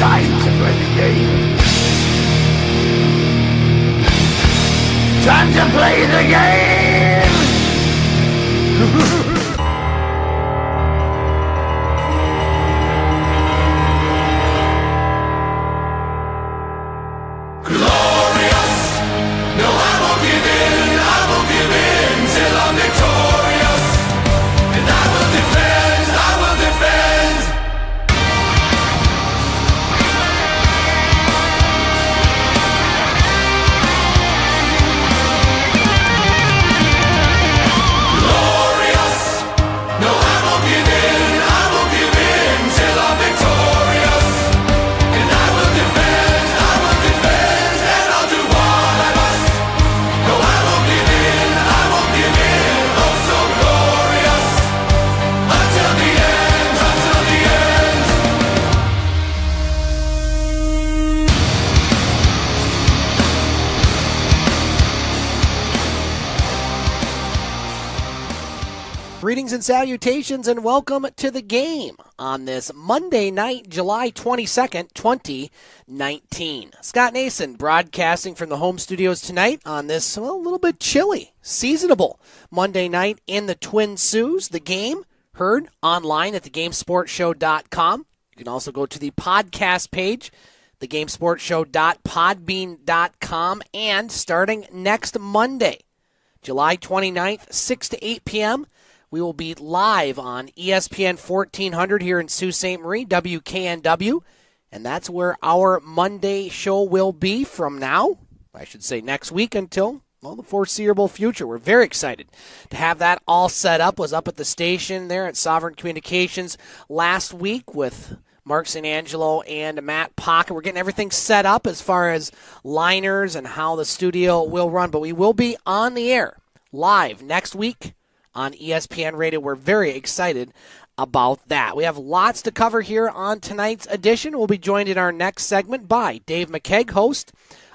Time to play the game. Time to play the game. Glorious. No, I won't give in. I won't give in till I'm victorious. And I will defend. I will defend. Greetings and salutations and welcome to the game on this Monday night, July 22nd, 2019. Scott Nason broadcasting from the home studios tonight on this a little bit chilly, seasonable Monday night in the Twin Saults. The game heard online at thegamesportshow.com. You can also go to the podcast page, thegamesportshow.podbean.com, and starting next Monday, July 29th, 6 to 8 p.m., we will be live on ESPN 1400 here in Sault Ste. Marie, WKNW, and that's where our Monday show will be from now, I should say next week until, the foreseeable future. We're very excited to have that all set up. Was up at the station there at Sovereign Communications last week with Mark St. Angelo and Matt Pocket. We're getting everything set up as far as liners and how the studio will run, but we will be on the air live next week on ESPN Radio. We're very excited about that. We have lots to cover here on tonight's edition. We'll be joined in our next segment by Dave McCaig, host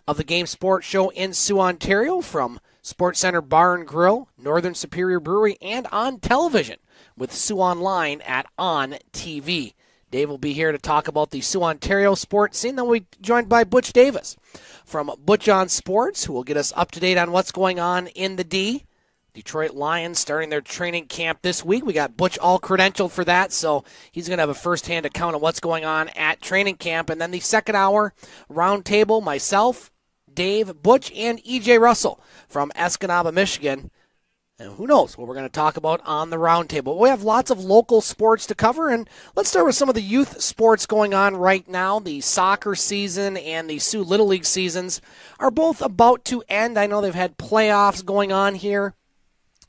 of the Game Sports Show in Sault, Ontario, from Sports Center Bar and Grill, Northern Superior Brewery, and on television with Sault Online at On TV. Dave will be here to talk about the Sault, Ontario sports scene. Then we'll be joined by Butch Davis from Butch On Sports, who will get us up to date on what's going on in the D. Detroit Lions starting their training camp this week. We got Butch all credentialed for that, so he's going to have a first-hand account of what's going on at training camp. And then the second hour roundtable, myself, Dave, Butch, and E.J. Russell from Escanaba, Michigan. And who knows what we're going to talk about on the roundtable. We have lots of local sports to cover, and let's start with some of the youth sports going on right now. The soccer season and the Sioux Little League seasons are both about to end. I know they've had playoffs going on here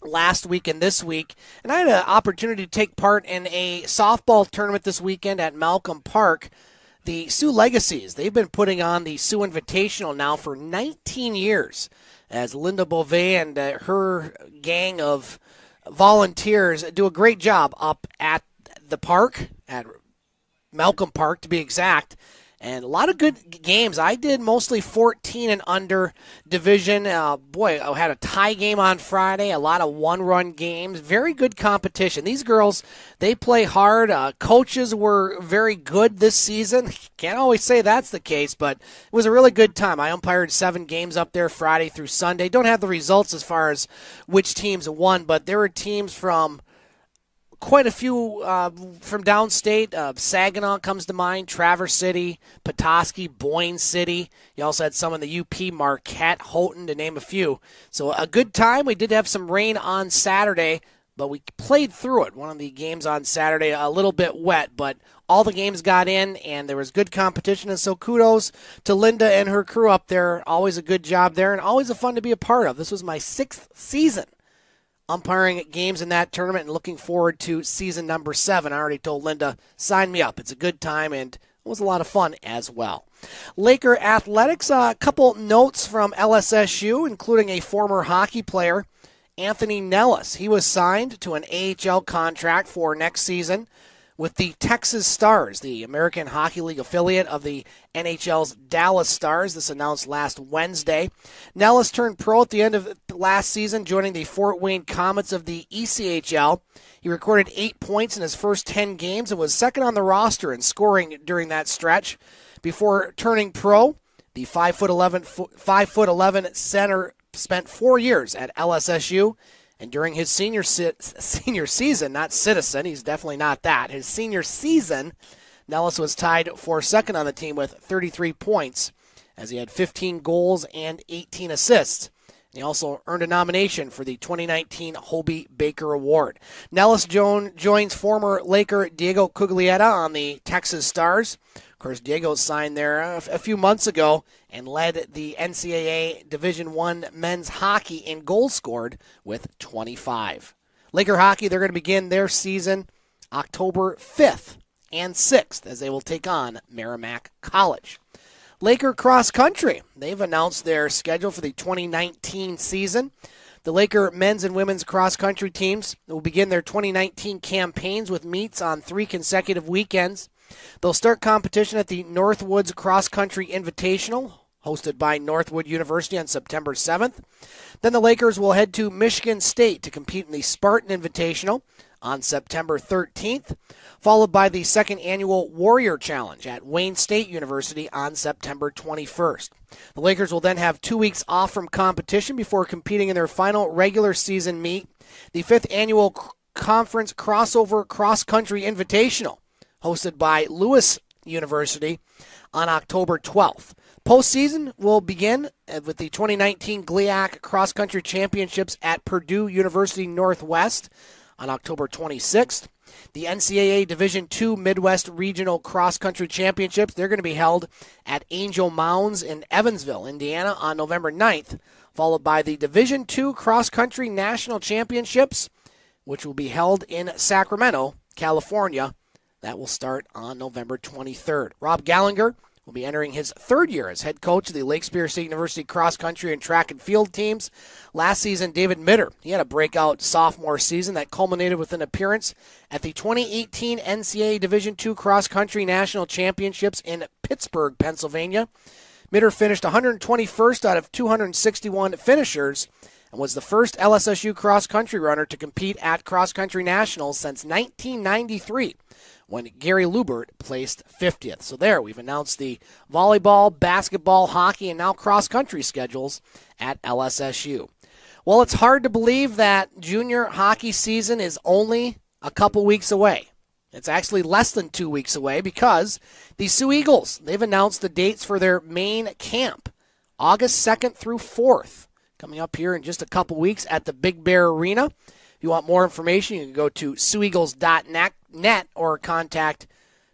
last week and this week, and I had an opportunity to take part in a softball tournament this weekend at Malcolm Park. The Sioux Legacies, they've been putting on the Sioux Invitational now for 19 years, as Linda Beauvais and her gang of volunteers do a great job up at the park, at Malcolm Park to be exact. And a lot of good games. I did mostly 14 and under division. I had a tie game on Friday, a lot of one-run games. Very good competition. These girls, they play hard. Coaches were very good this season. Can't always say that's the case, but it was a really good time. I umpired 7 games up there Friday through Sunday. Don't have the results as far as which teams won, but there were teams from quite a few from downstate. Saginaw comes to mind, Traverse City, Petoskey, Boyne City. You also had some in the UP, Marquette, Houghton, to name a few. So a good time. We did have some rain on Saturday, but we played through it. One of the games on Saturday, a little bit wet, but all the games got in, and there was good competition. And so kudos to Linda and her crew up there. Always a good job there, and always a fun to be a part of. This was my 6th season umpiring games in that tournament and looking forward to season number 7. I already told Linda, sign me up. It's a good time, and it was a lot of fun as well. Laker Athletics, a couple notes from LSSU, including a former hockey player, Anthony Nellis. He was signed to an AHL contract for next season with the Texas Stars, the American Hockey League affiliate of the NHL's Dallas Stars. This announced last Wednesday. Nellis turned pro at the end of last season, joining the Fort Wayne Comets of the ECHL. He recorded 8 points in his first 10 games and was second on the roster in scoring during that stretch. Before turning pro, the 5'11" center spent 4 years at LSSU, and during his senior season, not citizen, he's definitely not that, his senior season, Nellis was tied for second on the team with 33 points, as he had 15 goals and 18 assists. He also earned a nomination for the 2019 Hobie Baker Award. Nellis joins former Laker Diego Cuglietta on the Texas Stars. Of course, Diego signed there a few months ago and led the NCAA Division I men's hockey in goals scored with 25. Laker hockey, they're going to begin their season October 5th and 6th as they will take on Merrimack College. Laker cross country, they've announced their schedule for the 2019 season. The Laker men's and women's cross country teams will begin their 2019 campaigns with meets on 3 consecutive weekends. They'll start competition at the Northwoods Cross Country Invitational, hosted by Northwood University on September 7th. Then the Lakers will head to Michigan State to compete in the Spartan Invitational on September 13th, followed by the second annual Warrior Challenge at Wayne State University on September 21st. The Lakers will then have 2 weeks off from competition before competing in their final regular season meet, the 5th annual Conference Crossover Cross Country Invitational, hosted by Lewis University on October 12th. Postseason will begin with the 2019 GLIAC Cross Country Championships at Purdue University Northwest on October 26th. The NCAA Division II Midwest Regional Cross Country Championships, they're going to be held at Angel Mounds in Evansville, Indiana on November 9th, followed by the Division II Cross Country National Championships, which will be held in Sacramento, California. That will start on November 23rd. Rob Gallagher will be entering his 3rd year as head coach of the Lake Superior State University cross country and track and field teams. Last season, David Mitter, he had a breakout sophomore season that culminated with an appearance at the 2018 NCAA Division II Cross Country National Championships in Pittsburgh, Pennsylvania. Mitter finished 121st out of 261 finishers and was the first LSSU cross country runner to compete at cross country nationals since 1993. When Gary Lubert placed 50th. So there, we've announced the volleyball, basketball, hockey, and now cross-country schedules at LSSU. Well, it's hard to believe that junior hockey season is only a couple weeks away. It's actually less than 2 weeks away because the Sioux Eagles, they've announced the dates for their main camp, August 2nd through 4th, coming up here in just a couple weeks at the Big Bear Arena. If you want more information, you can go to SiouxEagles.net or contact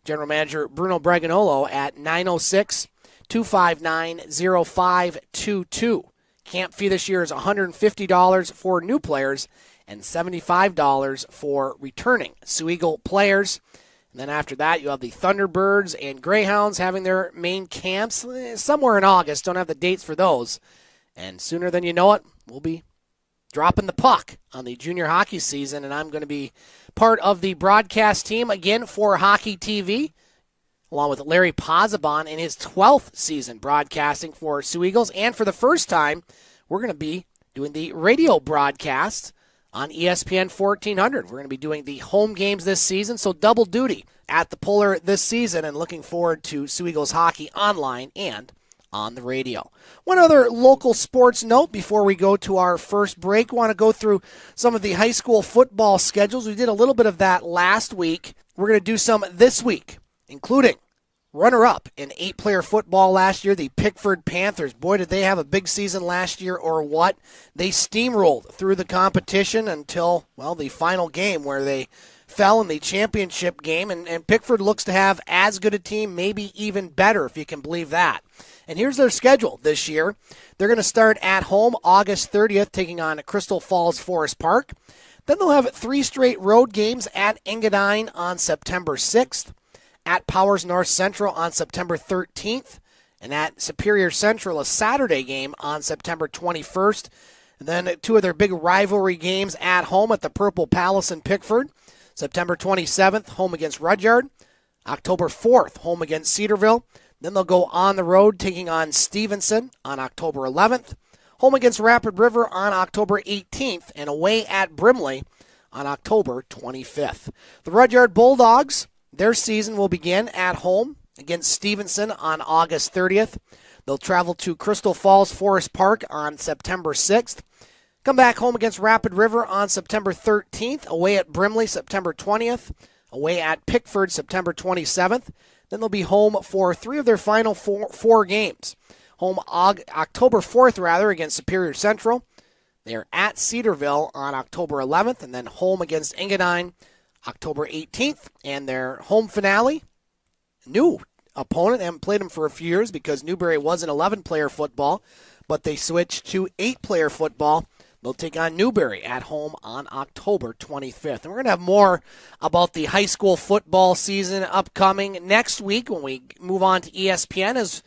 General Manager Bruno Breganolo at 906-259-0522. Camp fee this year is $150 for new players and $75 for returning Sioux Eagle players. And then after that, you have the Thunderbirds and Greyhounds having their main camps somewhere in August. Don't have the dates for those. And sooner than you know it, we'll be dropping the puck on the junior hockey season, and I'm going to be part of the broadcast team again for Hockey TV, along with Larry Pozzabon in his 12th season broadcasting for Sioux Eagles. And for the first time, we're going to be doing the radio broadcast on ESPN 1400. We're going to be doing the home games this season, so double duty at the Puller this season, and looking forward to Sioux Eagles hockey online and on the radio. One other local sports note before we go to our first break. Want to go through some of the high school football schedules. We did a little bit of that last week. We're going to do some this week, including runner-up in 8-player football last year, the Pickford Panthers. Boy, did they have a big season last year or what. They steamrolled through the competition until, well, the final game where they fell in the championship game, and Pickford looks to have as good a team, maybe even better, if you can believe that. And here's their schedule this year. They're going to start at home August 30th, taking on Crystal Falls Forest Park. Then they'll have 3 straight road games at Engadine on September 6th, at Powers North Central on September 13th, and at Superior Central a Saturday game on September 21st. And then 2 of their big rivalry games at home at the Purple Palace in Pickford. September 27th, home against Rudyard. October 4th, home against Cedarville. Then they'll go on the road, taking on Stevenson on October 11th, home against Rapid River on October 18th, and away at Brimley on October 25th. The Rudyard Bulldogs, their season will begin at home against Stevenson on August 30th. They'll travel to Crystal Falls Forest Park on September 6th. Come back home against Rapid River on September 13th, away at Brimley September 20th, away at Pickford September 27th. Then they'll be home for 3 of their final four games. Home October 4th, against Superior Central. They're at Cedarville on October 11th, and then home against Engadine October 18th. And their home finale, new opponent, haven't played them for a few years because Newbury was an 11-player football, but they switched to 8-player football. They'll take on Newbury at home on October 25th. And we're going to have more about the high school football season upcoming next week when we move on to ESPN, as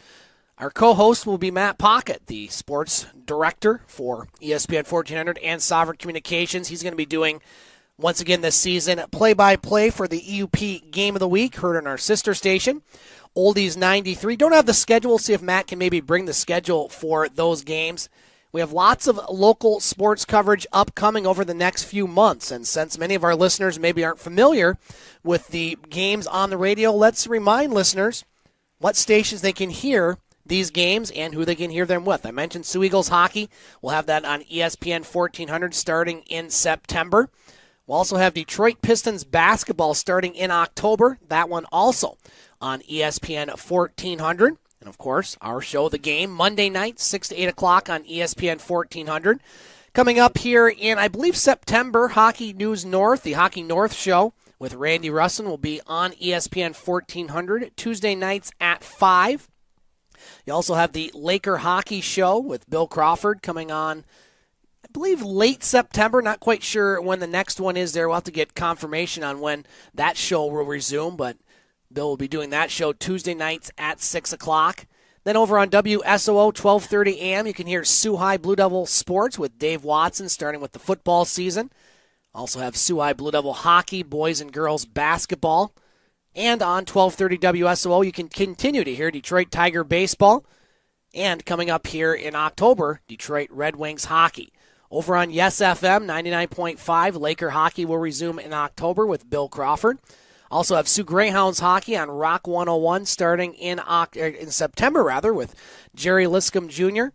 our co-host will be Matt Pocket, the sports director for ESPN 1400 and Sovereign Communications. He's going to be doing, once again this season, play-by-play for the EUP Game of the Week, heard on our sister station, Oldies 93. Don't have the schedule. We'll see if Matt can maybe bring the schedule for those games. We have lots of local sports coverage upcoming over the next few months, and since many of our listeners maybe aren't familiar with the games on the radio, let's remind listeners what stations they can hear these games and who they can hear them with. I mentioned Sioux Eagles hockey. We'll have that on ESPN 1400 starting in September. We'll also have Detroit Pistons basketball starting in October. That one also on ESPN 1400. And, of course, our show, The Game, Monday night, 6 to 8 o'clock on ESPN 1400. Coming up here in, I believe, September, Hockey News North, the Hockey North show with Randy Russin will be on ESPN 1400 Tuesday nights at 5. You also have the Laker Hockey Show with Bill Crawford coming on, I believe, late September. Not quite sure when the next one is there. We'll have to get confirmation on when that show will resume, but Bill will be doing that show Tuesday nights at 6 o'clock. Then over on WSOO, 12:30 a.m., you can hear Sioux High Blue Devil Sports with Dave Watson, starting with the football season. Also have Sioux High Blue Devil Hockey, boys and girls basketball. And on 12:30 WSOO, you can continue to hear Detroit Tiger Baseball. And coming up here in October, Detroit Red Wings Hockey. Over on Yes FM, 99.5, Laker Hockey will resume in October with Bill Crawford. Also have Sioux Greyhounds Hockey on Rock 101 starting in September, with Jerry Liscombe Jr.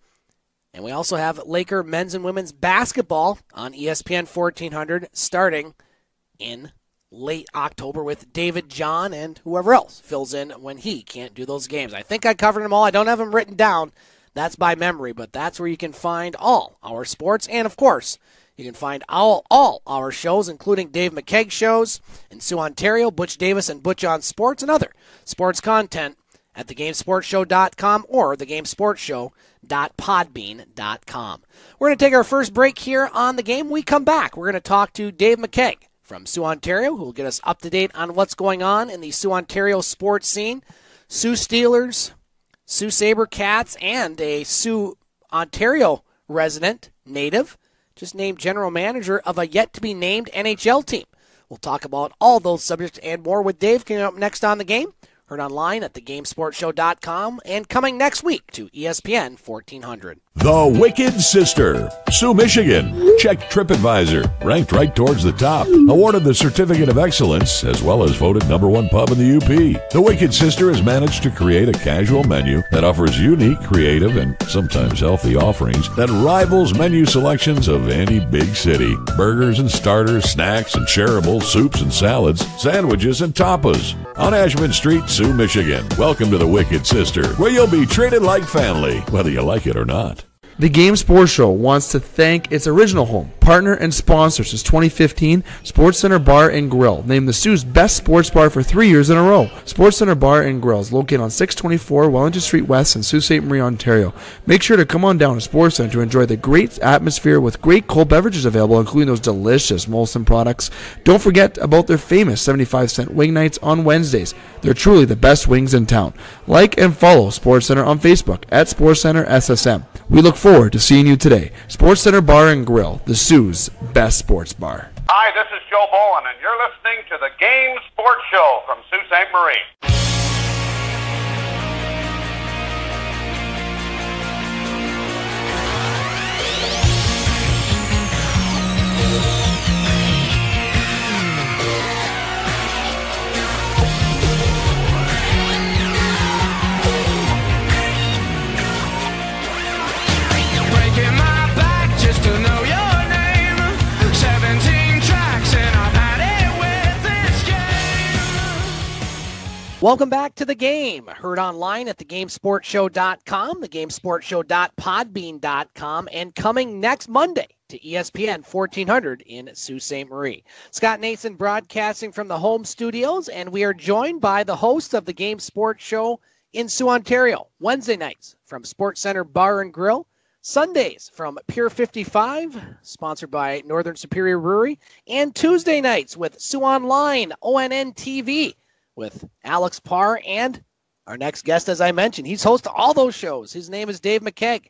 And we also have Laker men's and women's basketball on ESPN 1400 starting in late October with David John and whoever else fills in when he can't do those games. I think I covered them all. I don't have them written down. That's by memory, but that's where you can find all our sports. And, of course, you can find all our shows, including Dave McCaig shows in Sioux, Ontario, Butch Davis and Butch On Sports, and other sports content at thegamesportshow.com or thegamesportshow.podbean.com. We're going to take our first break here on The Game. When we come back, we're going to talk to Dave McCaig from Sioux, Ontario, who will get us up to date on what's going on in the Sioux, Ontario sports scene. Sioux Steelers, Sioux Sabrecats, and a Sioux, Ontario resident, native, just named general manager of a yet-to-be-named NHL team. We'll talk about all those subjects and more with Dave coming up next on The Game. Heard online at thegamesportshow.com and coming next week to ESPN 1400. The Wicked Sister, Sioux, Michigan. Check TripAdvisor. Ranked right towards the top. Awarded the Certificate of Excellence, as well as voted #1 pub in the UP. The Wicked Sister has managed to create a casual menu that offers unique, creative, and sometimes healthy offerings that rivals menu selections of any big city. Burgers and starters, snacks and shareables, soups and salads, sandwiches and tapas. On Ashman Street, Sioux, Michigan. Welcome to the Wicked Sister, where you'll be treated like family, whether you like it or not. The Game Sports Show wants to thank its original home, partner, and sponsor since 2015, Sports Center Bar and Grill, named the Sioux's best sports bar for 3 years in a row. Sports Center Bar and Grill is located on 624 Wellington Street West in Sault Ste. Marie, Ontario. Make sure to come on down to Sports Center to enjoy the great atmosphere with great cold beverages available, including those delicious Molson products. Don't forget about their famous 75-cent wing nights on Wednesdays. They're truly the best wings in town. Like and follow Sports Center on Facebook at Sports Center SSM. We look forward to seeing you today. Sports Center Bar and Grill, the Sioux's best sports bar. Hi, this is Joe Bowen, and you're listening to the Game Sports Show from Sault Ste. Marie. Welcome back to The Game. Heard online at thegamesportshow.com, thegamesportshow.podbean.com, and coming next Monday to ESPN 1400 in Sault Ste. Marie. Scott Nason broadcasting from the home studios, and we are joined by the host of The Game Sports Show in Sault, Ontario. Wednesday nights from Sports Center Bar and Grill. Sundays from Pier 55, sponsored by Northern Superior Brewery. And Tuesday nights with Sault Online, ONN TV, with Alex Parr and our next guest, as I mentioned. He's host of all those shows. His name is Dave McCaig.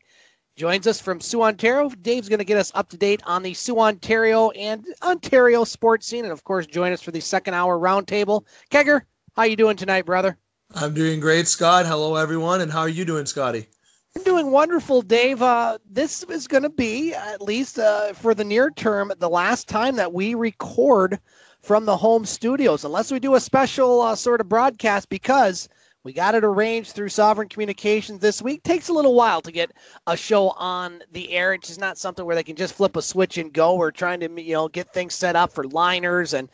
Joins us from Sault, Ontario. Dave's going to get us up to date on the Sault, Ontario and Ontario sports scene, and of course join us for the second hour roundtable. Kegger, how you doing tonight, brother? I'm doing great, Scott. Hello, everyone. And how are you doing, Scotty? I'm doing wonderful, Dave. This is going to be, at least for the near term, the last time that we record from the home studios, unless we do a special sort of broadcast, because we got it arranged through Sovereign Communications this week. Takes a little while to get a show on the air. It's just not something where they can just flip a switch and go. We're trying to, get things set up for liners and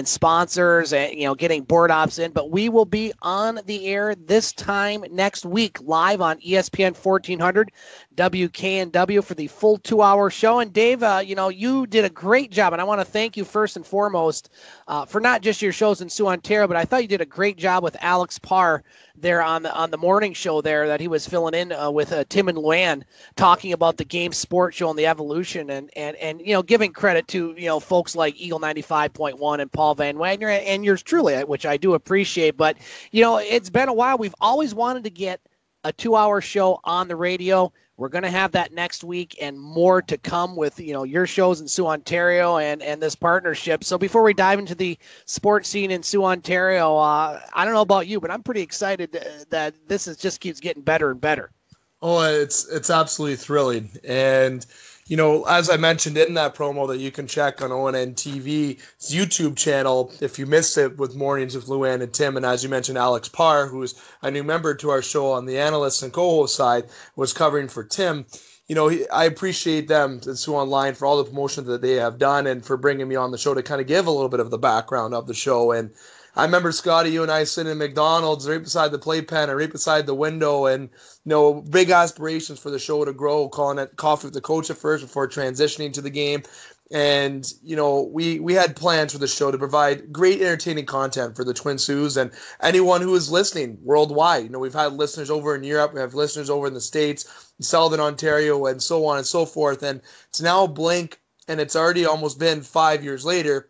sponsors and, getting board ops in. But we will be on the air this time next week, live on ESPN 1400 WKNW for the full 2-hour show. And Dave, you did a great job, and I want to thank you first and foremost for not just your shows in Sault, Ontario, but I thought you did a great job with Alex Parr there on the morning show there that he was filling in with Tim and Luann, talking about the Game Sports Show and the evolution and giving credit to folks like Eagle 95.1 and Paul Van Wagner and yours truly, which I do appreciate. But it's been a while. We've always wanted to get a 2-hour show on the radio. We're going to have that next week and more to come with, your shows in Sault, Ontario and this partnership. So before we dive into the sports scene in Sault, Ontario, I don't know about you, but I'm pretty excited that this just keeps getting better and better. Oh, it's absolutely thrilling. And, as I mentioned in that promo that you can check on ONN TV's YouTube channel, if you missed it with Mornings with Luann and Tim, and as you mentioned, Alex Parr, who's a new member to our show on the analyst and co-host side, was covering for Tim. I appreciate them at Sault Online for all the promotion that they have done and for bringing me on the show to kind of give a little bit of the background of the show. And I remember, Scotty, you and I sitting in McDonald's right beside the playpen and right beside the window, and big aspirations for the show to grow, calling it Coffee with the Coach at first before transitioning to the game. And, we had plans for the show to provide great entertaining content for the Twin Saults and anyone who is listening worldwide. We've had listeners over in Europe, we have listeners over in the States, Southern Ontario, and so on and so forth. And it's now blink, and it's already almost been 5 years later,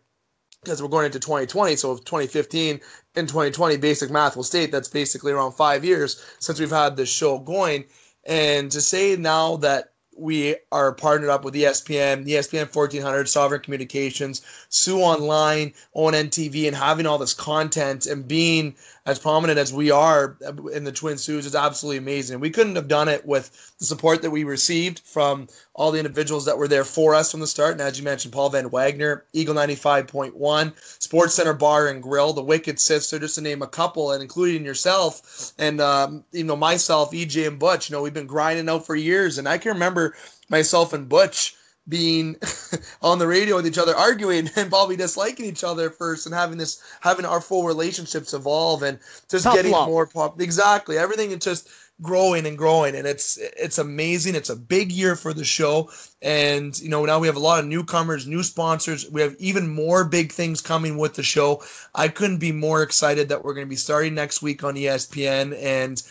because we're going into 2020, so 2015 and 2020, basic math will state that's basically around 5 years since we've had this show going. And to say now that we are partnered up with ESPN 1400, Sovereign Communications, Sault Online, ONN TV, and having all this content and being as prominent as we are in the Twin Saults is absolutely amazing. We couldn't have done it with the support that we received from all the individuals that were there for us from the start. And as you mentioned, Paul Van Wagner, Eagle 95.1, Sports Center Bar and Grill, The Wicked Sister, just to name a couple, and including yourself and myself, EJ and Butch. We've been grinding out for years, and I can remember myself and Butch being on the radio with each other, arguing and probably disliking each other at first, and having our full relationships evolve and just Tough getting love. more pop. Exactly. Everything is just growing and growing, and it's amazing. It's a big year for the show, and now we have a lot of newcomers, new sponsors. We have even more big things coming with the show. I couldn't be more excited that we're going to be starting next week on ESPN, and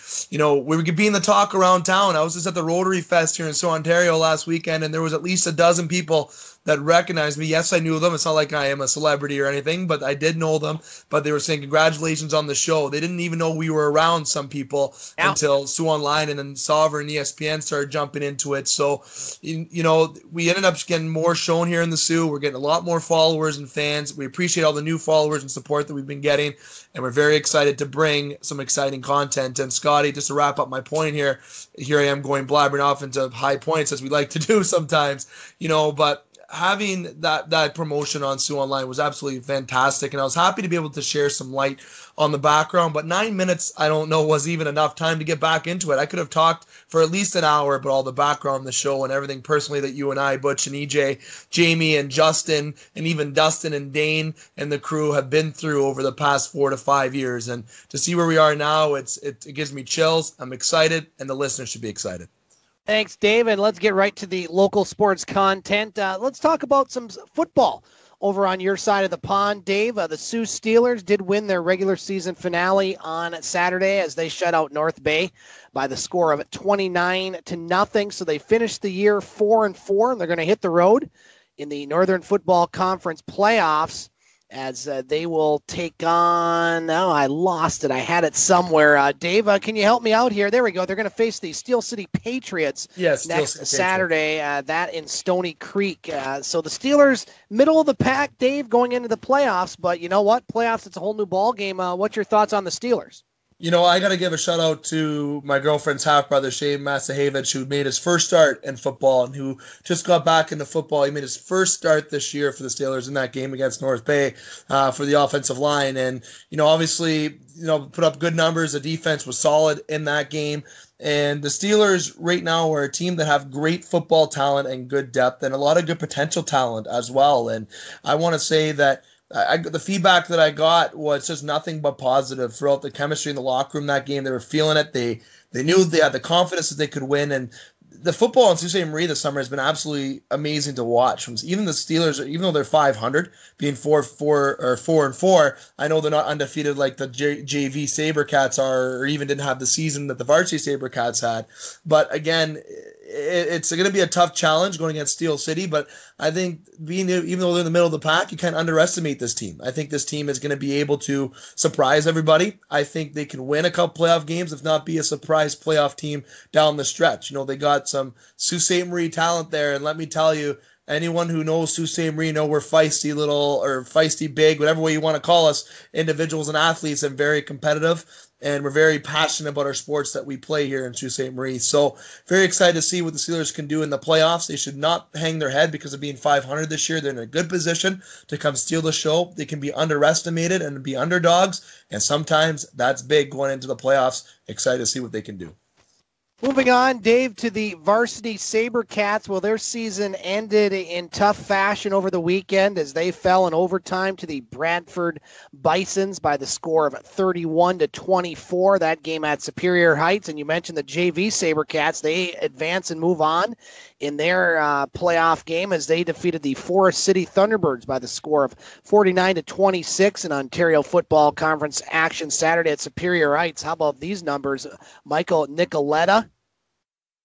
we're being the talk around town. I was just at the Rotary Fest here in Sault, Ontario last weekend, and there was at least a dozen people that recognized me. Yes, I knew them. It's not like I am a celebrity or anything, but I did know them. But they were saying congratulations on the show. They didn't even know we were around, some people, until Sault Online and then Sovereign ESPN started jumping into it. So, we ended up getting more shown here in the Sault. We're getting a lot more followers and fans. We appreciate all the new followers and support that we've been getting, and we're very excited to bring some exciting content. And Scotty, just to wrap up my point here I am going blabbering off into high points as we like to do sometimes, but having that promotion on Sioux Online was absolutely fantastic, and I was happy to be able to share some light on the background. But 9 minutes, I don't know, was even enough time to get back into it. I could have talked for at least an hour about all the background on the show and everything personally that you and I, Butch and EJ, Jamie and Justin, and even Dustin and Dane and the crew have been through over the past 4 to 5 years. And to see where we are now, it gives me chills. I'm excited, and the listeners should be excited. Thanks, Dave, and let's get right to the local sports content. Let's talk about some football over on your side of the pond, Dave. The Sault Steelers did win their regular season finale on Saturday as they shut out North Bay by the score of 29-0. So they finished the year 4-4, and they're going to hit the road in the Northern Football Conference playoffs as they will take on, I lost it. I had it somewhere. Dave, can you help me out here? There we go. They're going to face the Steel City Patriots next Saturday, that in Stony Creek. So the Steelers, middle of the pack, Dave, going into the playoffs. But you know what? Playoffs, it's a whole new ball game. What's your thoughts on the Steelers? I got to give a shout out to my girlfriend's half brother, Shane Masahevich, who made his first start in football and who just got back into football. He made his first start this year for the Steelers in that game against North Bay for the offensive line. And, obviously, put up good numbers. The defense was solid in that game. And the Steelers right now are a team that have great football talent and good depth and a lot of good potential talent as well. And I want to say that the feedback that I got was just nothing but positive throughout the chemistry in the locker room that game. They were feeling it. They knew they had the confidence that they could win. And the football in Sault Ste. Marie this summer has been absolutely amazing to watch. Even the Steelers, even though they're 500, being 4-4, I know they're not undefeated like the JV Sabrecats are, or even didn't have the season that the varsity Sabrecats had. But again, it's going to be a tough challenge going against Steel City, but I think even though they're in the middle of the pack, you can't underestimate this team. I think this team is going to be able to surprise everybody. I think they can win a couple playoff games, if not be a surprise playoff team down the stretch. They got some Sault Ste. Marie talent there, and let me tell you, anyone who knows Sault Ste. Marie know we're feisty little, or feisty big, whatever way you want to call us, individuals and athletes, and very competitive. And we're very passionate about our sports that we play here in Sault Ste. Marie. So very excited to see what the Steelers can do in the playoffs. They should not hang their head because of being 500 this year. They're in a good position to come steal the show. They can be underestimated and be underdogs. And sometimes that's big going into the playoffs. Excited to see what they can do. Moving on, Dave, to the varsity Sabrecats. Well, their season ended in tough fashion over the weekend as they fell in overtime to the Bradford Bisons by the score of 31-24. That game at Superior Heights. And you mentioned the JV Sabrecats. They advance and move on in their playoff game as they defeated the Forest City Thunderbirds by the score of 49-26 in Ontario Football Conference action Saturday at Superior Heights. How about these numbers? Michael Nicoletta,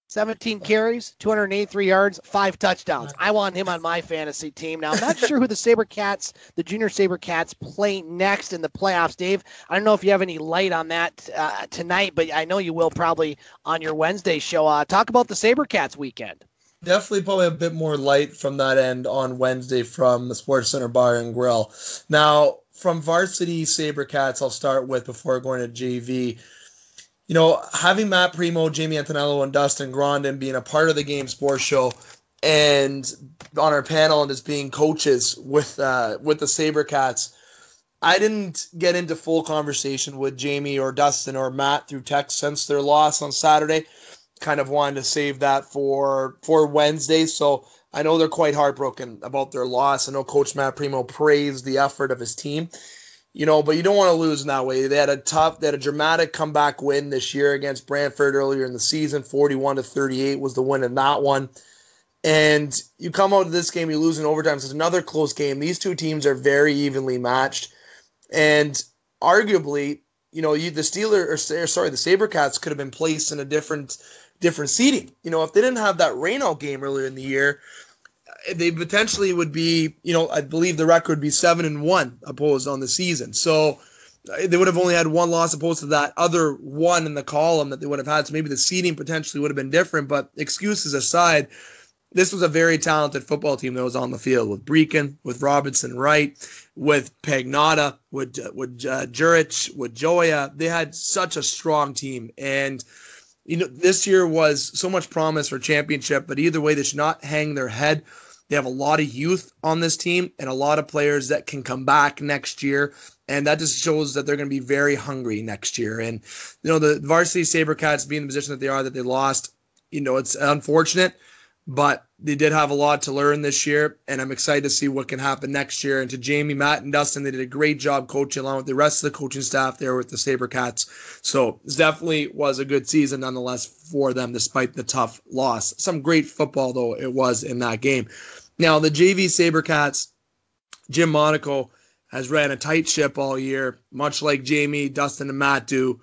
17 carries, 283 yards, 5 touchdowns. I want him on my fantasy team. Now, I'm not sure who the Sabrecats, the junior Sabrecats, play next in the playoffs. Dave, I don't know if you have any light on that tonight, but I know you will probably on your Wednesday show. Talk about the Sabrecats weekend. Definitely probably a bit more light from that end on Wednesday from the Sports Center Bar and Grill. Now, from varsity Sabrecats, I'll start with before going to JV. Having Matt Primo, Jamie Antonello, and Dustin Grondin being a part of the Game Sports Show and on our panel and just being coaches with the Sabrecats, I didn't get into full conversation with Jamie or Dustin or Matt through text since their loss on Saturday. Kind of wanted to save that for Wednesday, so I know they're quite heartbroken about their loss. I know Coach Matt Primo praised the effort of his team. But you don't want to lose in that way. They had a dramatic comeback win this year against Brantford earlier in the season. 41-38 was the win in that one. And you come out of this game, you lose in overtime. So it's another close game. These two teams are very evenly matched. And arguably, the Sabrecats could have been placed in a different seeding. If they didn't have that rainout game earlier in the year, they potentially would be, I believe the record would be 7-1 opposed on the season. So they would have only had one loss opposed to that other one in the column that they would have had. So maybe the seeding potentially would have been different. But excuses aside, this was a very talented football team that was on the field with Breakin, with Robinson Wright, with Pagnotta, with Jurich, with Joya. They had such a strong team. And this year was so much promise for championship, but either way, they should not hang their head. They have a lot of youth on this team and a lot of players that can come back next year. And that just shows that they're going to be very hungry next year. And, the varsity Sabrecats being in the position that they are, that they lost, it's unfortunate, but they did have a lot to learn this year. And I'm excited to see what can happen next year. And to Jamie, Matt, and Dustin, they did a great job coaching along with the rest of the coaching staff there with the Sabrecats. So it definitely was a good season nonetheless for them, despite the tough loss. Some great football, though, it was in that game. Now, the JV Sabrecats, Jim Monaco has ran a tight ship all year, much like Jamie, Dustin, and Matt do.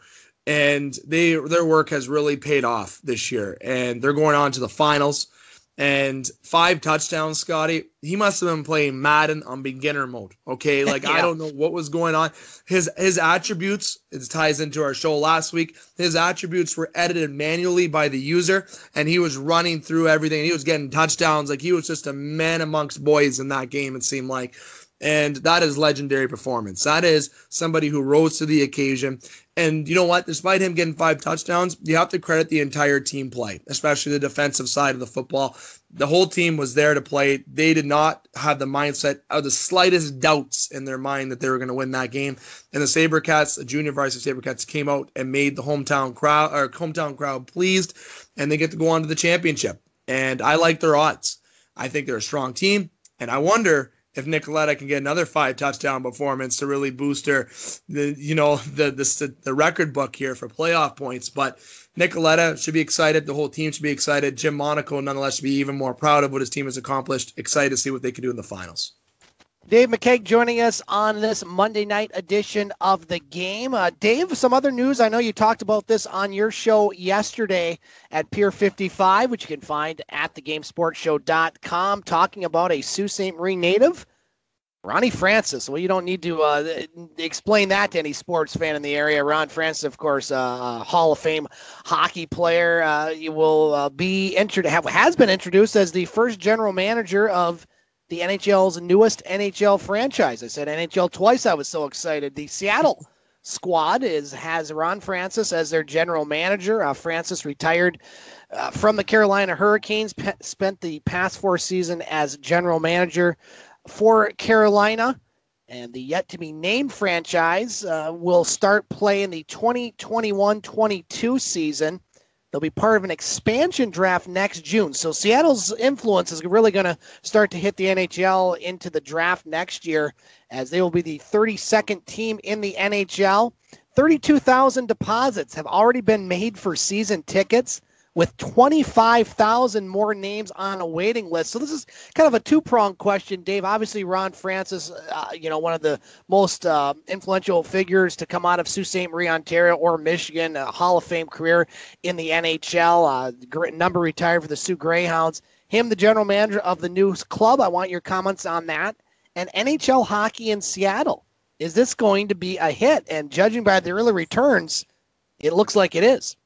And their work has really paid off this year. And they're going on to the finals. And 5 touchdowns, Scotty. He must have been playing Madden on beginner mode. Okay, like I don't know what was going on. His attributes, it ties into our show last week. His attributes were edited manually by the user, and he was running through everything. And he was getting touchdowns. Like he was just a man amongst boys in that game, it seemed like. And that is legendary performance. That is somebody who rose to the occasion. And you know what? Despite him getting 5 touchdowns, you have to credit the entire team play, especially the defensive side of the football. The whole team was there to play. They did not have the mindset of the slightest doubts in their mind that they were going to win that game. And the Sabrecats, the junior varsity Sabrecats, came out and made the hometown crowd pleased, and they get to go on to the championship. And I like their odds. I think they're a strong team, and I wonder if Nicoletta can get another 5 touchdown performance to really boost her, the record book here for playoff points. But Nicoletta should be excited. The whole team should be excited. Jim Monaco, nonetheless, should be even more proud of what his team has accomplished. Excited to see what they can do in the finals. Dave McCaig joining us on this Monday night edition of The Game. Dave, some other news. I know you talked about this on your show yesterday at Pier 55, which you can find at thegamesportshow.com, talking about a Sault Ste. Marie native, Ronnie Francis. Well, you don't need to explain that to any sports fan in the area. Ron Francis, of course, Hall of Fame hockey player. You will has been introduced as the first general manager of the NHL's newest NHL franchise. I said NHL twice. I was so excited. The Seattle squad has Ron Francis as their general manager. Francis retired from the Carolina Hurricanes, spent the past 4 seasons as general manager for Carolina. And the yet-to-be-named franchise will start playing the 2021-22 season. They'll be part of an expansion draft next June. So Seattle's influence is really going to start to hit the NHL into the draft next year, as they will be the 32nd team in the NHL. 32,000 deposits have already been made for season tickets, with 25,000 more names on a waiting list. So this is kind of a two-pronged question, Dave. Obviously, Ron Francis, one of the most influential figures to come out of Sault Ste. Marie, Ontario, or Michigan, a Hall of Fame career in the NHL, number retired for the Sioux Greyhounds. Him, the general manager of the new club. I want your comments on that. And NHL hockey in Seattle. Is this going to be a hit? And judging by the early returns, it looks like it is.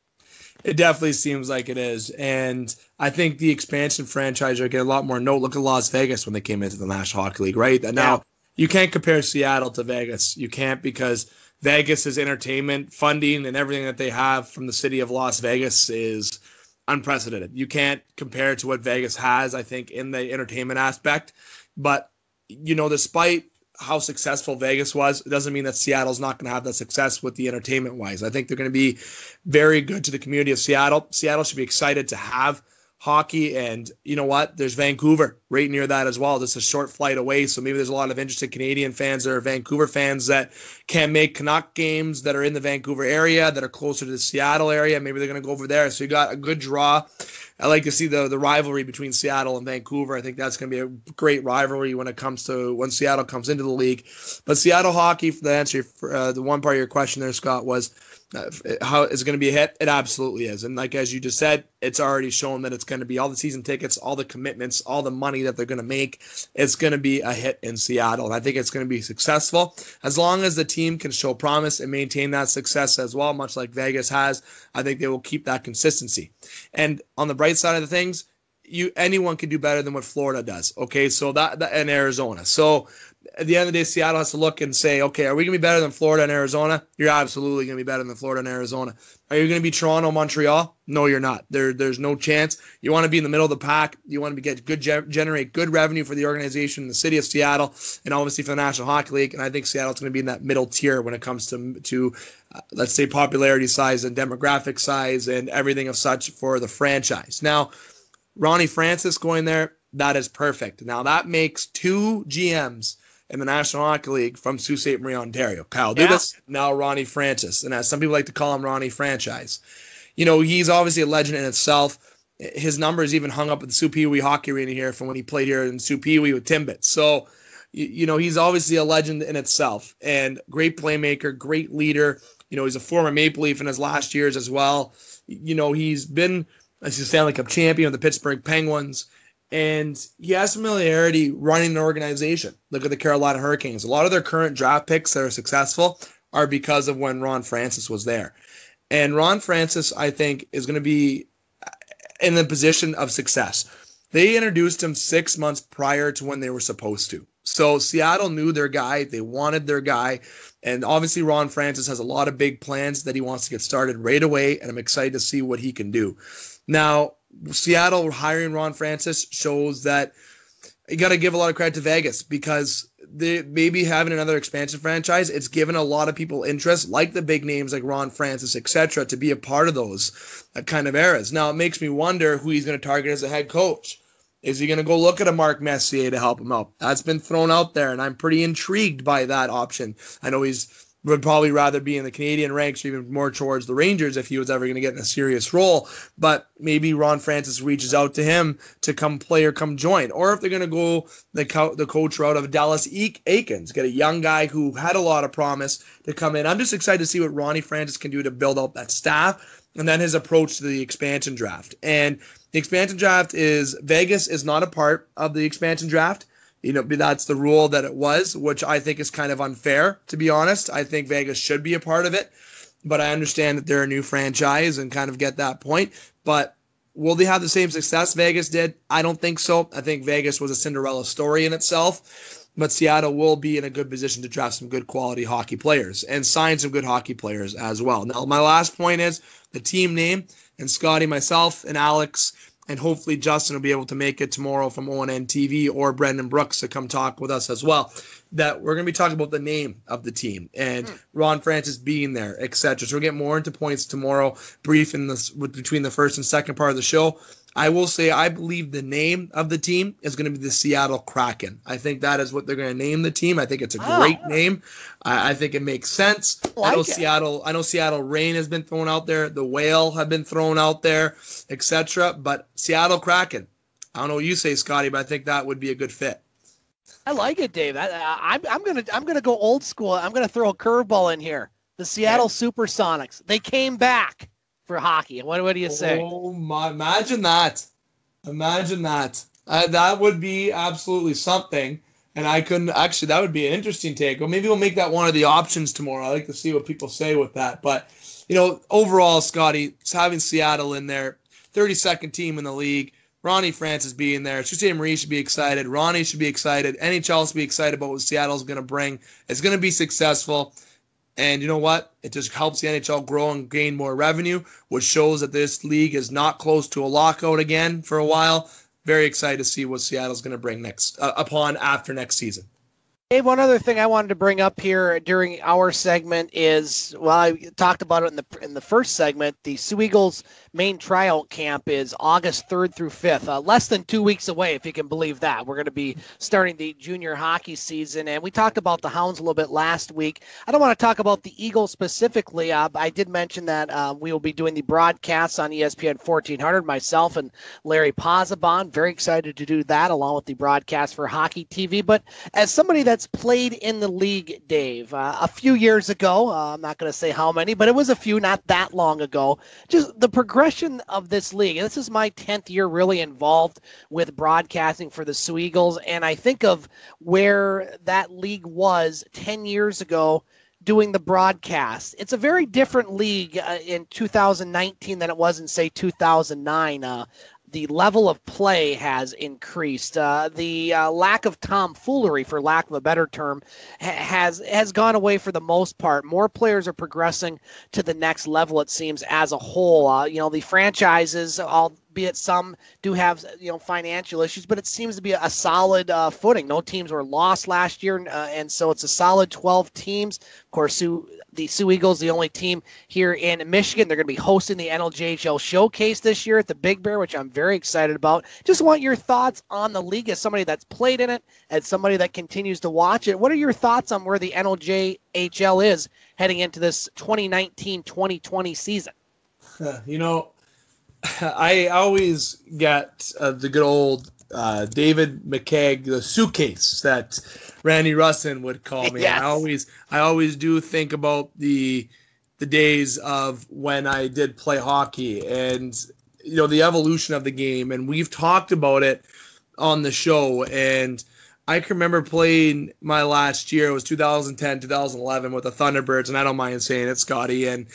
It definitely seems like it is. And I think the expansion franchise are getting a lot more note. Look at Las Vegas when they came into the National Hockey League, right? And now you can't compare Seattle to Vegas. You can't, because Vegas' entertainment funding and everything that they have from the city of Las Vegas is unprecedented. You can't compare it to what Vegas has, I think, in the entertainment aspect. But, despite how successful Vegas was, it doesn't mean that Seattle's not going to have that success with the entertainment wise. I think they're going to be very good to the community of Seattle. Seattle should be excited to have hockey, and you know what? There's Vancouver right near that as well. Just a short flight away, so maybe there's a lot of interested Canadian fans that are Vancouver fans that can make Canuck games that are in the Vancouver area, that are closer to the Seattle area. Maybe they're going to go over there. So you got a good draw. I like to see the rivalry between Seattle and Vancouver. I think that's going to be a great rivalry when Seattle comes into the league. But Seattle hockey, for the answer for the one part of your question there, Scott, was how is it going to be a hit? It absolutely is. And like as you just said, it's already shown that it's going to be all the season tickets, all the commitments, all the money that they're going to make. It's going to be a hit in Seattle. And I think it's going to be successful as long as the team can show promise and maintain that success as well, much like Vegas has. I think they will keep that consistency. And on the bright side of the things, anyone can do better than what Florida does. Okay, so that and Arizona. So at the end of the day, Seattle has to look and say, okay, are we going to be better than Florida and Arizona? You're absolutely going to be better than Florida and Arizona. Are you going to be Toronto, Montreal? No, you're not. There's no chance. You want to be in the middle of the pack. You want to generate good revenue for the organization in the city of Seattle, and obviously for the National Hockey League. And I think Seattle's going to be in that middle tier when it comes to let's say popularity size and demographic size and everything of such for the franchise. Now, Ronnie Francis going there, that is perfect. Now that makes 2 GMs in the National Hockey League from Sault Ste. Marie, Ontario. Kyle Dubas, now Ronnie Francis. And as some people like to call him, Ronnie Franchise. He's obviously a legend in itself. His number is even hung up at the Sault Pee Wee Hockey Arena here from when he played here in Sault Pee Wee with Timbits. So, he's obviously a legend in itself. And great playmaker, great leader. He's a former Maple Leaf in his last years as well. He's been a Stanley Cup champion of the Pittsburgh Penguins. And he has familiarity running an organization. Look at the Carolina Hurricanes. A lot of their current draft picks that are successful are because of when Ron Francis was there. And Ron Francis, I think, is going to be in the position of success. They introduced him 6 months prior to when they were supposed to. So Seattle knew their guy. They wanted their guy. And obviously Ron Francis has a lot of big plans that he wants to get started right away. And I'm excited to see what he can do. Now, Seattle hiring Ron Francis shows that you got to give a lot of credit to Vegas because they maybe having another expansion franchise, it's given a lot of people interest, like the big names like Ron Francis, etc., to be a part of those kind of eras. Now, it makes me wonder who he's going to target as a head coach. Is he going to go look at a Mark Messier to help him out? That's been thrown out there, and I'm pretty intrigued by that option. I know would probably rather be in the Canadian ranks or even more towards the Rangers if he was ever going to get in a serious role. But maybe Ron Francis reaches out to him to come play or come join. Or if they're going to go the coach route of Dallas Eakins, get a young guy who had a lot of promise to come in. I'm just excited to see what Ronnie Francis can do to build out that staff and then his approach to the expansion draft. And the expansion draft Vegas is not a part of the expansion draft. That's the rule that it was, which I think is kind of unfair, to be honest. I think Vegas should be a part of it, but I understand that they're a new franchise and kind of get that point. But will they have the same success Vegas did? I don't think so. I think Vegas was a Cinderella story in itself, but Seattle will be in a good position to draft some good quality hockey players and sign some good hockey players as well. Now, my last point is the team name, and Scotty, myself, and Alex, and hopefully Justin will be able to make it tomorrow from ONN TV or Brendan Brooks to come talk with us as well. That we're going to be talking about the name of the team and Ron Francis being there, etc. So we'll get more into points tomorrow, brief between the first and second part of the show. I will say I believe the name of the team is going to be the Seattle Kraken. I think that is what they're going to name the team. I think it's a great name. I think it makes sense. I know Seattle Reign has been thrown out there. The Whale have been thrown out there, etc. But Seattle Kraken. I don't know what you say, Scotty, but I think that would be a good fit. I like it, Dave. I'm gonna go old school. I'm gonna throw a curveball in here. The Seattle Supersonics. They came back for hockey. What do you say? Oh my! Imagine that. That would be absolutely something. And I couldn't actually. That would be an interesting take. Or maybe we'll make that one of the options tomorrow. I like to see what people say with that. But overall, Scotty, having Seattle in there, 32nd team in the league. Ronnie Francis being there. Sault Ste. Marie should be excited. Ronnie should be excited. NHL should be excited about what Seattle's going to bring. It's going to be successful. And you know what? It just helps the NHL grow and gain more revenue, which shows that this league is not close to a lockout again for a while. Very excited to see what Seattle's going to bring after next season. Dave, one other thing I wanted to bring up here during our segment is, I talked about it in the first segment, the Sioux Eagles main tryout camp is August 3rd through 5th, less than 2 weeks away, if you can believe that. We're going to be starting the junior hockey season, and we talked about the Hounds a little bit last week. I don't want to talk about the Eagles specifically. I did mention that we will be doing the broadcasts on ESPN 1400, myself and Larry Pozzabon. Very excited to do that, along with the broadcast for Hockey TV. But as somebody that's played in the league, Dave, a few years ago, I'm not going to say how many, but it was a few, not that long ago, just the progression of this league. And this is my 10th year really involved with broadcasting for the Sioux Eagles, and I think of where that league was 10 years ago doing the broadcast. It's a very different league in 2019 than it was in, say, 2009. the level of play has increased. The lack of tomfoolery, for lack of a better term, has gone away for the most part. More players are progressing to the next level, it seems, as a whole. The franchises, albeit some do have financial issues, but it seems to be a solid footing. No teams were lost last year, and so it's a solid 12 teams. Of course, the Sioux Eagles, the only team here in Michigan. They're going to be hosting the NLJHL Showcase this year at the Big Bear, which I'm very excited about. Just want your thoughts on the league as somebody that's played in it, as somebody that continues to watch it. What are your thoughts on where the NLJHL is heading into this 2019-2020 season? I always get the good old David McCaig, the suitcase that Randy Russin would call me. Yes. I always do think about the days of when I did play hockey and the evolution of the game, and we've talked about it on the show. And I can remember playing my last year, it was 2010, 2011 with the Thunderbirds, and I don't mind saying it, Scotty. And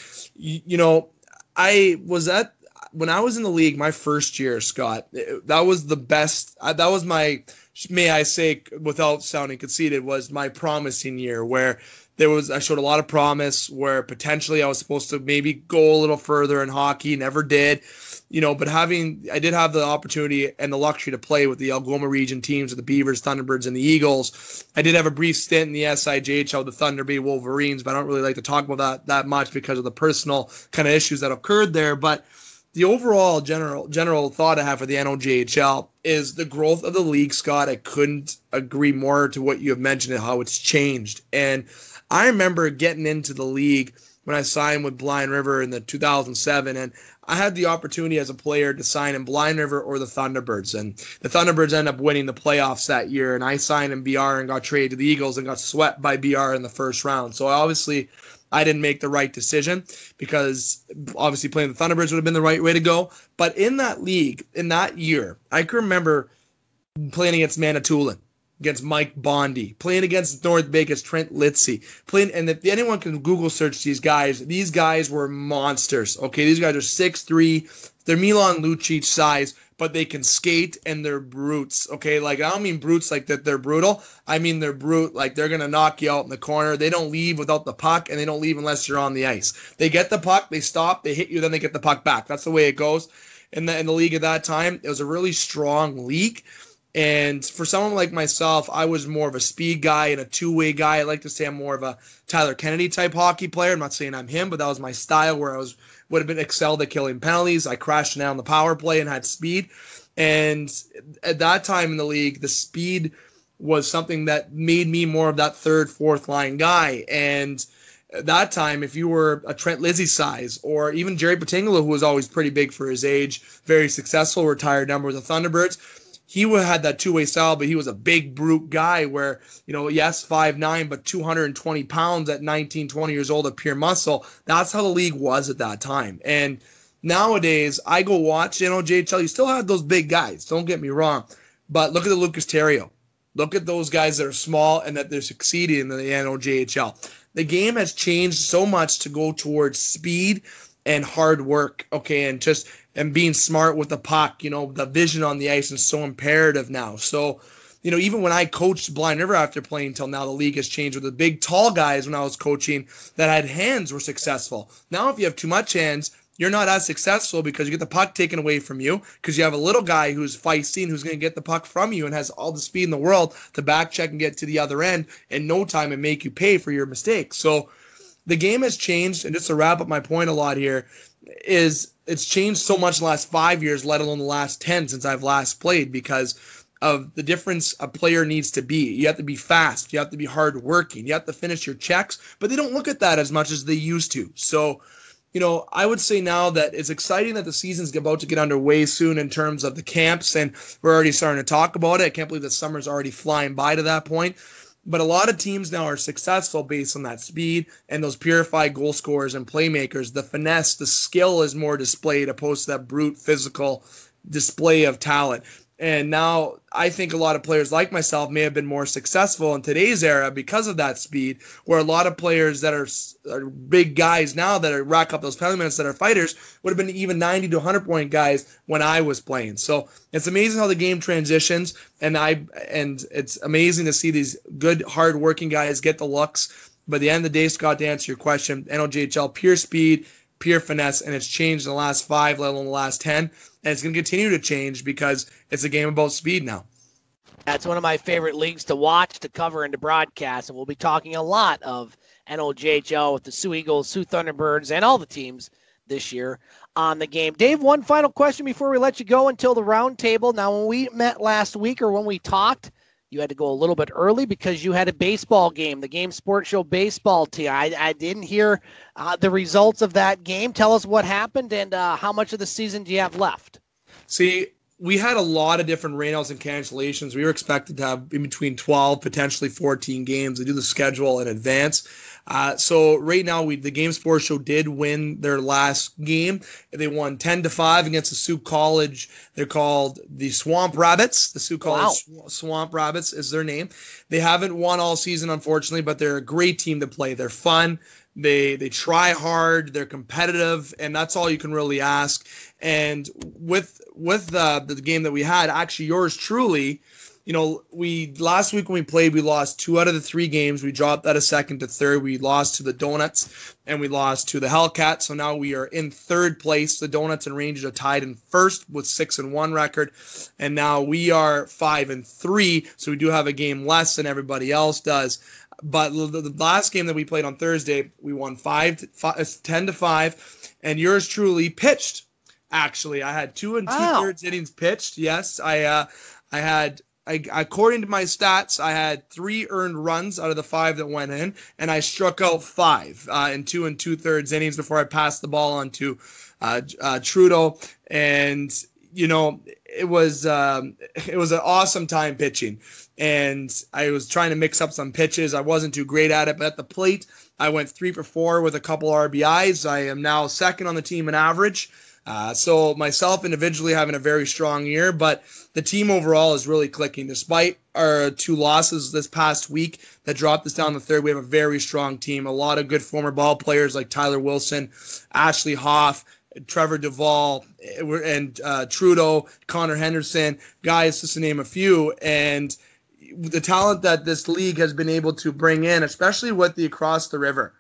when I was in the league my first year, Scott, that was the best. That was my, may I say, without sounding conceited, was my promising year where I showed a lot of promise, where potentially I was supposed to maybe go a little further in hockey, never did. But I did have the opportunity and the luxury to play with the Algoma region teams, with the Beavers, Thunderbirds, and the Eagles. I did have a brief stint in the SIJHL, the Thunder Bay Wolverines, but I don't really like to talk about that much because of the personal kind of issues that occurred there. But the overall general thought I have for the NLJHL is the growth of the league, Scott. I couldn't agree more to what you have mentioned and how it's changed. And I remember getting into the league when I signed with Blind River in the 2007, and I had the opportunity as a player to sign in Blind River or the Thunderbirds, and the Thunderbirds ended up winning the playoffs that year, and I signed in BR and got traded to the Eagles and got swept by BR in the first round. So I didn't make the right decision, because obviously playing the Thunderbirds would have been the right way to go. But in that league, in that year, I can remember playing against Manitoulin, against Mike Bondi, playing against North Bay against Trent Litzy, and if anyone can Google search these guys were monsters. Okay, these guys are 6'3", they're Milan Lucic size, but they can skate and they're brutes. Okay, like I don't mean brutes like that they're brutal. I mean they're brute, like they're gonna knock you out in the corner. They don't leave without the puck, and they don't leave unless you're on the ice. They get the puck, they stop, they hit you, then they get the puck back. That's the way it goes. In the league at that time, it was a really strong league. And for someone like myself, I was more of a speed guy and a two-way guy. I like to say I'm more of a Tyler Kennedy type hockey player. I'm not saying I'm him, but that was my style, where I would have been excelled at killing penalties. I crashed down the power play and had speed. And at that time in the league, the speed was something that made me more of that third, fourth line guy. And at that time, if you were a Trent Litzy size, or even Jerry Patingolo, who was always pretty big for his age, very successful, retired number with the Thunderbirds, he had that two-way style, but he was a big brute guy where, yes, 5'9", but 220 pounds at 19, 20 years old of pure muscle. That's how the league was at that time. And nowadays, I go watch NLJHL. You still have those big guys, don't get me wrong. But look at the Lucas Terrio. Look at those guys that are small and that they're succeeding in the NLJHL. The game has changed so much to go towards speed and hard work, okay, and being smart with the puck. The vision on the ice is so imperative now. So, even when I coached Blind River after playing till now, the league has changed with the big, tall guys when I was coaching that had hands were successful. Now, if you have too much hands, you're not as successful, because you get the puck taken away from you, because you have a little guy who's feisty and who's going to get the puck from you and has all the speed in the world to back check and get to the other end in no time and make you pay for your mistakes. So the game has changed, and just to wrap up my point a lot here, is it's changed so much in the last 5 years, let alone the last 10 since I've last played, because of the difference a player needs to be. You have to be fast. You have to be hardworking. You have to finish your checks, but they don't look at that as much as they used to. So, I would say now that it's exciting that the season's about to get underway soon in terms of the camps, and we're already starting to talk about it. I can't believe that summer's already flying by to that point. But a lot of teams now are successful based on that speed and those purified goal scorers and playmakers. The finesse, the skill is more displayed opposed to that brute physical display of talent. And now I think a lot of players like myself may have been more successful in today's era because of that speed, where a lot of players that are big guys now that are rack up those penalty minutes that are fighters would have been even 90 to 100 point guys when I was playing. So it's amazing how the game transitions, and it's amazing to see these good, hard-working guys get the looks. But at the end of the day, Scott, to answer your question, NOJHL, pure speed, pure finesse, and it's changed in the last 5, let alone the last 10. And it's going to continue to change because it's a game about speed now. That's one of my favorite leagues to watch, to cover, and to broadcast. And we'll be talking a lot of NOJHL with the Sioux Eagles, Sioux Thunderbirds, and all the teams this year on the game. Dave, one final question before we let you go until the round table. Now, when we met last week, or when we talked, you had to go a little bit early because you had a baseball game, the Game Sports Show baseball team. I didn't hear the results of that game. Tell us what happened and how much of the season do you have left? See, we had a lot of different rainouts and cancellations. We were expected to have in between 12, potentially 14 games. They do the schedule in advance. So right now, the Game Sports Show did win their last game. They won 10-5 against the Sioux College. They're called the Swamp Rabbits. The Sioux College Swamp Rabbits is their name. They haven't won all season, unfortunately, but they're a great team to play. They're fun. They try hard. They're competitive, and that's all you can really ask. And with the game that we had, actually yours truly, last week when we played, we lost 2 out of the 3 games. We dropped out of second to third. We lost to the Donuts and we lost to the Hellcats. So now we are in third place. The Donuts and Rangers are tied in first with 6-1 record. And now we are 5-3. So we do have a game less than everybody else does. But the last game that we played on Thursday, we won 10-5. And yours truly pitched. Actually, I had 2 2/3 innings pitched. Yes, I had. According to my stats, I had 3 earned runs out of the 5 that went in, and I struck out 5 in 2 2/3 innings before I passed the ball on to Trudeau. And it was an awesome time pitching, and I was trying to mix up some pitches. I wasn't too great at it, but at the plate, I went 3 for 4 with a couple RBIs. I am now second on the team in average. So myself individually having a very strong year, but the team overall is really clicking. Despite our 2 losses this past week that dropped us down the third, we have a very strong team. A lot of good former ball players like Tyler Wilson, Ashley Hoff, Trevor Duvall, and Trudeau, Connor Henderson, guys, just to name a few. And the talent that this league has been able to bring in, especially with the Across the River.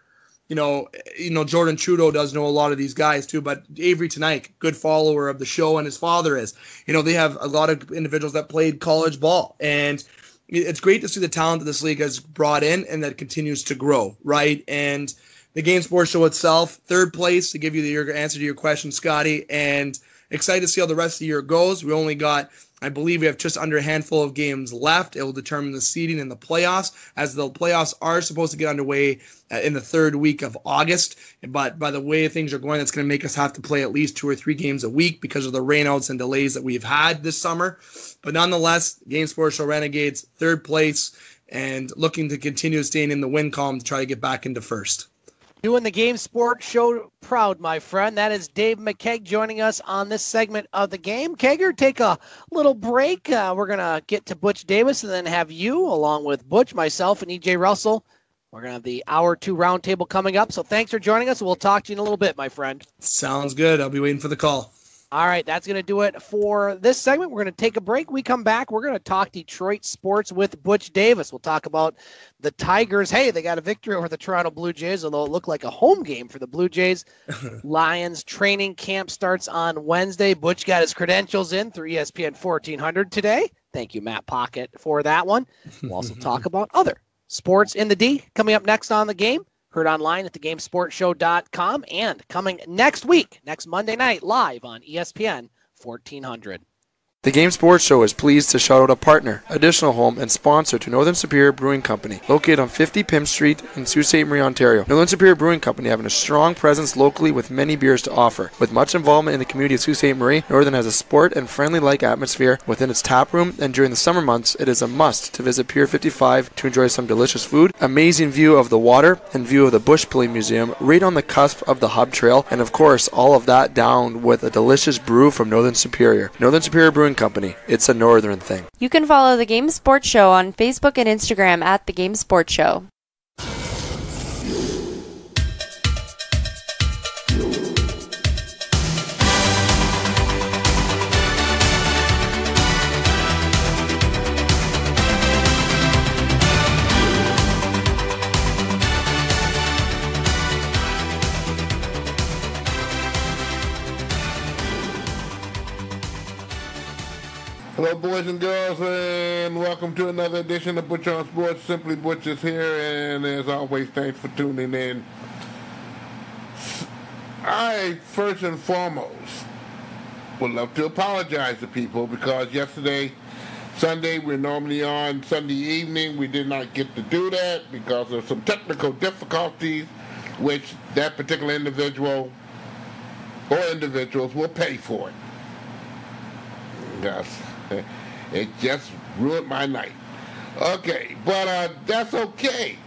Jordan Trudeau does know a lot of these guys too, but Avery Tonight, good follower of the show, and his father is. They have a lot of individuals that played college ball, and it's great to see the talent that this league has brought in and that continues to grow, right? And the Game Sports Show itself, third place, to give you the answer to your question, Scotty, and excited to see how the rest of the year goes. We only got, I believe we have just under a handful of games left. It will determine the seeding in the playoffs, as the playoffs are supposed to get underway in the third week of August. But by the way things are going, that's going to make us have to play at least 2 or 3 games a week because of the rainouts and delays that we've had this summer. But nonetheless, Game Sports Show Renegades, third place, and looking to continue staying in the win column to try to get back into first. Doing the Game Sports Show proud, my friend. That is Dave McCaig joining us on this segment of the game. Kager, take a little break. We're going to get to Butch Davis and then have you, along with Butch, myself, and EJ Russell. We're going to have the Hour 2 roundtable coming up. So thanks for joining us. We'll talk to you in a little bit, my friend. Sounds good. I'll be waiting for the call. All right, that's going to do it for this segment. We're going to take a break. We come back. We're going to talk Detroit sports with Butch Davis. We'll talk about the Tigers. Hey, they got a victory over the Toronto Blue Jays, although it looked like a home game for the Blue Jays. Lions training camp starts on Wednesday. Butch got his credentials in through ESPN 1400 today. Thank you, Matt Pocket, for that one. We'll also talk about other sports in the D coming up next on the game. Heard online at thegamesportshow.com, and coming next week, next Monday night, live on ESPN 1400. The Game Sports Show is pleased to shout out a partner, additional home, and sponsor to Northern Superior Brewing Company, located on 50 Pym Street in Sault Ste. Marie, Ontario. Northern Superior Brewing Company having a strong presence locally with many beers to offer. With much involvement in the community of Sault Ste. Marie, Northern has a sport and friendly-like atmosphere within its tap room, and during the summer months, it is a must to visit Pier 55 to enjoy some delicious food, amazing view of the water, and view of the Bush Pilling Museum right on the cusp of the Hub Trail, and of course, all of that down with a delicious brew from Northern Superior. Northern Superior Brewing Brewing Company. It's a northern thing. You can follow The Game Sports Show on Facebook and Instagram at The Game Sports Show. Hello, boys and girls, and welcome to another edition of Butch On Sports. Simply Butch is here, and as always, thanks for tuning in. I, first and foremost, would love to apologize to people because yesterday, Sunday, we're normally on Sunday evening. We did not get to do that because of some technical difficulties, which that particular individual or individuals will pay for it. Yes. It just ruined my night. Okay, but that's okay.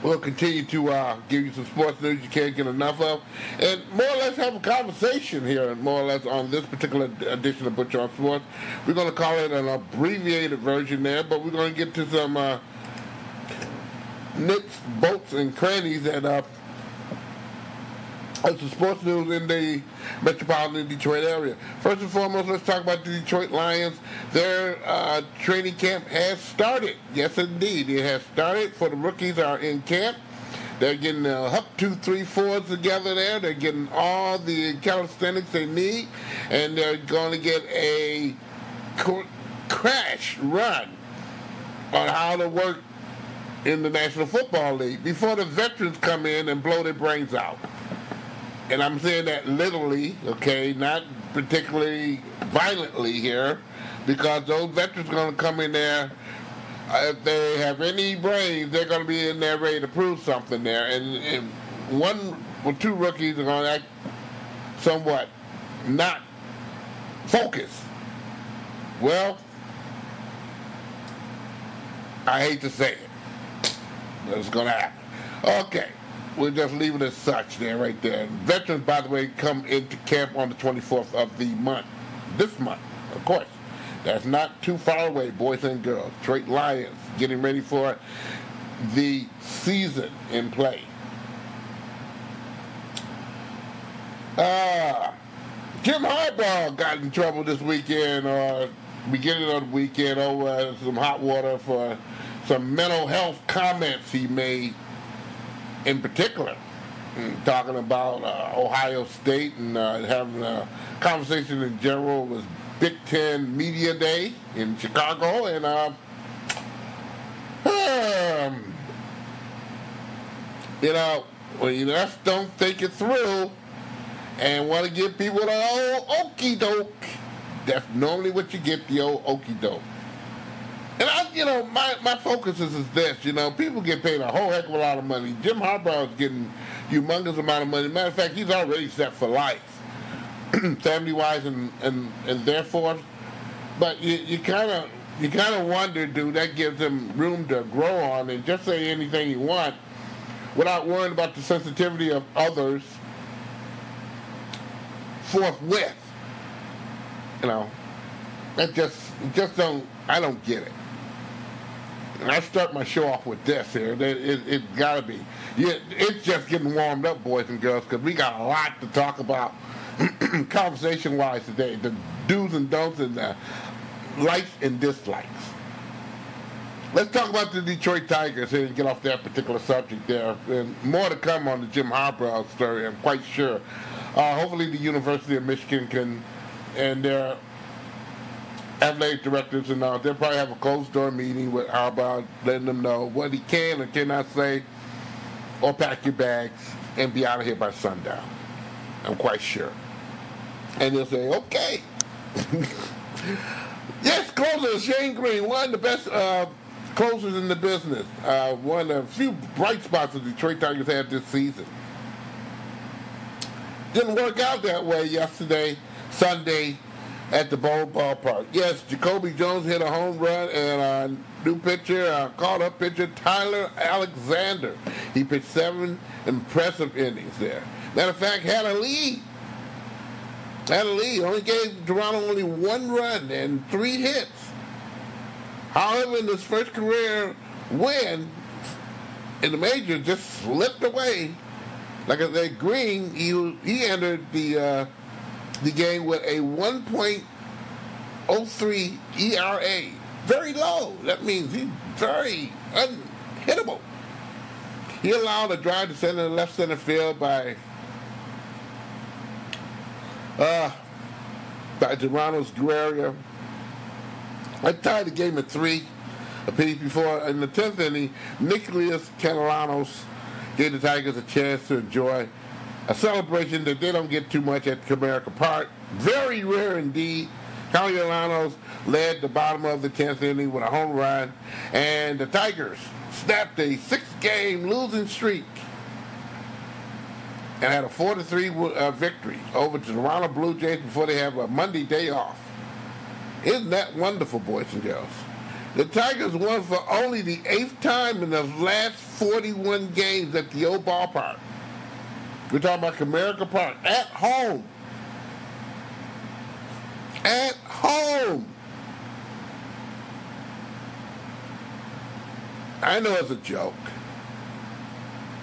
We'll continue to give you some sports news you can't get enough of, and more or less have a conversation here, more or less on this particular edition of Butch On Sports. We're going to call it an abbreviated version there, but we're going to get to some nits, bolts, and crannies that of the sports news in the metropolitan Detroit area. First and foremost, let's talk about the Detroit Lions. Their training camp has started. Yes, indeed. It has started. For the rookies are in camp. They're getting up 2, 3, 4s together there. They're getting all the calisthenics they need, and they're going to get a crash run on how to work in the National Football League before the veterans come in and blow their brains out. And I'm saying that literally, okay, not particularly violently here, because those veterans are going to come in there. If they have any brains, they're going to be in there ready to prove something there. And one or two rookies are going to act somewhat not focused. Well, I hate to say it, but it's going to happen. Okay. We'll just leave it as such there, right there. Veterans, by the way, come into camp on the 24th of the month. This month, of course. That's not too far away, boys and girls. Detroit Lions getting ready for the season in play. Jim Harbaugh got in trouble this weekend, or beginning of the weekend, over some hot water for some mental health comments he made. In particular, talking about Ohio State and having a conversation in general was Big Ten Media Day in Chicago, and when you just don't think it through and want to give people the old okie doke, that's normally what you get, the old okie doke. And my focus is this, people get paid a whole heck of a lot of money. Jim Harbaugh is getting humongous amount of money. Matter of fact, he's already set for life, family-wise and therefore. But you kind of wonder, do that gives him room to grow on and just say anything you want without worrying about the sensitivity of others forthwith. I don't get it. And I start my show off with this here. It's got to be. It's just getting warmed up, boys and girls, because we got a lot to talk about conversation-wise today. The do's and don'ts and the likes and dislikes. Let's talk about the Detroit Tigers here and get off that particular subject there. And more to come on the Jim Harbaugh story, I'm quite sure. Hopefully the University of Michigan can, and their athletic directors and they'll probably have a closed-door meeting with Harbaugh, letting them know what he can and cannot say, or pack your bags and be out of here by sundown. I'm quite sure. And they'll say, okay. Yes, closer, Shane Green, one of the best closers in the business. One of the few bright spots the Detroit Tigers had this season. Didn't work out that way yesterday, Sunday, at the ballpark. Yes, Jacoby Jones hit a home run, and new pitcher, called-up pitcher Tyler Alexander. He pitched 7 impressive innings there. Matter of fact, had a lead had a lead. Only gave Toronto only 1 run and 3 hits. However, in his first career win in the majors, just slipped away. Like I said, Green, he entered the game with a 1.03 ERA. Very low. That means he's very unhittable. He allowed a drive to center left center field by Toronto's Guerrero. I tied the game at 3 apiece before. In the 10th inning, Nicholas Castellanos gave the Tigers a chance to enjoy a celebration that they don't get too much at Comerica Park. Very rare indeed. Castellanos led the bottom of the 10th inning with a home run, and the Tigers snapped a 6-game losing streak and had a 4-3 victory over the Toronto Blue Jays before they have a Monday day off. Isn't that wonderful, boys and girls? The Tigers won for only the 8th time in the last 41 games at the old ballpark. We're talking about Comerica Park, at home. At home. I know it's a joke.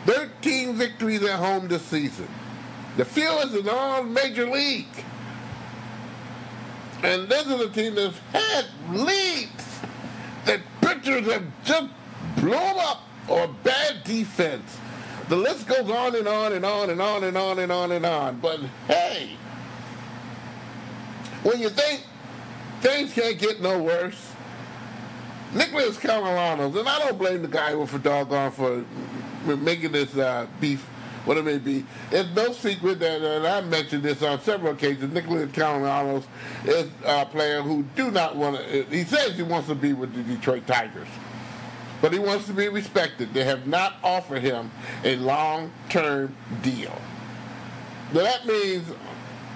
13 victories at home this season. The fewest in all Major League. And this is a team that's had leads that pitchers have just blown up, or bad defense. The list goes on and on and on and on and on and on and on. But hey, when you think things can't get no worse, Nicholas Castellanos, and I don't blame the guy for doggone for making this beef, what it may be. It's no secret that, and I've mentioned this on several occasions, Nicholas Castellanos is a player who do not want to, he says he wants to be with the Detroit Tigers, but he wants to be respected. They have not offered him a long-term deal. Now that means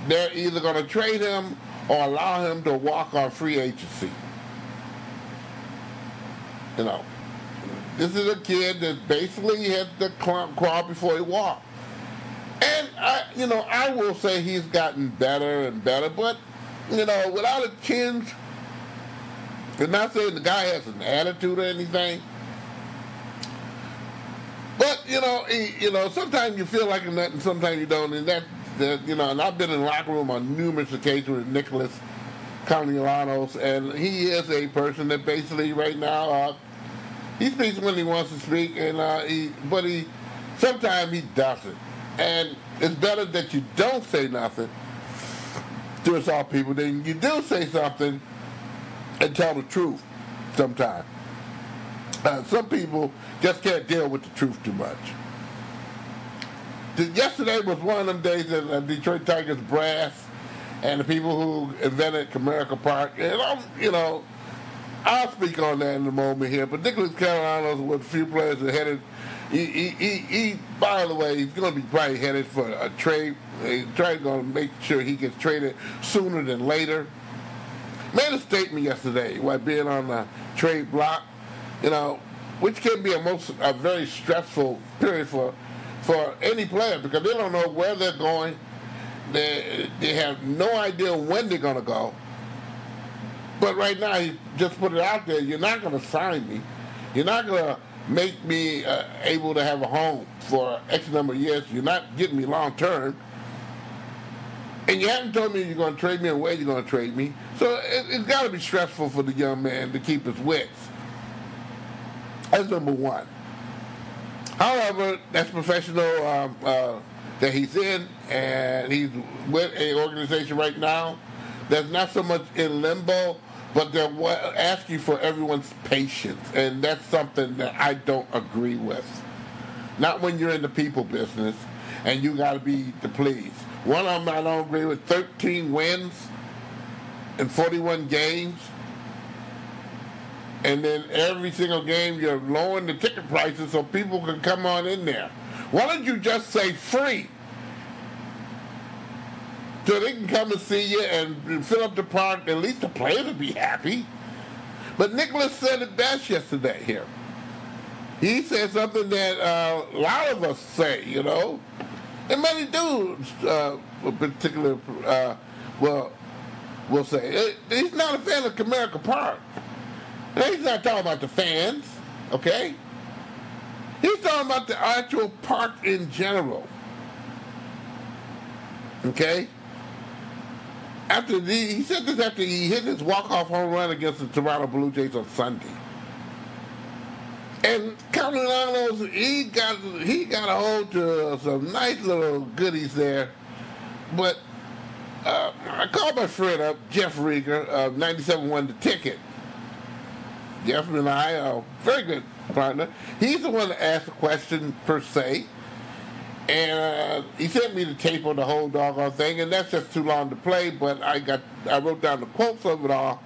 they're either going to trade him or allow him to walk on free agency. You know, this is a kid that basically had the crawl before he walked. And, I will say he's gotten better and better, but, without a tinge, I'm not saying the guy has an attitude or anything, but, sometimes you feel like a nut and sometimes you don't, and and I've been in the locker room on numerous occasions with Nicholas Castellanos, and he is a person that basically right now, he speaks when he wants to speak, and sometimes he doesn't. And it's better that you don't say nothing to insult people than you do say something and tell the truth sometimes. Some people just can't deal with the truth too much. Yesterday was one of them days that Detroit Tigers brass and the people who invented Comerica Park, and I'll speak on that in a moment here, but Nicholas Castellanos with a few players that headed, he by the way, he's going to be probably headed for a trade. He's trying to make sure he gets traded sooner than later. Made a statement yesterday while being on the trade block, which can be a very stressful period for any player because they don't know where they're going. They have no idea when they're going to go. But right now, he just put it out there, you're not going to sign me. You're not going to make me able to have a home for X number of years. You're not getting me long term. And you haven't told me you're going to trade me or where you're going to trade me. So it's got to be stressful for the young man to keep his wits. That's number one. However, that's professional that he's in, and he's with an organization right now that's not so much in limbo, but they're asking for everyone's patience, and that's something that I don't agree with. Not when you're in the people business, and you got to be to please. One of them I don't agree with, 13 wins in 41 games, and then every single game you're lowering the ticket prices so people can come on in there. Why don't you just say free? So they can come and see you and fill up the park. At least the players will be happy. But Nicholas said it best yesterday here. He said something that a lot of us say, and many do, particular will say. He's not a fan of Comerica Park. He's not talking about the fans, okay? He's talking about the actual park in general, okay? He said this after he hit his walk-off home run against the Toronto Blue Jays on Sunday. And Colorado's, he got a hold to some nice little goodies there. But I called my friend up, Jeff Rieger, of 97.1 The Ticket. Jeff and I are very good partner. He's the one that asked the question per se. And he sent me the tape on the whole doggone thing, and that's just too long to play, but I wrote down the quotes of it all.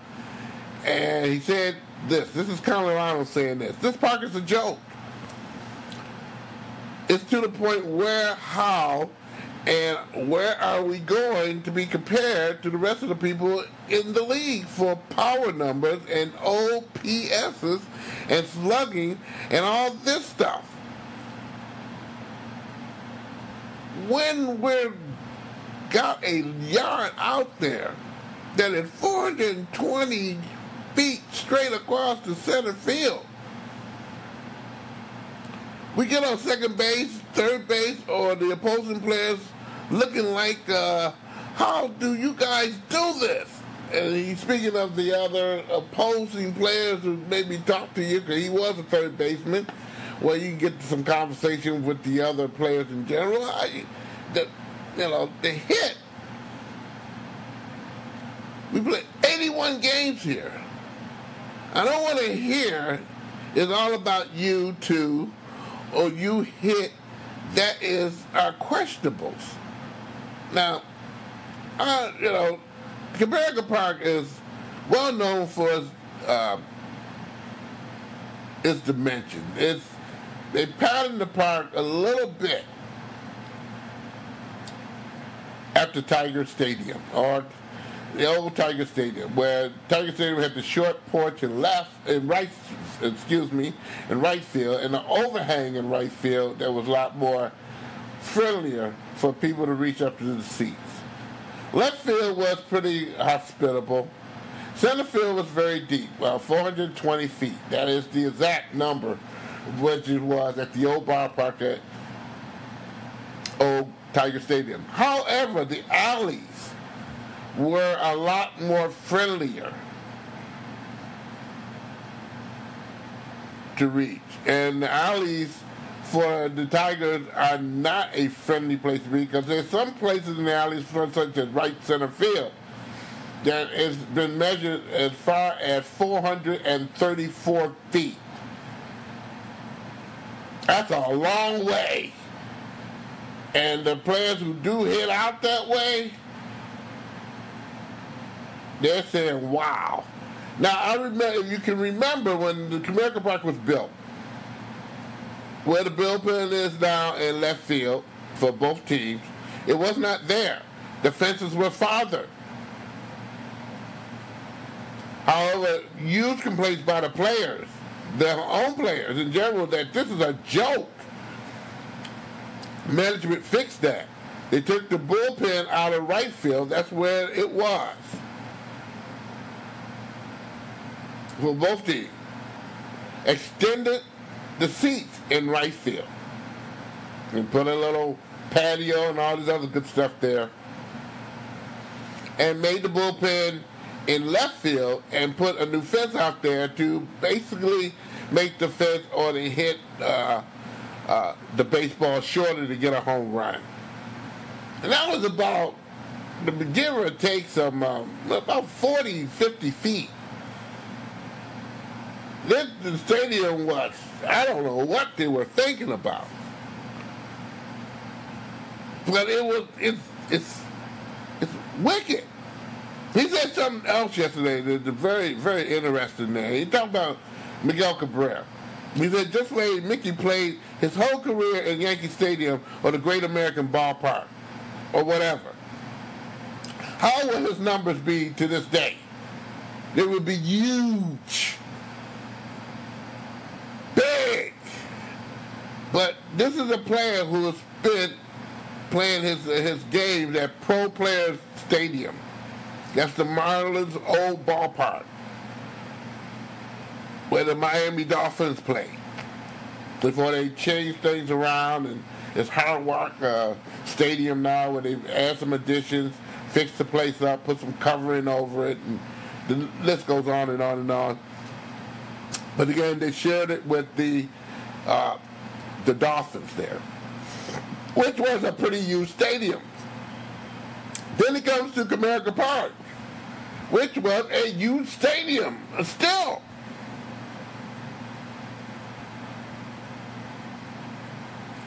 And he said this is Colorado saying this. This park is a joke. It's to the point how, and where are we going to be compared to the rest of the people in the league for power numbers and OPSs and slugging and all this stuff? When we've got a yard out there that is 420 feet straight across the center field, we get on second base, third base, or the opposing players looking like, how do you guys do this? And he's speaking of the other opposing players who maybe talked to you, because he was a third baseman, where you can get some conversation with the other players in general. The hit. We play 81 games here. I don't want to hear it's all about you two or you hit. That is our questionables. Now, Comerica Park is well known for its dimension. They patterned the park a little bit after Tiger Stadium, or the old Tiger Stadium, where Tiger Stadium had the short porch in right field, and the overhang in right field that was a lot more friendlier for people to reach up to the seats. Left field was pretty hospitable. Center field was very deep, 420 feet. That is the exact number, which it was at the old ballpark at old Tiger Stadium. However, the alleys were a lot more friendlier to reach. And the alleys for the Tigers are not a friendly place to be, because there's some places in the alleys, such as right center field, that has been measured as far as 434 feet. That's a long way. And the players who do hit out that way, they're saying, wow. Now, I remember, if you can remember when the Comerica Park was built, where the bullpen is now in left field for both teams, it was not there. The fences were farther. However, huge complaints by the players, their own players in general, that this is a joke. Management fixed that. They took the bullpen out of right field. That's where it was for both teams. Extended the seats in right field and put a little patio and all this other good stuff there, and made the bullpen in left field and put a new fence out there to basically make the fence or the hit the baseball shorter to get a home run. And that was about, give or take some, about 40, 50 feet. The stadium was, I don't know what they were thinking about. But it's wicked. He said something else yesterday that's very, very interesting there. He talked about Miguel Cabrera. He said just like Mickey played his whole career in Yankee Stadium or the Great American Ballpark or whatever, how will his numbers be to this day? They would be huge. Big. But this is a player who has been playing his game at Pro Players Stadium That's the Marlins' old ballpark, where the Miami Dolphins play. Before they changed things around, and it's Hard Rock Stadium now, where they've added some additions, fixed the place up, put some covering over it, and the list goes on and on and on. But again, they shared it with the Dolphins there, which was a pretty huge stadium. Then it comes to Comerica Park, which was a huge stadium still.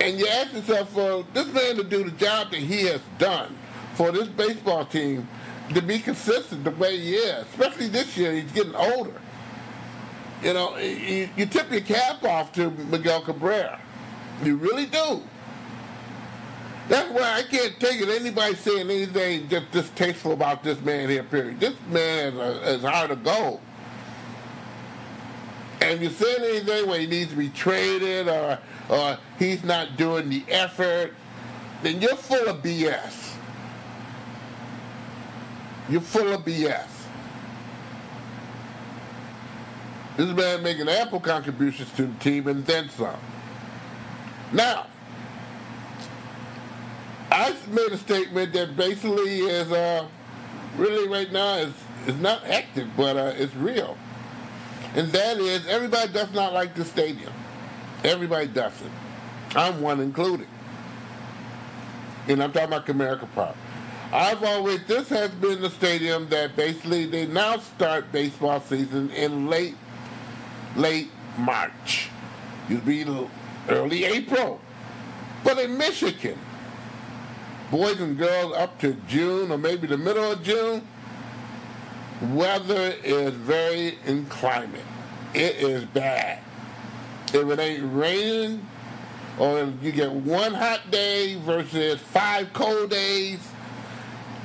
And you ask yourself, for this man to do the job that he has done for this baseball team, to be consistent the way he is, especially this year, he's getting older. You know, you tip your cap off to Miguel Cabrera. You really do. That's why I can't take it. Anybody saying anything just distasteful about this man here, period. This man is hard to go. And if you're saying anything where he needs to be traded or he's not doing the effort, then you're full of BS. You're full of BS. This man making ample contributions to the team and then some. Now, I made a statement that basically is really right now is not hectic, but it's real. And that is, everybody does not like the stadium. Everybody doesn't. I'm one included. And I'm talking about Comerica Park. This has been the stadium that basically they now start baseball season in late March. Used to be early April. But in Michigan, boys and girls up to June or maybe the middle of June, weather is very inclement. It is bad. If it ain't raining, or you get one hot day versus 5 cold days,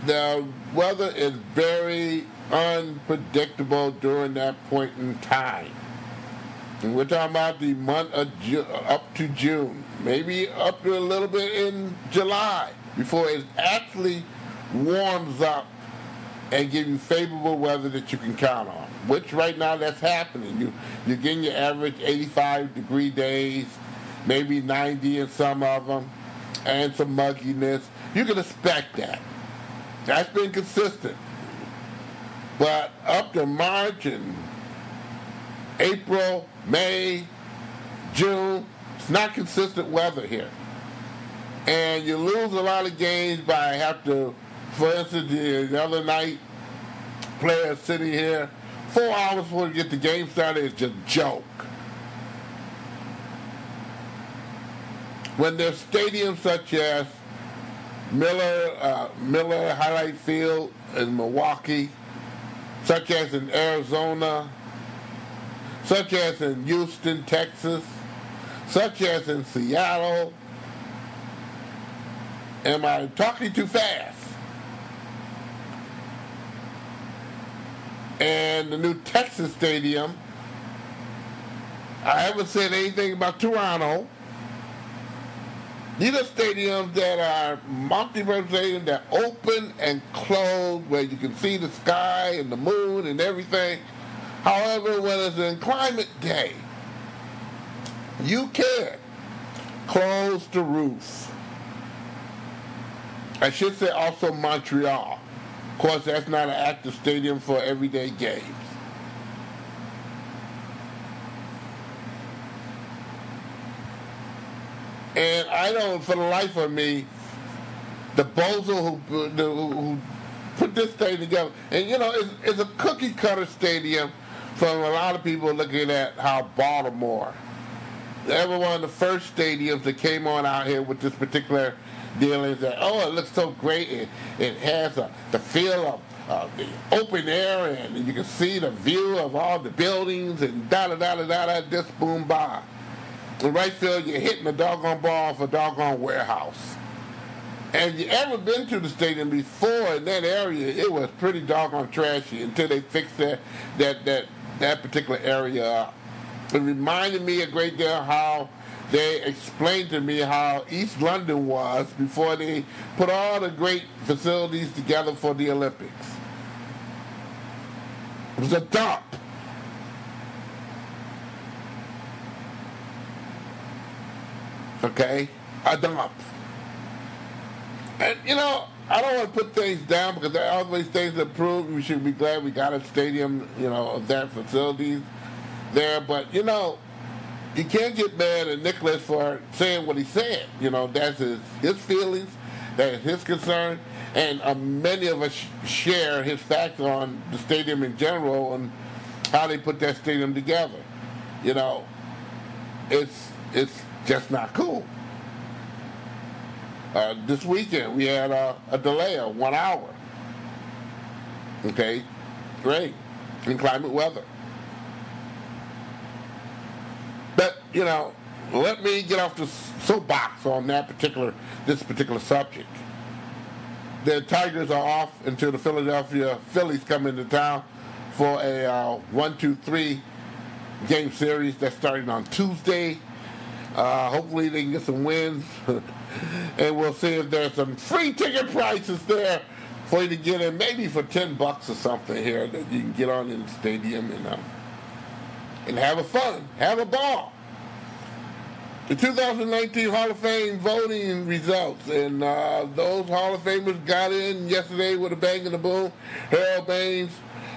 the weather is very unpredictable during that point in time. And we're talking about the month of up to June, maybe up to a little bit in July, before it actually warms up and give you favorable weather that you can count on, which right now that's happening. You're getting your average 85-degree days, maybe 90 in some of them, and some mugginess. You can expect that. That's been consistent. But up to March and April, May, June, it's not consistent weather here. And you lose a lot of games by for instance, the other night, players sitting here 4 hours before you get the game started is just a joke. When there's stadiums such as Miller Highlight Field in Milwaukee, such as in Arizona, such as in Houston, Texas, such as in Seattle. Am I talking too fast? And the new Texas stadium, I haven't said anything about Toronto. These are stadiums that are multi-purpose stadiums that open and close, where you can see the sky and the moon and everything. However, when it's an inclement day, you can close the roof. I should say also Montreal. Of course, that's not an active stadium for everyday games. And I don't, for the life of me, the bozo who put this thing together, and you know, it's a cookie cutter stadium from a lot of people looking at how Baltimore, they were one of the first stadiums that came on out here with this particular deal, is that, oh, it looks so great. It has the feel of the open air, and you can see the view of all the buildings and da-da-da-da-da-da, this boom, bah. In right field, you're hitting a doggone ball off a doggone warehouse. And if you ever been to the stadium before in that area, it was pretty doggone trashy until they fixed that particular area up. It reminded me a great deal how they explained to me how East London was before they put all the great facilities together for the Olympics. It was a dump. Okay? A dump. And, I don't want to put things down because there are always things to improve. We should be glad we got a stadium, of that facilities there. But, you can't get mad at Nicholas for saying what he said. That's his feelings, that's his concern, and many of us share his facts on the stadium in general and how they put that stadium together. It's just not cool. This weekend we had a delay of 1 hour. Okay, rain, inclement weather. But let me get off the soapbox on this particular subject. The Tigers are off until the Philadelphia Phillies come into town for a 1-2-3 game series that's starting on Tuesday. Hopefully they can get some wins. And we'll see if there's some free ticket prices there for you to get in, maybe for $10 or something here that you can get on in the stadium and have fun, have a ball. The 2019 Hall of Fame voting results, and those Hall of Famers got in yesterday with a bang and a boom. Harold Baines,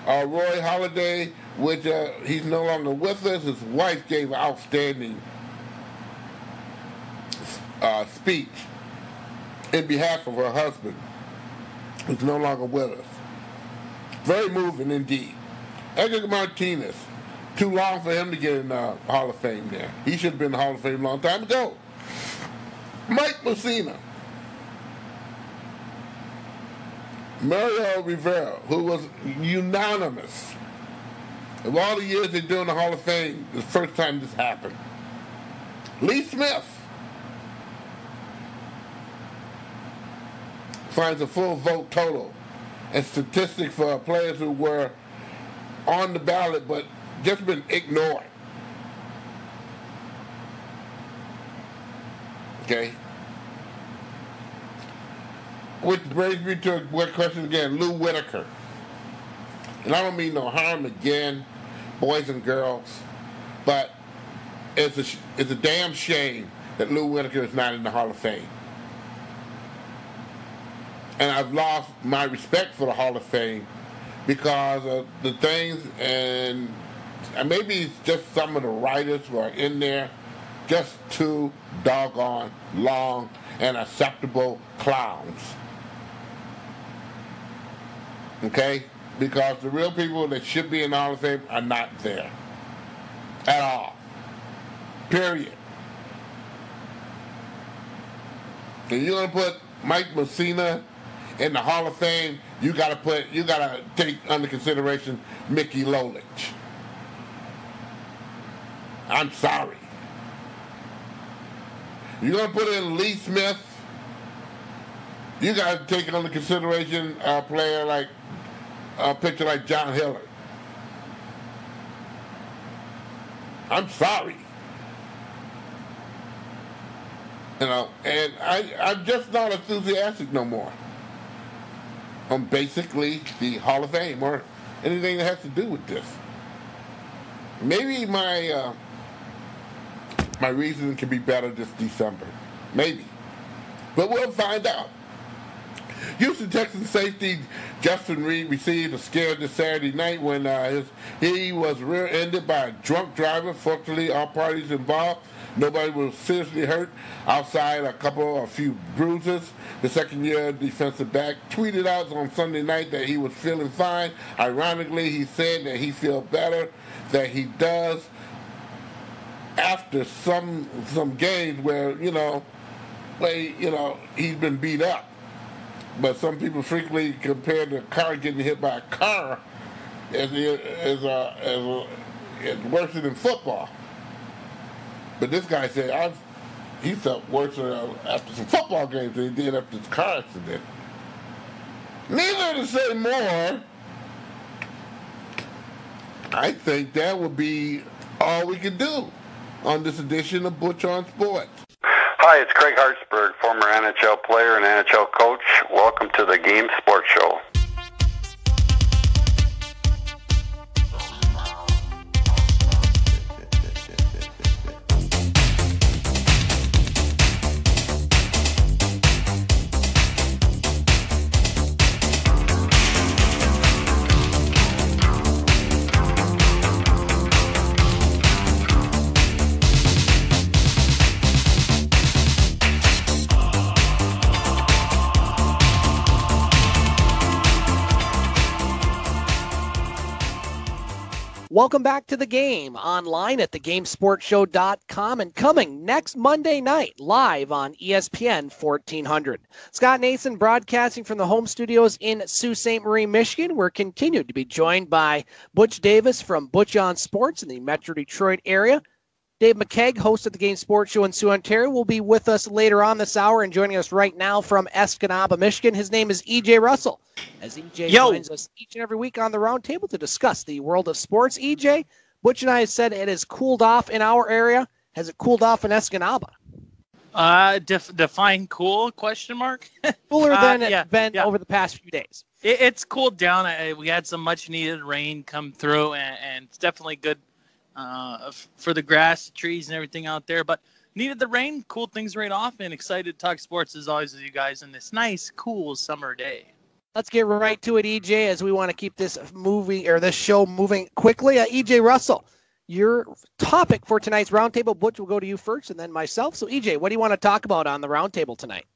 Roy Halladay, which he's no longer with us. His wife gave an outstanding speech in behalf of her husband, who's no longer with us. Very moving indeed. Edgar Martinez, too long for him to get in the Hall of Fame there. He should have been in the Hall of Fame a long time ago. Mike Messina, Mario Rivera, who was unanimous. Of all the years they're doing the Hall of Fame, the first time this happened. Lee Smith finds a full vote total and statistics for players who were on the ballot but just been ignored. Okay? Which brings me to a question again, Lou Whitaker. And I don't mean no harm again, boys and girls, but it's a damn shame that Lou Whitaker is not in the Hall of Fame. And I've lost my respect for the Hall of Fame because of the things, and maybe it's just some of the writers who are in there just too doggone long and acceptable clowns. Okay? Because the real people that should be in the Hall of Fame are not there at all. Period. If you're going to put Mike Messina in the Hall of Fame, you gotta take under consideration Mickey Lolich. I'm sorry. You're gonna put in Lee Smith, you gotta take under consideration a player like a pitcher like John Hillard. I'm sorry. And I'm just not enthusiastic no more on basically the Hall of Fame or anything that has to do with this. Maybe my reasoning can be better this December. Maybe. But we'll find out. Houston Texans safety Justin Reed received a scare this Saturday night when he was rear-ended by a drunk driver. Fortunately, all parties involved, nobody was seriously hurt outside a few bruises. The second-year defensive back tweeted out on Sunday night that he was feeling fine. Ironically, he said that he feels better, that he does after some games where, he's been beat up. But some people frequently compare the car getting hit by a car as worse than football. But this guy said he felt worse after some football games than he did after this car accident. Neither to say more, I think that would be all we could do on this edition of Butch On Sports. Hi, it's Craig Hartsburg, former NHL player and NHL coach. Welcome to the Game Sports Show. Welcome back to the game online at thegamesportshow.com and coming next Monday night live on ESPN 1400. Scott Nason broadcasting from the home studios in Sault Ste. Marie, Michigan. We're continued to be joined by Butch Davis from Butch On Sports in the Metro Detroit area. Dave McCaig, host of the Game Sports Show in Sioux, Ontario, will be with us later on this hour, and joining us right now from Escanaba, Michigan. His name is EJ Russell, as EJ joins us each and every week on the roundtable to discuss the world of sports. EJ, Butch and I said it has cooled off in our area. Has it cooled off in Escanaba? Define cool, question mark? Cooler than it's been over the past few days. It's cooled down. We had some much-needed rain come through, and it's definitely good for the grass, trees, and everything out there. But needed the rain, cooled things right off, and excited to talk sports as always with you guys on this nice, cool summer day. Let's get right to it, EJ, as we want to keep this show moving quickly. EJ Russell, your topic for tonight's roundtable. Butch will go to you first, and then myself. So, EJ, what do you want to talk about on the roundtable tonight?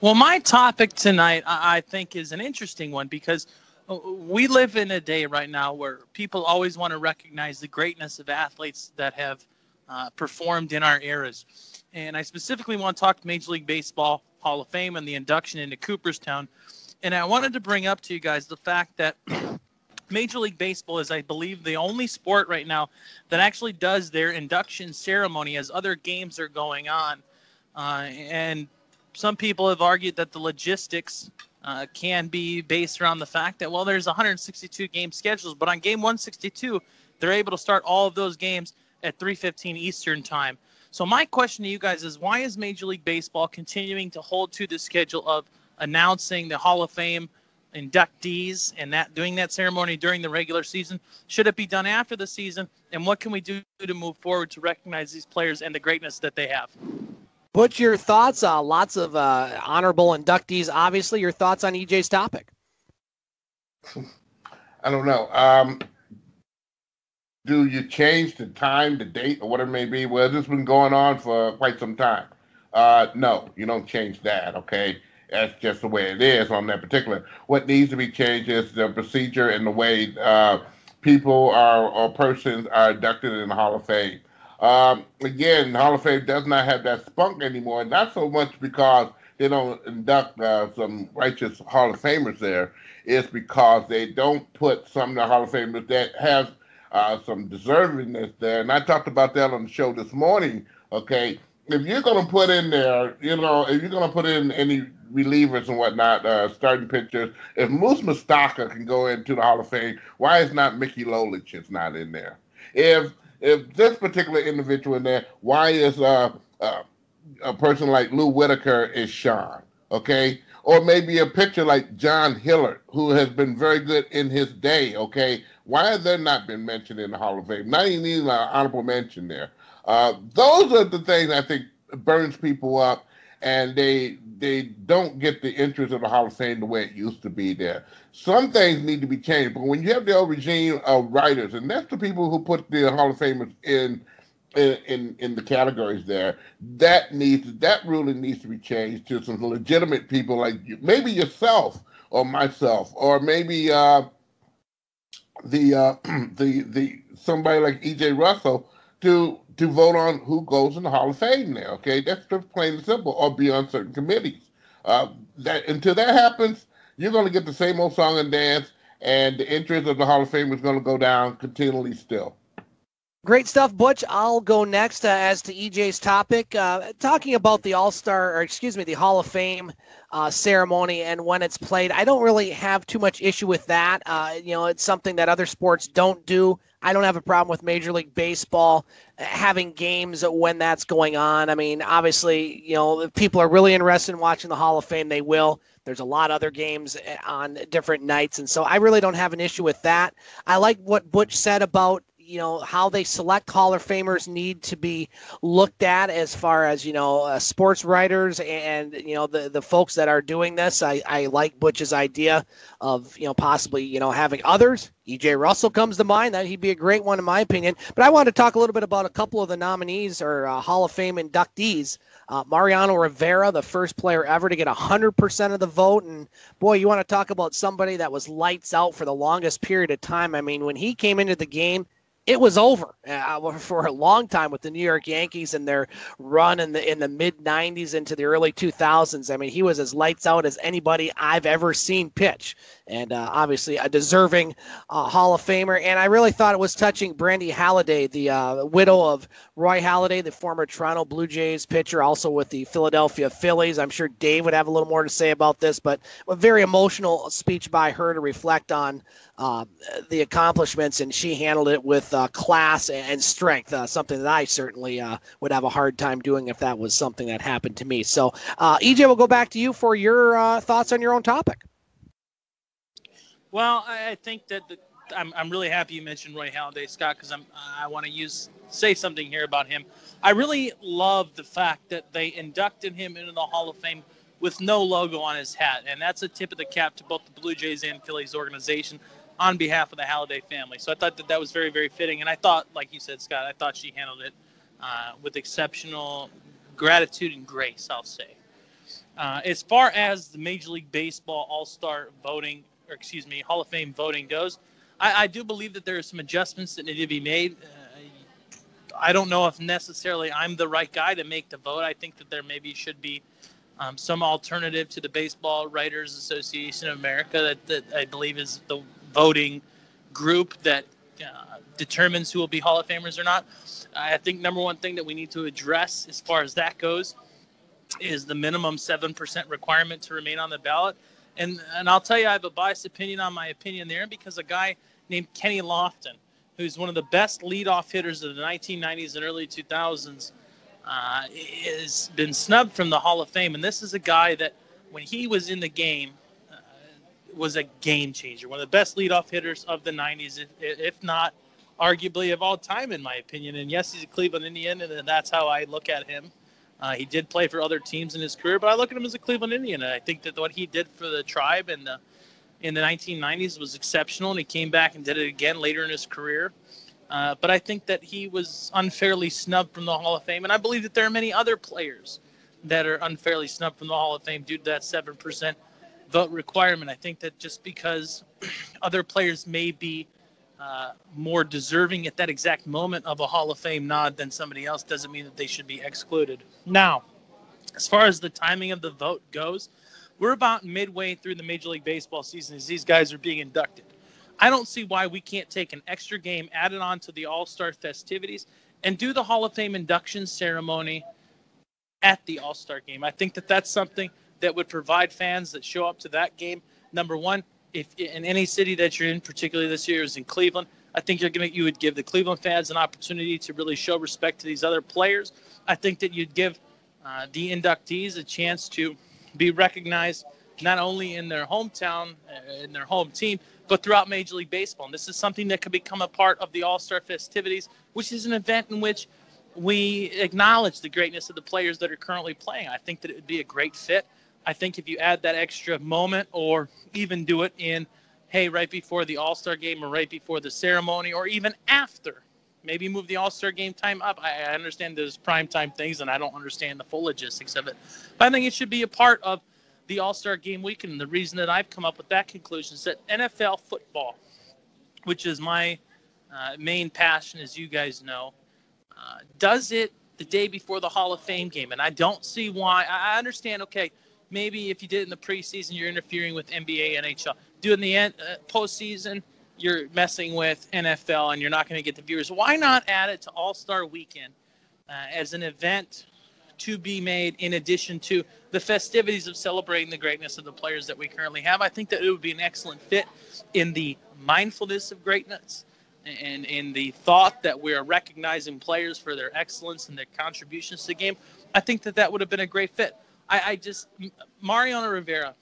Well, my topic tonight, I think, is an interesting one because we live in a day right now where people always want to recognize the greatness of athletes that have performed in our eras. And I specifically want to talk to Major League Baseball Hall of Fame and the induction into Cooperstown. And I wanted to bring up to you guys the fact that Major League Baseball is, I believe, the only sport right now that actually does their induction ceremony as other games are going on. And some people have argued that the logistics can be based around the fact that, well, there's 162 game schedules, but on game 162, they're able to start all of those games at 3:15 Eastern time. So my question to you guys is, why is Major League Baseball continuing to hold to the schedule of announcing the Hall of Fame inductees and doing that ceremony during the regular season? Should it be done after the season? And what can we do to move forward to recognize these players and the greatness that they have? Butch, your thoughts? Lots of honorable inductees, obviously. Your thoughts on EJ's topic? I don't know. Do you change the time, the date, or whatever it may be? Well, this has been going on for quite some time. No, you don't change that, okay? That's just the way it is on that particular. What needs to be changed is the procedure and the way people or persons are inducted in the Hall of Fame. Again, the Hall of Fame does not have that spunk anymore, not so much because they don't induct some righteous Hall of Famers there. It's because they don't put some of the Hall of Famers that have some deservingness there. And I talked about that on the show this morning, okay? If you're going to put in there, if you're going to put in any relievers and whatnot, starting pitchers, if Moose Mustaka can go into the Hall of Fame, why is not Mickey Lolich is not in there? If this particular individual in there, why is a person like Lou Whitaker is Sean, okay? Or maybe a pitcher like John Hillard, who has been very good in his day, okay? Why have they not been mentioned in the Hall of Fame? Not even an honorable mention there. Those are the things I think burns people up, and they don't get the interest of the Hall of Fame the way it used to be there. Some things need to be changed, but when you have the old regime of writers, and that's the people who put the Hall of Famers in the categories there, that really needs to be changed to some legitimate people like you, maybe yourself or myself, or maybe the somebody like EJ Russell to vote on who goes in the Hall of Fame there. Okay, that's just plain and simple, or be on certain committees. Until that happens, you're going to get the same old song and dance, and the interest of the Hall of Fame is going to go down continually still. Great stuff, Butch. I'll go next as to EJ's topic, talking about the the Hall of Fame ceremony and when it's played. I don't really have too much issue with that. It's something that other sports don't do. I don't have a problem with Major League Baseball having games when that's going on. I mean, obviously, if people are really interested in watching the Hall of Fame, they will. There's a lot of other games on different nights, and so I really don't have an issue with that. I like what Butch said about, how they select Hall of Famers need to be looked at as far as, sports writers and, the folks that are doing this. I like Butch's idea of, possibly, having others. E.J. Russell comes to mind. That he'd be a great one in my opinion. But I wanted to talk a little bit about a couple of the nominees or Hall of Fame inductees. Mariano Rivera, the first player ever to get 100% of the vote. And, boy, you want to talk about somebody that was lights out for the longest period of time. I mean, when he came into the game, it was over for a long time with the New York Yankees and their run in the mid-'90s into the early 2000s. I mean, he was as lights out as anybody I've ever seen pitch. And obviously a deserving Hall of Famer. And I really thought it was touching Brandy Halladay, the widow of Roy Halladay, the former Toronto Blue Jays pitcher, also with the Philadelphia Phillies. I'm sure Dave would have a little more to say about this, but a very emotional speech by her to reflect on the accomplishments, and she handled it with class and strength, something that I certainly would have a hard time doing if that was something that happened to me. So, EJ, we'll go back to you for your thoughts on your own topic. Well, I think that I'm really happy you mentioned Roy Halladay, Scott, because I want to say something here about him. I really love the fact that they inducted him into the Hall of Fame with no logo on his hat, and that's a tip of the cap to both the Blue Jays and Phillies organization on behalf of the Halladay family. So I thought that was very, very fitting, and I thought, like you said, Scott, I thought she handled it with exceptional gratitude and grace, I'll say. As far as the Major League Baseball All-Star voting, Hall of Fame voting goes, I do believe that there are some adjustments that need to be made. I don't know if necessarily I'm the right guy to make the vote. I think that there maybe should be some alternative to the Baseball Writers Association of America that I believe is the voting group that determines who will be Hall of Famers or not. I think number one thing that we need to address as far as that goes is the minimum 7% requirement to remain on the ballot. And I'll tell you, I have a biased opinion on my opinion there because a guy named Kenny Lofton, who's one of the best leadoff hitters of the 1990s and early 2000s, has been snubbed from the Hall of Fame. And this is a guy that, when he was in the game, was a game changer, one of the best leadoff hitters of the 90s, if not arguably of all time, in my opinion. And yes, he's a Cleveland Indian, and that's how I look at him. He did play for other teams in his career, but I look at him as a Cleveland Indian. And I think that what he did for the tribe in the 1990s was exceptional, and he came back and did it again later in his career. But I think that he was unfairly snubbed from the Hall of Fame, and I believe that there are many other players that are unfairly snubbed from the Hall of Fame due to that 7% vote requirement. I think that just because other players may be more deserving at that exact moment of a Hall of Fame nod than somebody else doesn't mean that they should be excluded. Now, as far as the timing of the vote goes, we're about midway through the Major League Baseball season as these guys are being inducted. I don't see why we can't take an extra game added on to the All-Star festivities and do the Hall of Fame induction ceremony at the All-Star game. I think that that's something that would provide fans that show up to that game. Number one, if in any city that you're in, particularly this year is in Cleveland, I think you would give the Cleveland fans an opportunity to really show respect to these other players. I think that you'd give the inductees a chance to be recognized not only in their hometown, in their home team, but throughout Major League Baseball. And this is something that could become a part of the All-Star festivities, which is an event in which we acknowledge the greatness of the players that are currently playing. I think that it would be a great fit. I think if you add that extra moment, or even do it in, right before the All-Star game or right before the ceremony, or even after, maybe move the All-Star game time up. I understand there's primetime things, and I don't understand the full logistics of it. But I think it should be a part of the All-Star game weekend. And the reason that I've come up with that conclusion is that NFL football, which is my main passion, as you guys know, does it the day before the Hall of Fame game. And I don't see why. I understand, okay, maybe if you did it in the preseason, you're interfering with NBA, NHL. Doing the postseason, you're messing with NFL, and you're not going to get the viewers. Why not add it to All-Star Weekend as an event to be made in addition to the festivities of celebrating the greatness of the players that we currently have? I think that it would be an excellent fit in the mindfulness of greatness and in the thought that we are recognizing players for their excellence and their contributions to the game. I think that that would have been a great fit. Mariano Rivera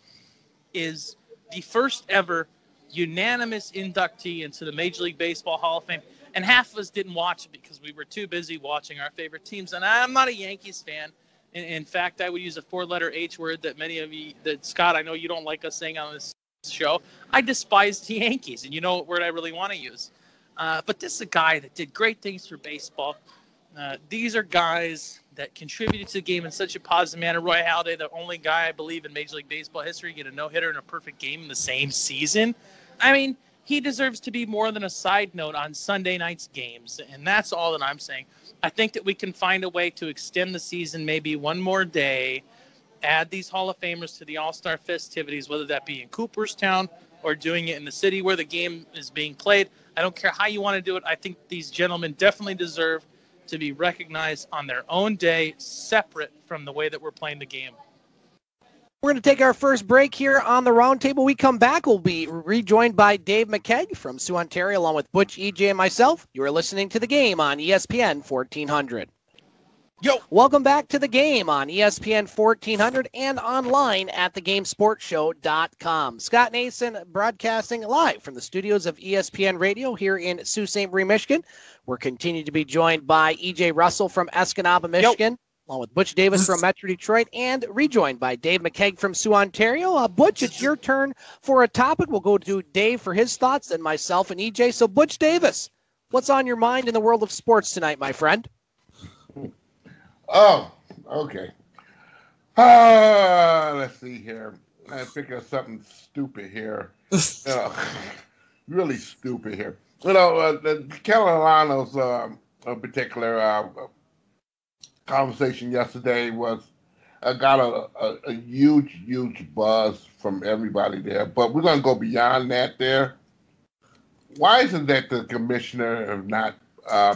is the first ever unanimous inductee into the Major League Baseball Hall of Fame. And half of us didn't watch it because we were too busy watching our favorite teams. And I'm not a Yankees fan. In fact, I would use a 4-letter H word that many of you, that Scott, I know you don't like us saying on this show. I despise the Yankees, and you know what word I really want to use. But this is a guy that did great things for baseball. These are guys that contributed to the game in such a positive manner. Roy Halladay, the only guy I believe in Major League Baseball history, get a no-hitter and a perfect game in the same season. I mean, he deserves to be more than a side note on Sunday night's games, and that's all that I'm saying. I think that we can find a way to extend the season maybe one more day, add these Hall of Famers to the All-Star festivities, whether that be in Cooperstown or doing it in the city where the game is being played. I don't care how you want to do it. I think these gentlemen definitely deserve to be recognized on their own day, separate from the way that we're playing the game. We're going to take our first break here on the roundtable. We come back. We'll be rejoined by Dave McCaig from Sault, Ontario, along with Butch, EJ, and myself. You are listening to The Game on ESPN 1400. Yo! Welcome back to The Game on ESPN 1400 and online at thegamesportshow.com. Scott Nason broadcasting live from the studios of ESPN Radio here in Sault Ste. Marie, Michigan. We're continuing to be joined by EJ Russell from Escanaba, Michigan. Yo. Along with Butch Davis from Metro Detroit, and rejoined by Dave McCaig from Sault, Ontario. Butch, it's your turn for a topic. We'll go to Dave for his thoughts, and myself and EJ. So, Butch Davis, what's on your mind in the world of sports tonight, my friend? Oh, okay. Let's see here. I think of something stupid here. Really stupid here. The Carolinas, in particular, conversation yesterday got a huge buzz from everybody there, but we're going to go beyond that there. Why isn't that the commissioner have not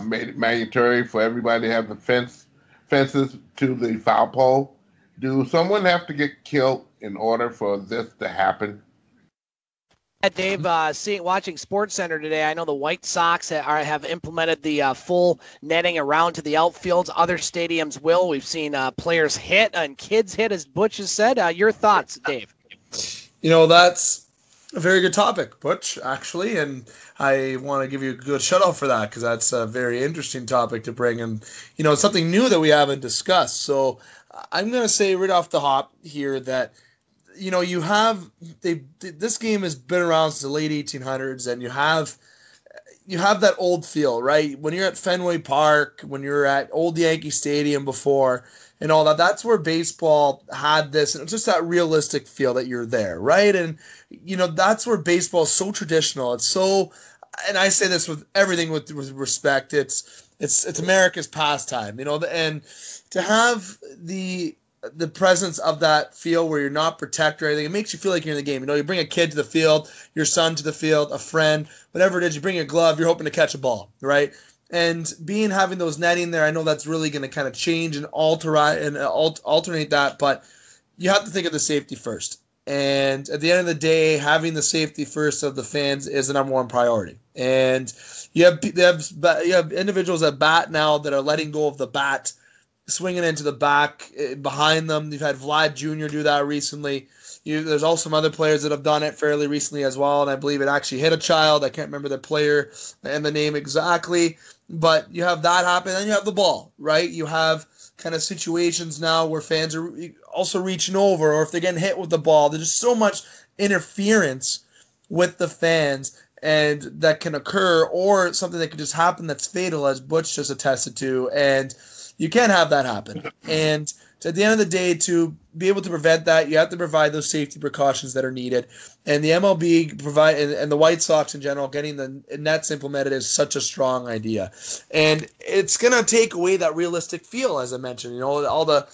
made it mandatory for everybody to have the fences to the foul pole? Do someone have to get killed in order for this to happen? Dave, watching SportsCenter today, I know the White Sox have implemented the full netting around to the outfields. Other stadiums will. We've seen players hit and kids hit, as Butch has said. Your thoughts, Dave? That's a very good topic, Butch, actually, and I want to give you a good shout-out for that because that's a very interesting topic to bring, and, it's something new that we haven't discussed. So I'm going to say right off the hop here that this game has been around since the late 1800s, and you have that old feel, right? When you're at Fenway Park, when you're at Old Yankee Stadium before, and all that, that's where baseball had this, and it's just that realistic feel that you're there, right? And, that's where baseball is so traditional. It's so, and I say this with everything with respect, it's America's pastime, and to have the presence of that field where you're not protected or anything, it makes you feel like you're in the game. You bring a kid to the field, your son to the field, a friend, whatever it is, you bring a glove, you're hoping to catch a ball, right? And having those netting there, I know that's really going to kind of change and alternate that, but you have to think of the safety first. And at the end of the day, having the safety first of the fans is the number one priority. And you have individuals at bat now that are letting go of the bat, swinging into the back behind them. You've had Vlad Jr. do that recently. There's also some other players that have done it fairly recently as well, and I believe it actually hit a child. I can't remember the player and the name exactly, but you have that happen, and you have the ball, right? You have kind of situations now where fans are also reaching over, or if they're getting hit with the ball, there's just so much interference with the fans and that can occur, or something that could just happen that's fatal, as Butch just attested to, and you can't have that happen. And at the end of the day, to be able to prevent that, you have to provide those safety precautions that are needed. And the MLB and the White Sox in general, getting the nets implemented is such a strong idea. And it's going to take away that realistic feel, as I mentioned. All the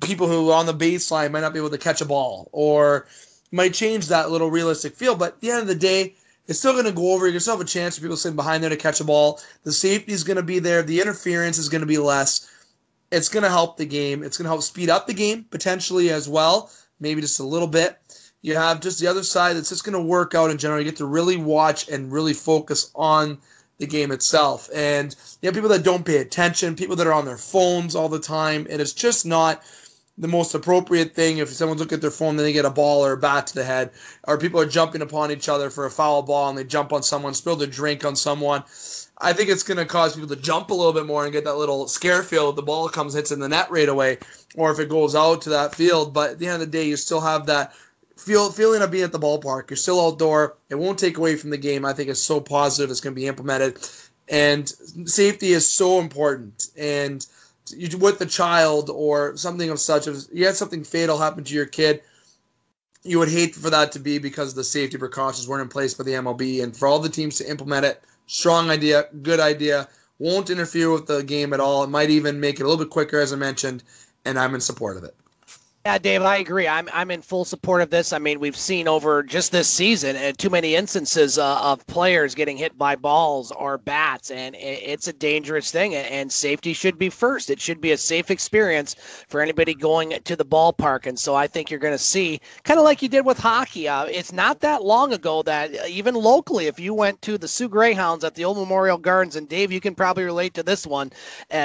people who on the baseline might not be able to catch a ball, or might change that little realistic feel. But at the end of the day, it's still going to go over. You still have a chance for people sitting behind there to catch a ball. The safety is going to be there. The interference is going to be less. It's going to help the game. It's going to help speed up the game potentially as well, maybe just a little bit. You have just the other side that's just going to work out in general. You get to really watch and really focus on the game itself. And you have people that don't pay attention, people that are on their phones all the time, and it's just not the most appropriate thing. If someone's looking at their phone, then they get a ball or a bat to the head, or people are jumping upon each other for a foul ball and they jump on someone, spill their drink on someone. I think it's going to cause people to jump a little bit more and get that little scare feel if the ball comes, hits in the net right away, or if it goes out to that field. But at the end of the day, you still have that feeling of being at the ballpark. You're still outdoor. It won't take away from the game. I think it's so positive it's going to be implemented. And safety is so important. And with the child or something of such, if you had something fatal happen to your kid, you would hate for that to be because the safety precautions weren't in place by the MLB. And for all the teams to implement it, strong idea, good idea, won't interfere with the game at all. It might even make it a little bit quicker, as I mentioned, and I'm in support of it. Yeah, Dave, I agree. I'm in full support of this. I mean, we've seen over just this season too many instances of players getting hit by balls or bats, and it's a dangerous thing, and safety should be first. It should be a safe experience for anybody going to the ballpark, and so I think you're going to see, kind of like you did with hockey, it's not that long ago that even locally, if you went to the Sioux Greyhounds at the old Memorial Gardens, and Dave, you can probably relate to this one,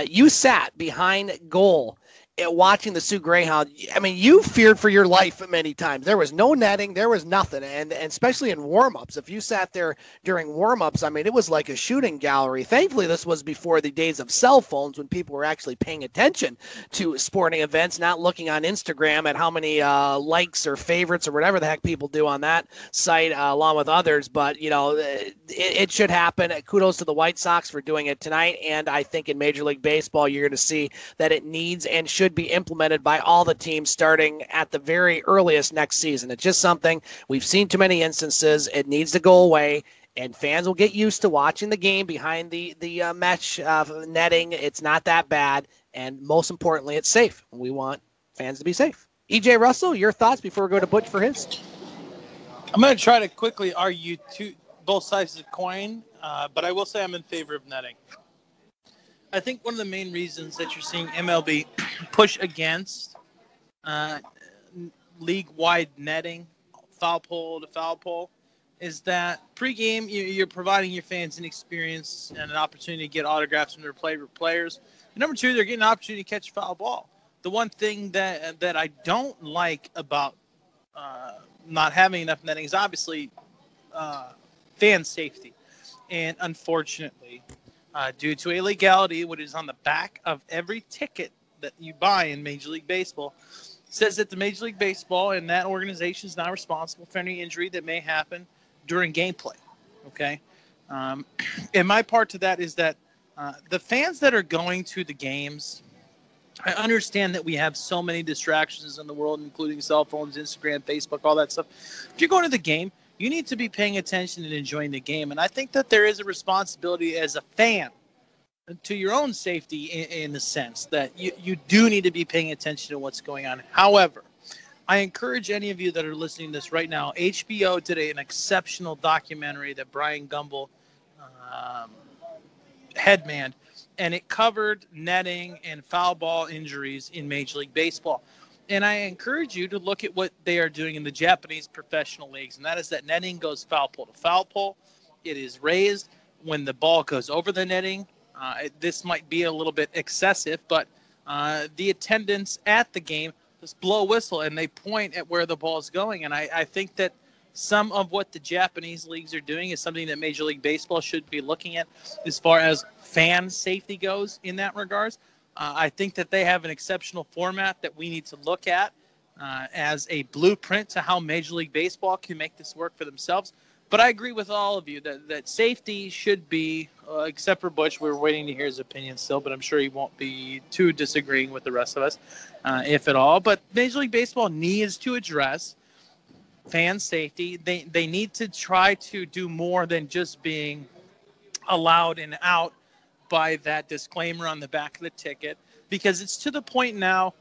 you sat behind goal watching the Sioux Greyhound. I mean, you feared for your life many times. There was no netting. There was nothing. And especially in warm-ups, if you sat there during warm-ups, I mean, it was like a shooting gallery. Thankfully, this was before the days of cell phones when people were actually paying attention to sporting events, not looking on Instagram at how many likes or favorites or whatever the heck people do on that site along with others. But, you know, it should happen. Kudos to the White Sox for doing it tonight. And I think in Major League Baseball, you're going to see that it needs and should be implemented by all the teams starting at the very earliest next season. It's just something we've seen too many instances. It needs to go away, and fans will get used to watching the game behind the mesh netting. It's not that bad, and most importantly, it's safe. We want fans to be safe. EJ Russell, your thoughts before we go to Butch for his? I'm going to try to quickly argue both sides of the coin, but I will say I'm in favor of netting. I think one of the main reasons that you're seeing MLB push against league-wide netting, foul pole to foul pole, is that pregame you're providing your fans an experience and an opportunity to get autographs from their favorite players. And number two, they're getting an opportunity to catch a foul ball. The one thing that I don't like about not having enough netting is obviously fan safety. And unfortunately, due to a legality, what is on the back of every ticket that you buy in Major League Baseball, says that the Major League Baseball and that organization is not responsible for any injury that may happen during gameplay. Okay? And my part to that is that the fans that are going to the games, I understand that we have so many distractions in the world, including cell phones, Instagram, Facebook, all that stuff. If you're going to the game, you need to be paying attention and enjoying the game. And I think that there is a responsibility as a fan to your own safety in the sense that you do need to be paying attention to what's going on. However, I encourage any of you that are listening to this right now, HBO did an exceptional documentary that Brian Gumbel headmanned, and it covered netting and foul ball injuries in Major League Baseball. And I encourage you to look at what they are doing in the Japanese professional leagues, and that is that netting goes foul pole to foul pole. It is raised when the ball goes over the netting. This might be a little bit excessive, but the attendants at the game just blow a whistle and they point at where the ball is going. And I think that some of what the Japanese leagues are doing is something that Major League Baseball should be looking at as far as fan safety goes in that regards. I think that they have an exceptional format that we need to look at as a blueprint to how Major League Baseball can make this work for themselves. But I agree with all of you that safety should be, except for Butch, we're waiting to hear his opinion still, but I'm sure he won't be too disagreeing with the rest of us, if at all. But Major League Baseball needs to address fan safety. They need to try to do more than just being allowed and out by that disclaimer on the back of the ticket, because it's to the point now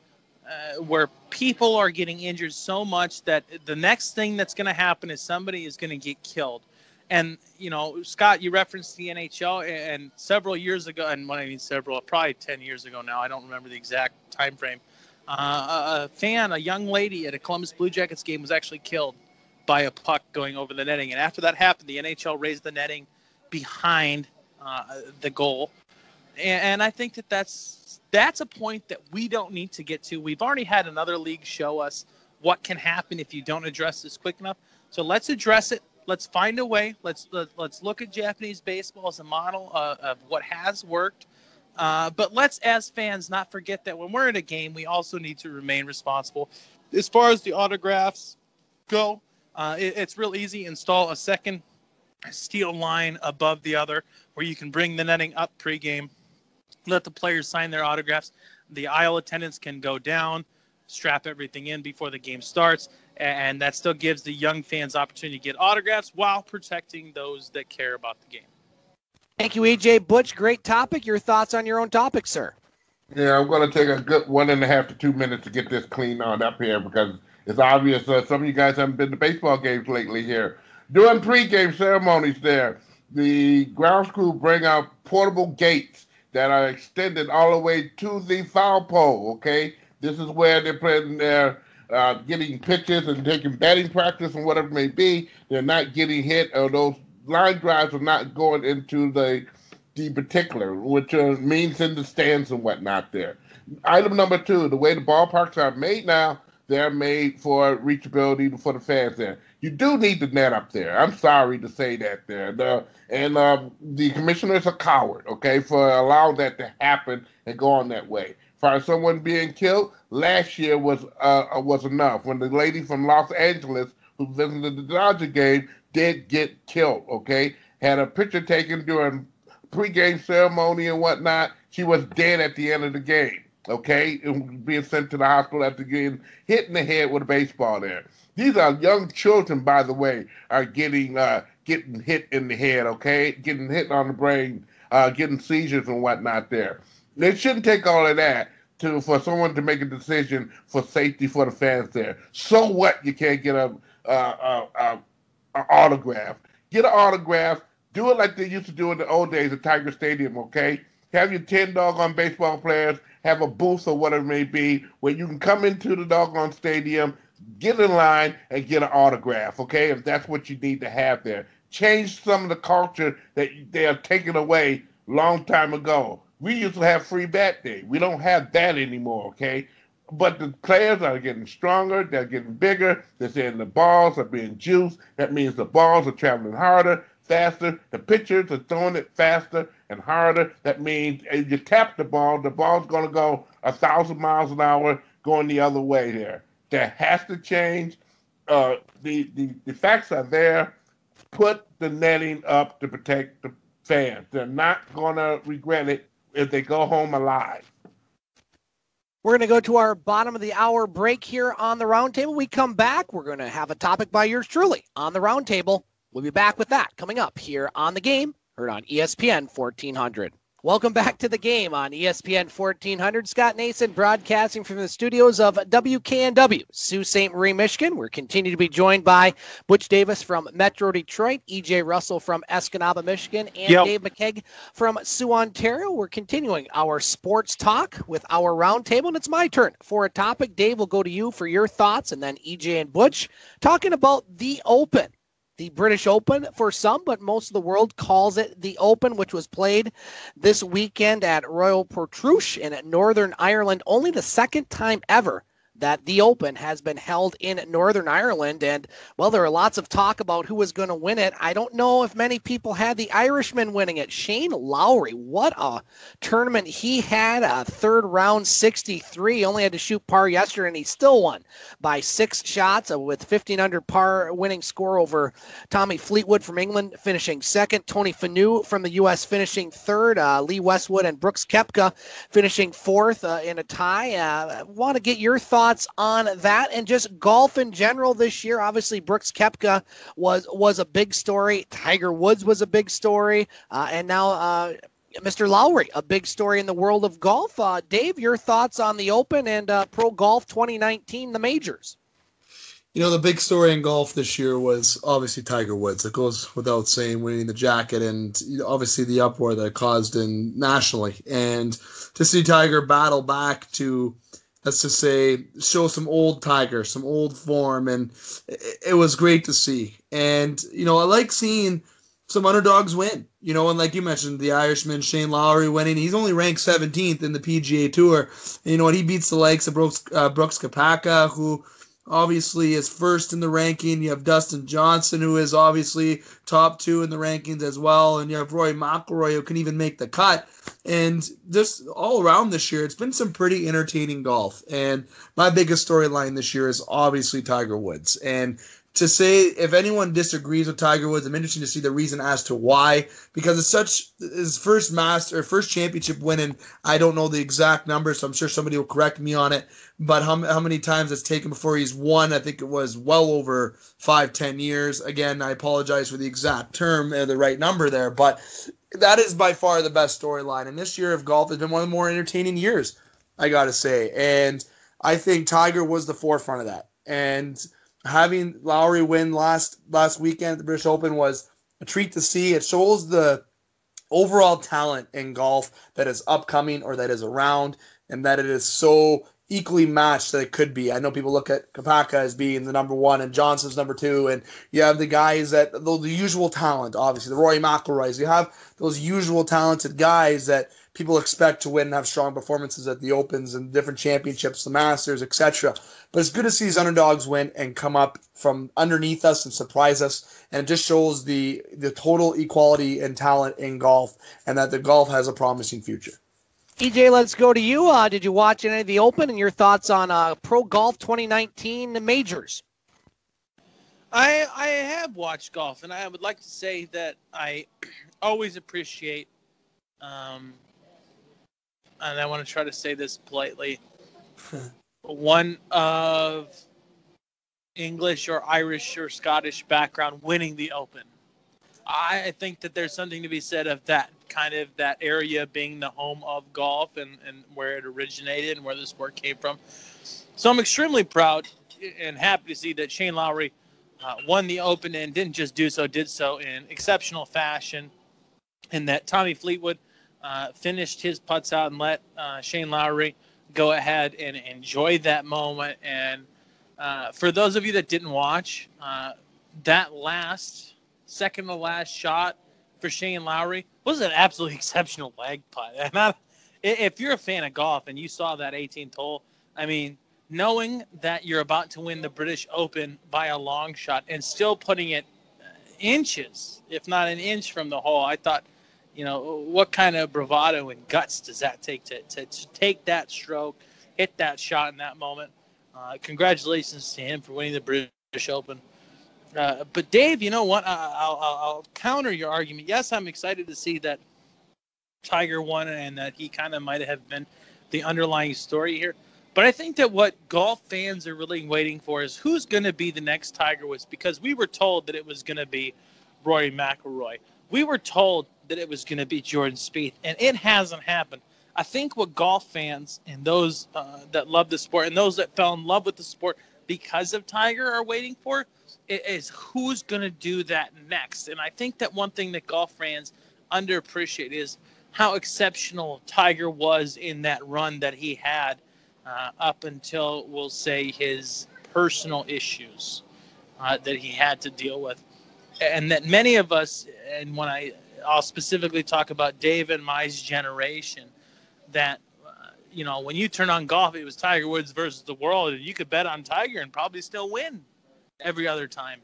where people are getting injured so much that the next thing that's going to happen is somebody is going to get killed. And, you know, Scott, you referenced the NHL, and several years ago, and when I mean several, probably 10 years ago now, I don't remember the exact time frame, a young lady at a Columbus Blue Jackets game was actually killed by a puck going over the netting. And after that happened, the NHL raised the netting behind the goal. And I think that's a point that we don't need to get to. We've already had another league show us what can happen if you don't address this quick enough. So let's address it. Let's find a way. Let's look at Japanese baseball as a model of what has worked. But let's, as fans, not forget that when we're in a game, we also need to remain responsible. As far as the autographs go, it's real easy. Install a second steel line above the other where you can bring the netting up pregame, let the players sign their autographs. The aisle attendants can go down, strap everything in before the game starts, and that still gives the young fans opportunity to get autographs while protecting those that care about the game. Thank you, EJ. Butch, great topic. Your thoughts on your own topic, sir? Yeah, I'm going to take a good 1.5 to 2 minutes to get this cleaned on up here because it's obvious some of you guys haven't been to baseball games lately here. During pregame ceremonies there, the grounds crew bring out portable gates that are extended all the way to the foul pole, okay? This is where they're putting their getting pitches and taking batting practice and whatever it may be. They're not getting hit, or those line drives are not going into the particular, which means in the stands and whatnot there. Item number 2, the way the ballparks are made now, they're made for reachability for the fans there. You do need the net up there. I'm sorry to say that there. The commissioner's a coward, okay, for allowing that to happen and go on that way. As far as someone being killed, last year was enough. When the lady from Los Angeles who visited the Dodger game did get killed, okay, had a picture taken during pregame ceremony and whatnot. She was dead at the end of the game, okay, and being sent to the hospital after getting hit in the head with a baseball there. These are young children, by the way, are getting hit in the head, okay, getting hit on the brain, getting seizures and whatnot there. They shouldn't take all of that for someone to make a decision for safety for the fans there. So what? You can't get an autograph. Get an autograph. Do it like they used to do in the old days at Tiger Stadium, okay? Have your 10 doggone baseball players have a booth or whatever it may be where you can come into the doggone stadium, get in line, and get an autograph, okay, if that's what you need to have there. Change some of the culture that they are taking away long time ago. We used to have free bat day. We don't have that anymore, okay? But the players are getting stronger. They're getting bigger. They're saying the balls are being juiced. That means the balls are traveling harder, faster. The pitchers are throwing it faster and harder. That means if you tap the ball's going to go 1,000 miles an hour going the other way there. That has to change. The facts are there. Put the netting up to protect the fans. They're not going to regret it if they go home alive. We're going to go to our bottom of the hour break here on the Roundtable. We come back. We're going to have a topic by yours truly on the Roundtable. We'll be back with that coming up here on The Game, heard on ESPN 1400. Welcome back to The Game on ESPN 1400. Scott Nason broadcasting from the studios of WKNW, Sault Ste. Marie, Michigan. We're continuing to be joined by Butch Davis from Metro Detroit, EJ Russell from Escanaba, Michigan, and Dave McCaig from Sault, Ontario. We're continuing our sports talk with our roundtable, and it's my turn for a topic. Dave, will go to you for your thoughts, and then EJ and Butch talking about the Open. The British Open for some, but most of the world calls it the Open, which was played this weekend at Royal Portrush in Northern Ireland. Only the second time ever that the Open has been held in Northern Ireland. And, well, there are lots of talk about who was going to win it. I don't know if many people had the Irishman winning it. Shane Lowry, what a tournament he had. A third round 63. Only had to shoot par yesterday, and he still won by 6 shots with 15 under par winning score over Tommy Fleetwood from England finishing second. Tony Finau from the U.S. finishing third. Lee Westwood and Brooks Koepka finishing fourth in a tie. Want to get your thoughts on that and just golf in general this year. Obviously, Brooks Koepka was a big story. Tiger Woods was a big story. And now Mr. Lowry, a big story in the world of golf. Dave, your thoughts on the Open and Pro Golf 2019, the majors? You know, the big story in golf this year was obviously Tiger Woods. It goes without saying, winning the jacket, and obviously the uproar that it caused nationally. And to see Tiger battle back to, let's just say, show some old Tiger, some old form, and it was great to see. And, you know, I like seeing some underdogs win. And like you mentioned, the Irishman, Shane Lowry winning. He's only ranked 17th in the PGA Tour. And he beats the likes of Brooks Koepka, who obviously is first in the ranking. You have Dustin Johnson, who is obviously top 2 in the rankings as well. And you have Rory McIlroy, who can even make the cut. And just all around this year, it's been some pretty entertaining golf. And my biggest storyline this year is obviously Tiger Woods. And to say, if anyone disagrees with Tiger Woods, I'm interested to see the reason as to why, because it's his first championship win, and I don't know the exact number, so I'm sure somebody will correct me on it, but how many times it's taken before he's won? I think it was well over 5-10 years. Again, I apologize for the exact term, the right number there, but that is by far the best storyline, and this year of golf has been one of the more entertaining years, I gotta say, and I think Tiger was the forefront of that, and having Lowry win last weekend at the British Open was a treat to see. It shows the overall talent in golf that is upcoming or that is around, and that it is so equally matched that it could be. I know people look at Koepka as being the number 1 and Johnson's number 2, and you have the guys that the usual talent, obviously, the Rory McIlroys. You have those usual talented guys that people expect to win and have strong performances at the Opens and different championships, the Masters, etc. But it's good to see these underdogs win and come up from underneath us and surprise us. And it just shows the total equality and talent in golf, and that the golf has a promising future. EJ, let's go to you. Did you watch any of the Open, and your thoughts on Pro Golf 2019 majors? I have watched golf, and I would like to say that I always appreciate, and I want to try to say this politely, one of English or Irish or Scottish background winning the Open. I think that there's something to be said of that kind of that area being the home of golf and where it originated and where the sport came from. So I'm extremely proud and happy to see that Shane Lowry won the Open and did so in exceptional fashion, and that Tommy Fleetwood finished his putts out and let Shane Lowry go ahead and enjoy that moment. And for those of you that didn't watch, that second to last shot for Shane Lowry was an absolutely exceptional leg putt. And if you're a fan of golf and you saw that 18th hole, I mean, knowing that you're about to win the British Open by a long shot and still putting it inches, if not an inch from the hole, I thought, what kind of bravado and guts does that take to take that stroke, hit that shot in that moment? Congratulations to him for winning the British Open. But Dave, you know what? I'll counter your argument. Yes, I'm excited to see that Tiger won and that he kind of might have been the underlying story here. But I think that what golf fans are really waiting for is who's going to be the next Tiger Woods, because we were told that it was going to be Rory McIlroy. We were told that it was going to be Jordan Spieth, and it hasn't happened. I think what golf fans and those that love the sport and those that fell in love with the sport because of Tiger are waiting for is who's going to do that next. And I think that one thing that golf fans underappreciate is how exceptional Tiger was in that run that he had up until, we'll say, his personal issues that he had to deal with. And that many of us, and when I'll specifically talk about Dave and my generation, that, when you turn on golf, it was Tiger Woods versus the world, and you could bet on Tiger and probably still win every other time.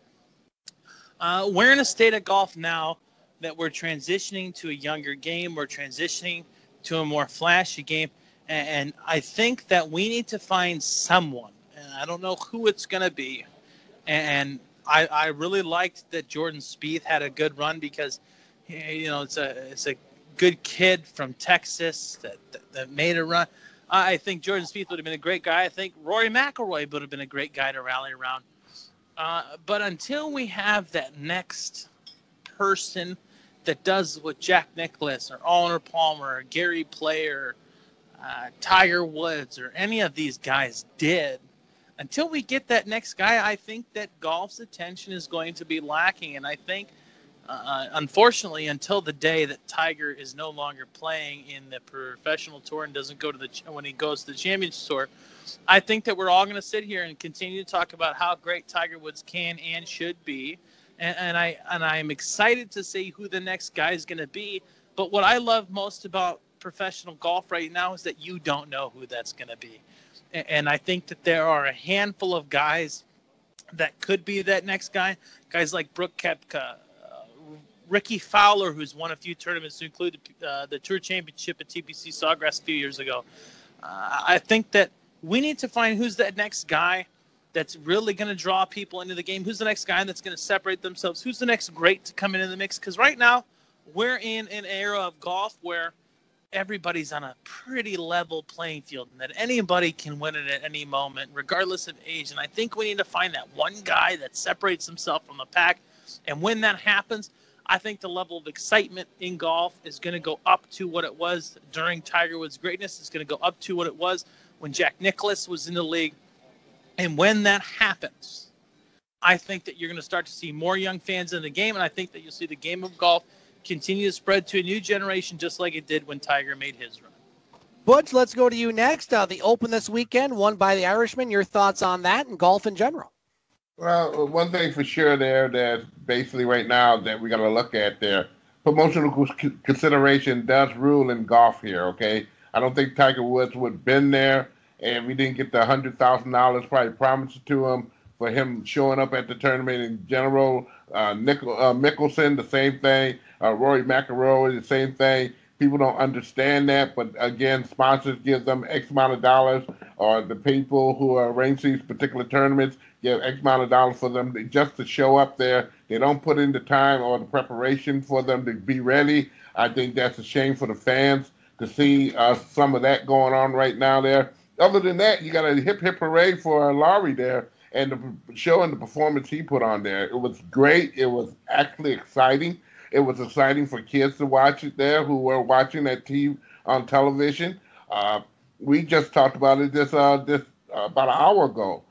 We're in a state of golf now that we're transitioning to a younger game. We're transitioning to a more flashy game. And I think that we need to find someone, and I don't know who it's going to be. And I really liked that Jordan Spieth had a good run because, it's a good kid from Texas that made a run. I think Jordan Spieth would have been a great guy. I think Rory McIlroy would have been a great guy to rally around. But until we have that next person that does what Jack Nicklaus or Arnold Palmer or Gary Player, Tiger Woods or any of these guys did, until we get that next guy, I think that golf's attention is going to be lacking. And I think, unfortunately, until the day that Tiger is no longer playing in the professional tour and doesn't go to when he goes to the Championship Tour, I think that we're all going to sit here and continue to talk about how great Tiger Woods can and should be. and I'm excited to see who the next guy is going to be. But what I love most about professional golf right now is that you don't know who that's going to be. And I think that there are a handful of guys that could be that next guy. Guys like Brooke Koepka, Ricky Fowler, who's won a few tournaments, to include the Tour Championship at TPC Sawgrass a few years ago. I think that we need to find who's that next guy that's really going to draw people into the game. Who's the next guy that's going to separate themselves? Who's the next great to come into the mix? Because right now we're in an era of golf where everybody's on a pretty level playing field and that anybody can win it at any moment, regardless of age. And I think we need to find that one guy that separates himself from the pack. And when that happens, I think the level of excitement in golf is going to go up to what it was during Tiger Woods' greatness. It's going to go up to what it was when Jack Nicklaus was in the league. And when that happens, I think that you're going to start to see more young fans in the game, and I think that you'll see the game of golf continue to spread to a new generation just like it did when Tiger made his run. Butch, let's go to you next. The Open this weekend, won by the Irishman. Your thoughts on that and golf in general? Well, one thing for sure there that basically right now that we got to look at there, promotional consideration does rule in golf here, okay? I don't think Tiger Woods would have been there, and we didn't get the $100,000 probably promised to him for him showing up at the tournament in general. Mickelson, the same thing. Rory McIlroy, the same thing. People don't understand that, but again, sponsors give them X amount of dollars, or the people who arrange these particular tournaments give X amount of dollars for them just to show up there. They don't put in the time or the preparation for them to be ready. I think that's a shame for the fans to see some of that going on right now there. Other than that, you got a hip hooray for Lowry there and the show and the performance he put on there. It was great. It was actually exciting. It was exciting for kids to watch it there who were watching that team on television. We just talked about it just about an hour ago.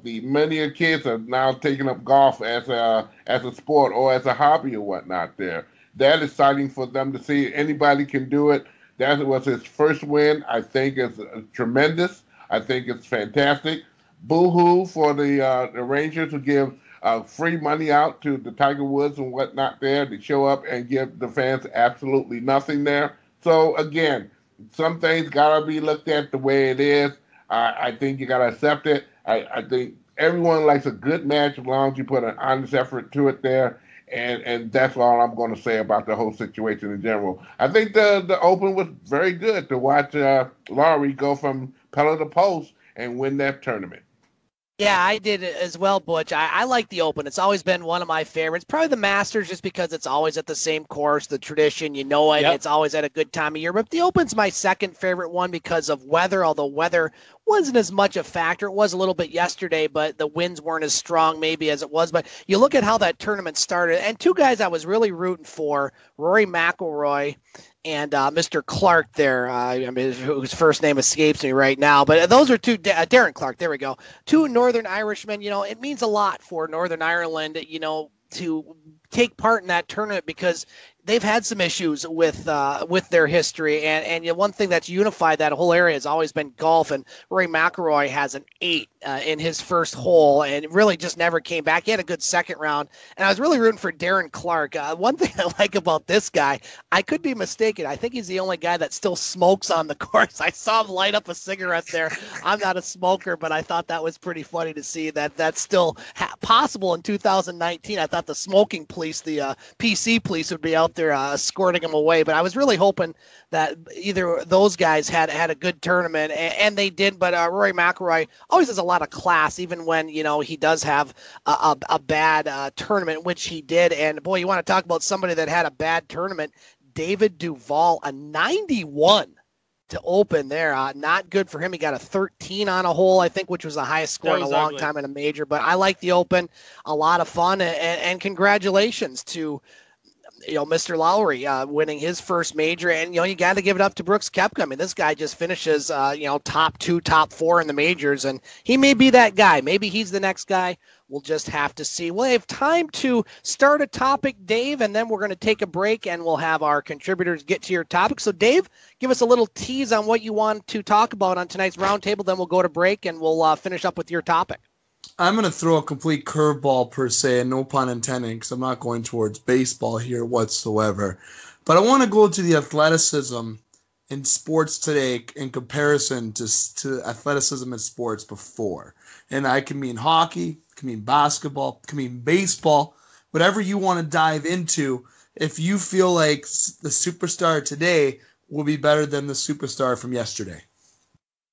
The many kids are now taking up golf as a sport or as a hobby or whatnot there. That is exciting for them to see. Anybody can do it. That was his first win. I think it's tremendous. I think it's fantastic. Boo-hoo for the Rangers to give free money out to the Tiger Woods and whatnot there to show up and give the fans absolutely nothing there. So, again, some things got to be looked at the way it is. I think you got to accept it. I think everyone likes a good match as long as you put an honest effort to it there. And that's all I'm going to say about the whole situation in general. I think the Open was very good to watch Lowry go from pillar to post and win that tournament. Yeah, I did as well, Butch. I like the Open. It's always been one of my favorites. Probably the Masters just because it's always at the same course, the tradition, you know it. Yep. It's always at a good time of year. But the Open's my second favorite one because of weather, although weather wasn't as much a factor. It was a little bit yesterday, but the winds weren't as strong maybe as it was. But you look at how that tournament started, and two guys I was really rooting for, Rory McIlroy and Mr. Clark there, whose first name escapes me right now. But those are two, Darren Clark, there we go, two Northern Irishmen. It means a lot for Northern Ireland, to take part in that tournament because they've had some issues with their history. And one thing that's unified that whole area has always been golf. And Rory McIlroy has an 8 in his first hole and really just never came back. He had a good second round. And I was really rooting for Darren Clark. One thing I like about this guy, I could be mistaken. I think he's the only guy that still smokes on the course. I saw him light up a cigarette there. I'm not a smoker, but I thought that was pretty funny to see that that's still possible in 2019. I thought the smoking police, the PC police would be out there escorting him away. But I was really hoping that either those guys had a good tournament, and they did. But Rory McIlroy always has a lot of class, even when he does have a bad tournament, which he did. And boy, you want to talk about somebody that had a bad tournament? David Duval, a 91 to open there. Not good for him. He got a 13 on a hole, I think, which was the highest score in a long time in a major. But I like the Open, a lot of fun, and congratulations to Mr. Lowry winning his first major. And, you got to give it up to Brooks Koepka. I mean, this guy just finishes, top 2, top 4 in the majors, and he may be that guy. Maybe he's the next guy. We'll just have to see. We'll have time to start a topic, Dave, and then we're going to take a break, and we'll have our contributors get to your topic. So, Dave, give us a little tease on what you want to talk about on tonight's roundtable. Then we'll go to break, and we'll finish up with your topic. I'm going to throw a complete curveball per se, and no pun intended, because I'm not going towards baseball here whatsoever. But I want to go to the athleticism in sports today in comparison to athleticism in sports before. And I can mean hockey, can mean basketball, can mean baseball, whatever you want to dive into. If you feel like the superstar today will be better than the superstar from yesterday.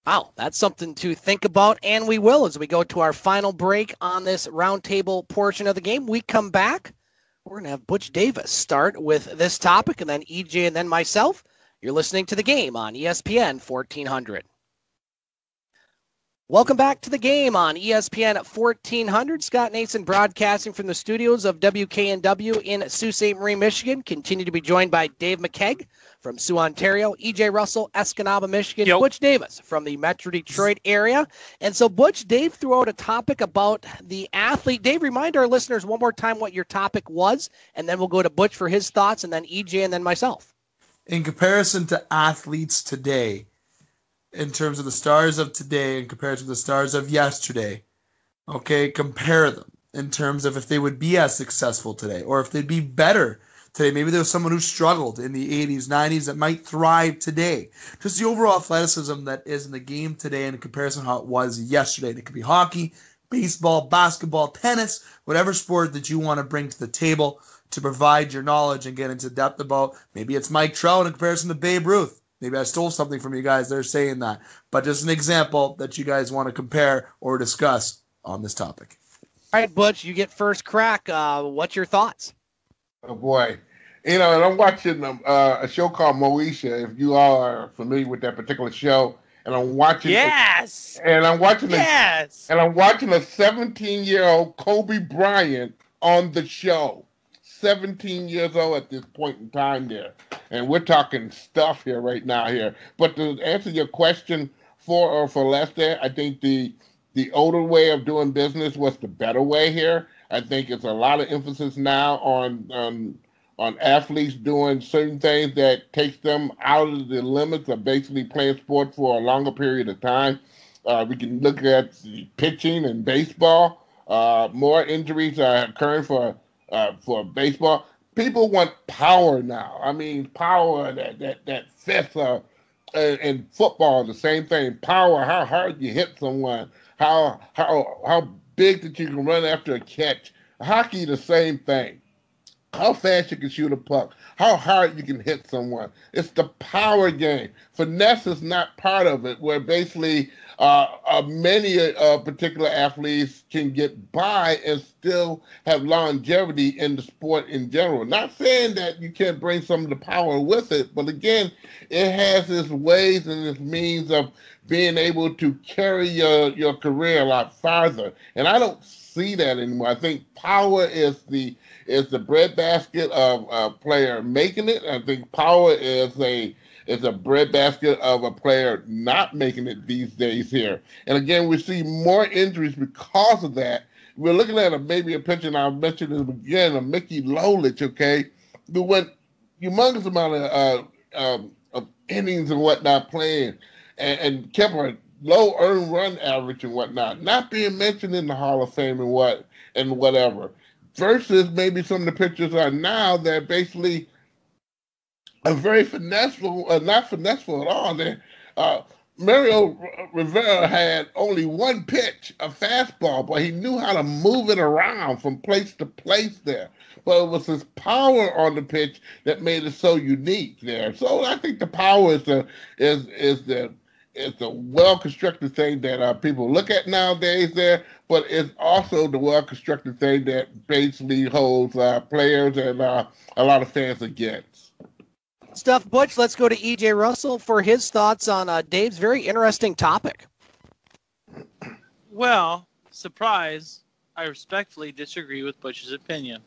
Wow, that's something to think about, and we will as we go to our final break on this roundtable portion of the game. We come back, we're going to have Butch Davis start with this topic, and then EJ and then myself. You're listening to The Game on ESPN 1400. Welcome back to The Game on ESPN 1400. Scott Nason broadcasting from the studios of WKNW in Sault Ste. Marie, Michigan. Continue to be joined by Dave McCaig from Sault, Ontario, EJ Russell, Escanaba, Michigan, Butch Davis from the Metro Detroit area. And so, Butch, Dave threw out a topic about the athlete. Dave, remind our listeners one more time what your topic was, and then we'll go to Butch for his thoughts, and then EJ, and then myself. In comparison to athletes today, in terms of the stars of today in comparison to the stars of yesterday, okay, compare them in terms of if they would be as successful today or if they'd be better today. Maybe there was someone who struggled in the 80s, 90s that might thrive today. Just the overall athleticism that is in the game today in comparison to how it was yesterday. And it could be hockey, baseball, basketball, tennis, whatever sport that you want to bring to the table to provide your knowledge and get into depth about. Maybe it's Mike Trout in comparison to Babe Ruth. Maybe I stole something from you guys. They're saying that. But just an example that you guys want to compare or discuss on this topic. All right, Butch, you get first crack. What's your thoughts? Oh, boy. And I'm watching a show called Moesha, if you all are familiar with that particular show. And I'm watching I'm watching a 17-year-old Kobe Bryant on the show. 17 years old at this point in time there. And we're talking stuff here right now here. But to answer your question for or for less there, I think the older way of doing business was the better way here. I think it's a lot of emphasis now on athletes doing certain things that takes them out of the limits of basically playing sports for a longer period of time. We can look at the pitching and baseball. More injuries are occurring for baseball. People want power now. I mean, power, that fifth, in football, the same thing. Power, how hard you hit someone, how big that you can run after a catch. Hockey, the same thing. How fast you can shoot a puck, how hard you can hit someone. It's the power game. Finesse is not part of it, where basically many particular athletes can get by and still have longevity in the sport in general. Not saying that you can't bring some of the power with it, but again, it has its ways and its means of being able to carry your career a lot farther. And I don't see that anymore. I think power is the breadbasket of a player making it. I think power is a breadbasket of a player not making it these days here. And again, we see more injuries because of that. We're looking at maybe a picture, and I mentioned it again, of Mickey Lolich, okay, who went humongous amount of innings and whatnot playing and kept a low earned run average and whatnot, not being mentioned in the Hall of Fame and whatever. Versus maybe some of the pictures are now that basically are very finesseful, not finesseful at all. Mario Rivera had only one pitch, a fastball, but he knew how to move it around from place to place there. But it was his power on the pitch that made it so unique there. So I think the power is the well-constructed thing that people look at nowadays there, but it's also the well-constructed thing that basically holds players and a lot of fans against. Stuff, Butch. Let's go to EJ Russell for his thoughts on Dave's very interesting topic. Well, surprise, I respectfully disagree with Butch's opinion.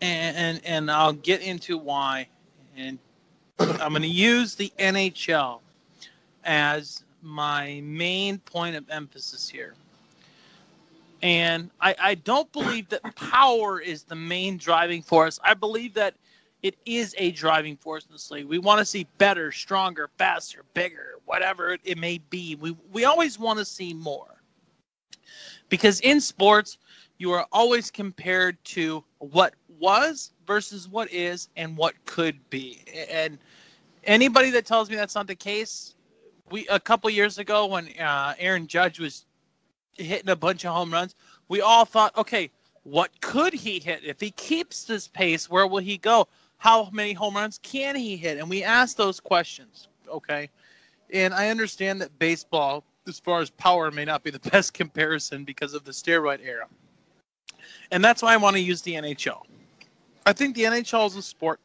And I'll get into why. And I'm going to use the NHL as my main point of emphasis here. And I don't believe that power is the main driving force. I believe that it is a driving force in this league. We want to see better, stronger, faster, bigger, whatever it may be. We always want to see more. Because in sports, you are always compared to what was versus what is and what could be. And anybody that tells me that's not the case, a couple years ago when Aaron Judge was hitting a bunch of home runs, we all thought, okay, what could he hit? If he keeps this pace, where will he go? How many home runs can he hit? And we asked those questions, okay? And I understand that baseball, as far as power, may not be the best comparison because of the steroid era. And that's why I want to use the NHL. I think the NHL is a sport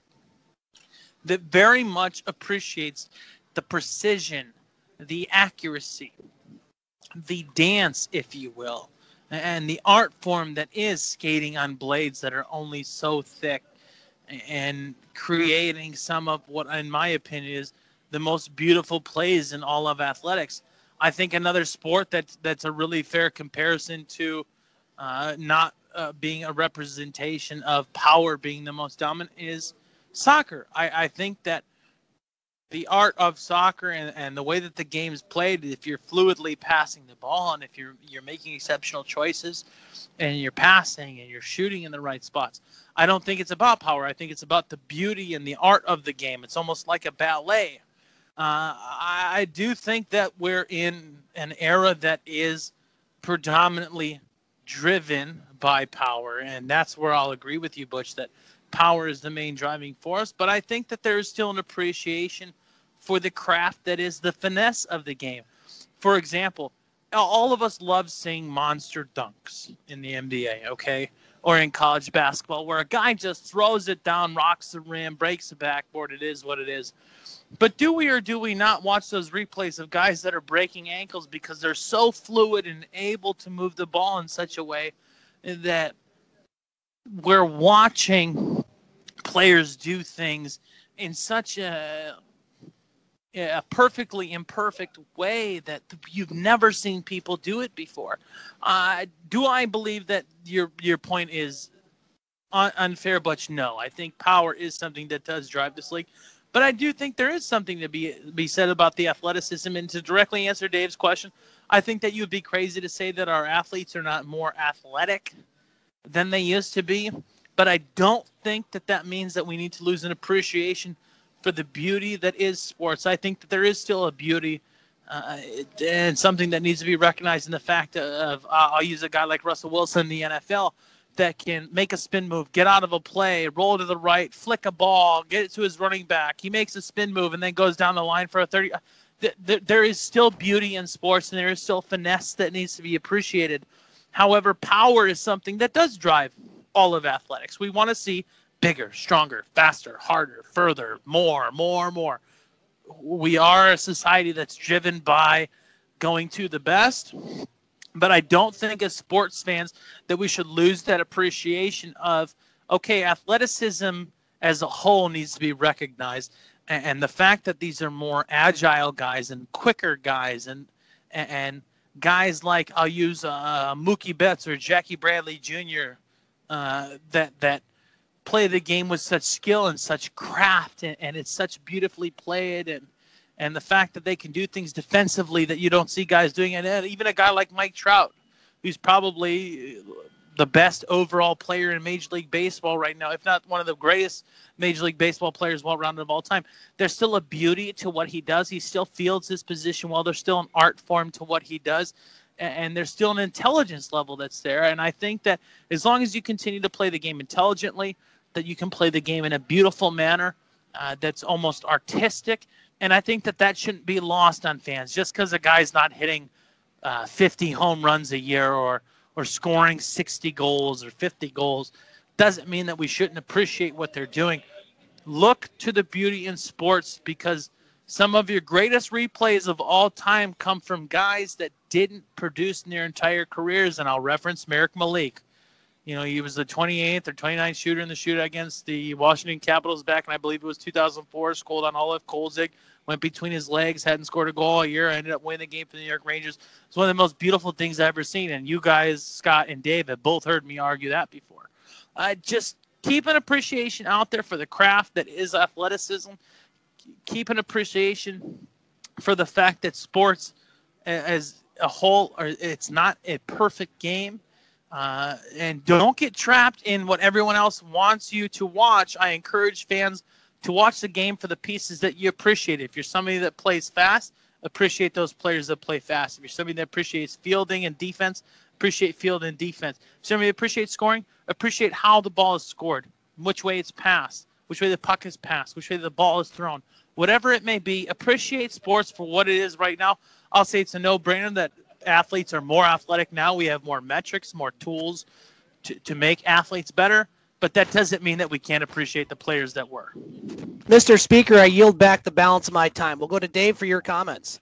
that very much appreciates the precision, the accuracy, the dance, if you will, and the art form that is skating on blades that are only so thick and creating some of what, in my opinion, is the most beautiful plays in all of athletics. I think another sport that's a really fair comparison to not being a representation of power being the most dominant is soccer. I think that the art of soccer and the way that the game is played, if you're fluidly passing the ball and if you're making exceptional choices and you're passing and you're shooting in the right spots, I don't think it's about power. I think it's about the beauty and the art of the game. It's almost like a ballet. I do think that we're in an era that is predominantly driven by power, and that's where I'll agree with you, Butch, that power is the main driving force. But I think that there is still an appreciation for the craft that is the finesse of the game. For example, all of us love seeing monster dunks in the NBA, okay? Or in college basketball, where a guy just throws it down, rocks the rim, breaks the backboard. It is what it is. But do we or do we not watch those replays of guys that are breaking ankles because they're so fluid and able to move the ball in such a way that we're watching players do things in such a perfectly imperfect way that you've never seen people do it before? Do I believe that your point is unfair, Butch? No. I think power is something that does drive this league. But I do think there is something to be said about the athleticism. And to directly answer Dave's question, I think that you would be crazy to say that our athletes are not more athletic than they used to be. But I don't think that means that we need to lose an appreciation for the beauty that is sports. I think that there is still a beauty and something that needs to be recognized in the fact of I'll use a guy like Russell Wilson in the NFL that can make a spin move, get out of a play, roll to the right, flick a ball, get it to his running back. He makes a spin move and then goes down the line for a 30. There is still beauty in sports, and there is still finesse that needs to be appreciated. However, power is something that does drive all of athletics. We want to see bigger, stronger, faster, harder, further, more. We are a society that's driven by going to the best. But I don't think as sports fans that we should lose that appreciation of, okay, athleticism as a whole needs to be recognized. And the fact that these are more agile guys and quicker guys and guys like, I'll use Mookie Betts or Jackie Bradley Jr. That play the game with such skill and such craft, and it's such beautifully played, and the fact that they can do things defensively that you don't see guys doing. And even a guy like Mike Trout, who's probably the best overall player in Major League Baseball right now, if not one of the greatest Major League Baseball players well-rounded of all time, there's still a beauty to what he does. He still fields his position well. There's still an art form to what he does. And there's still an intelligence level that's there. And I think that as long as you continue to play the game intelligently, that you can play the game in a beautiful manner that's almost artistic. And I think that shouldn't be lost on fans. Just because a guy's not hitting 50 home runs a year or scoring 60 goals or 50 goals doesn't mean that we shouldn't appreciate what they're doing. Look to the beauty in sports, because some of your greatest replays of all time come from guys that didn't produce in their entire careers. And I'll reference Merrick Malik. You know, he was the 28th or 29th shooter in the shootout against the Washington Capitals back in, I believe it was 2004. Scored on Olaf Kolzig, went between his legs, hadn't scored a goal all year. Ended up winning the game for the New York Rangers. It's one of the most beautiful things I've ever seen. And you guys, Scott and Dave, have both heard me argue that before. Just keep an appreciation out there for the craft that is athleticism. Keep an appreciation for the fact that sports, as it's not a perfect game. And don't get trapped in what everyone else wants you to watch. I encourage fans to watch the game for the pieces that you appreciate. If you're somebody that plays fast, appreciate those players that play fast. If you're somebody that appreciates fielding and defense, appreciate field and defense. If somebody appreciates scoring, appreciate how the ball is scored, which way it's passed, which way the puck is passed, which way the ball is thrown. Whatever it may be, appreciate sports for what it is right now. I'll say it's a no-brainer that athletes are more athletic now. We have more metrics, more tools to make athletes better, but that doesn't mean that we can't appreciate the players that were. Mr. Speaker, I yield back the balance of my time. We'll go to Dave for your comments.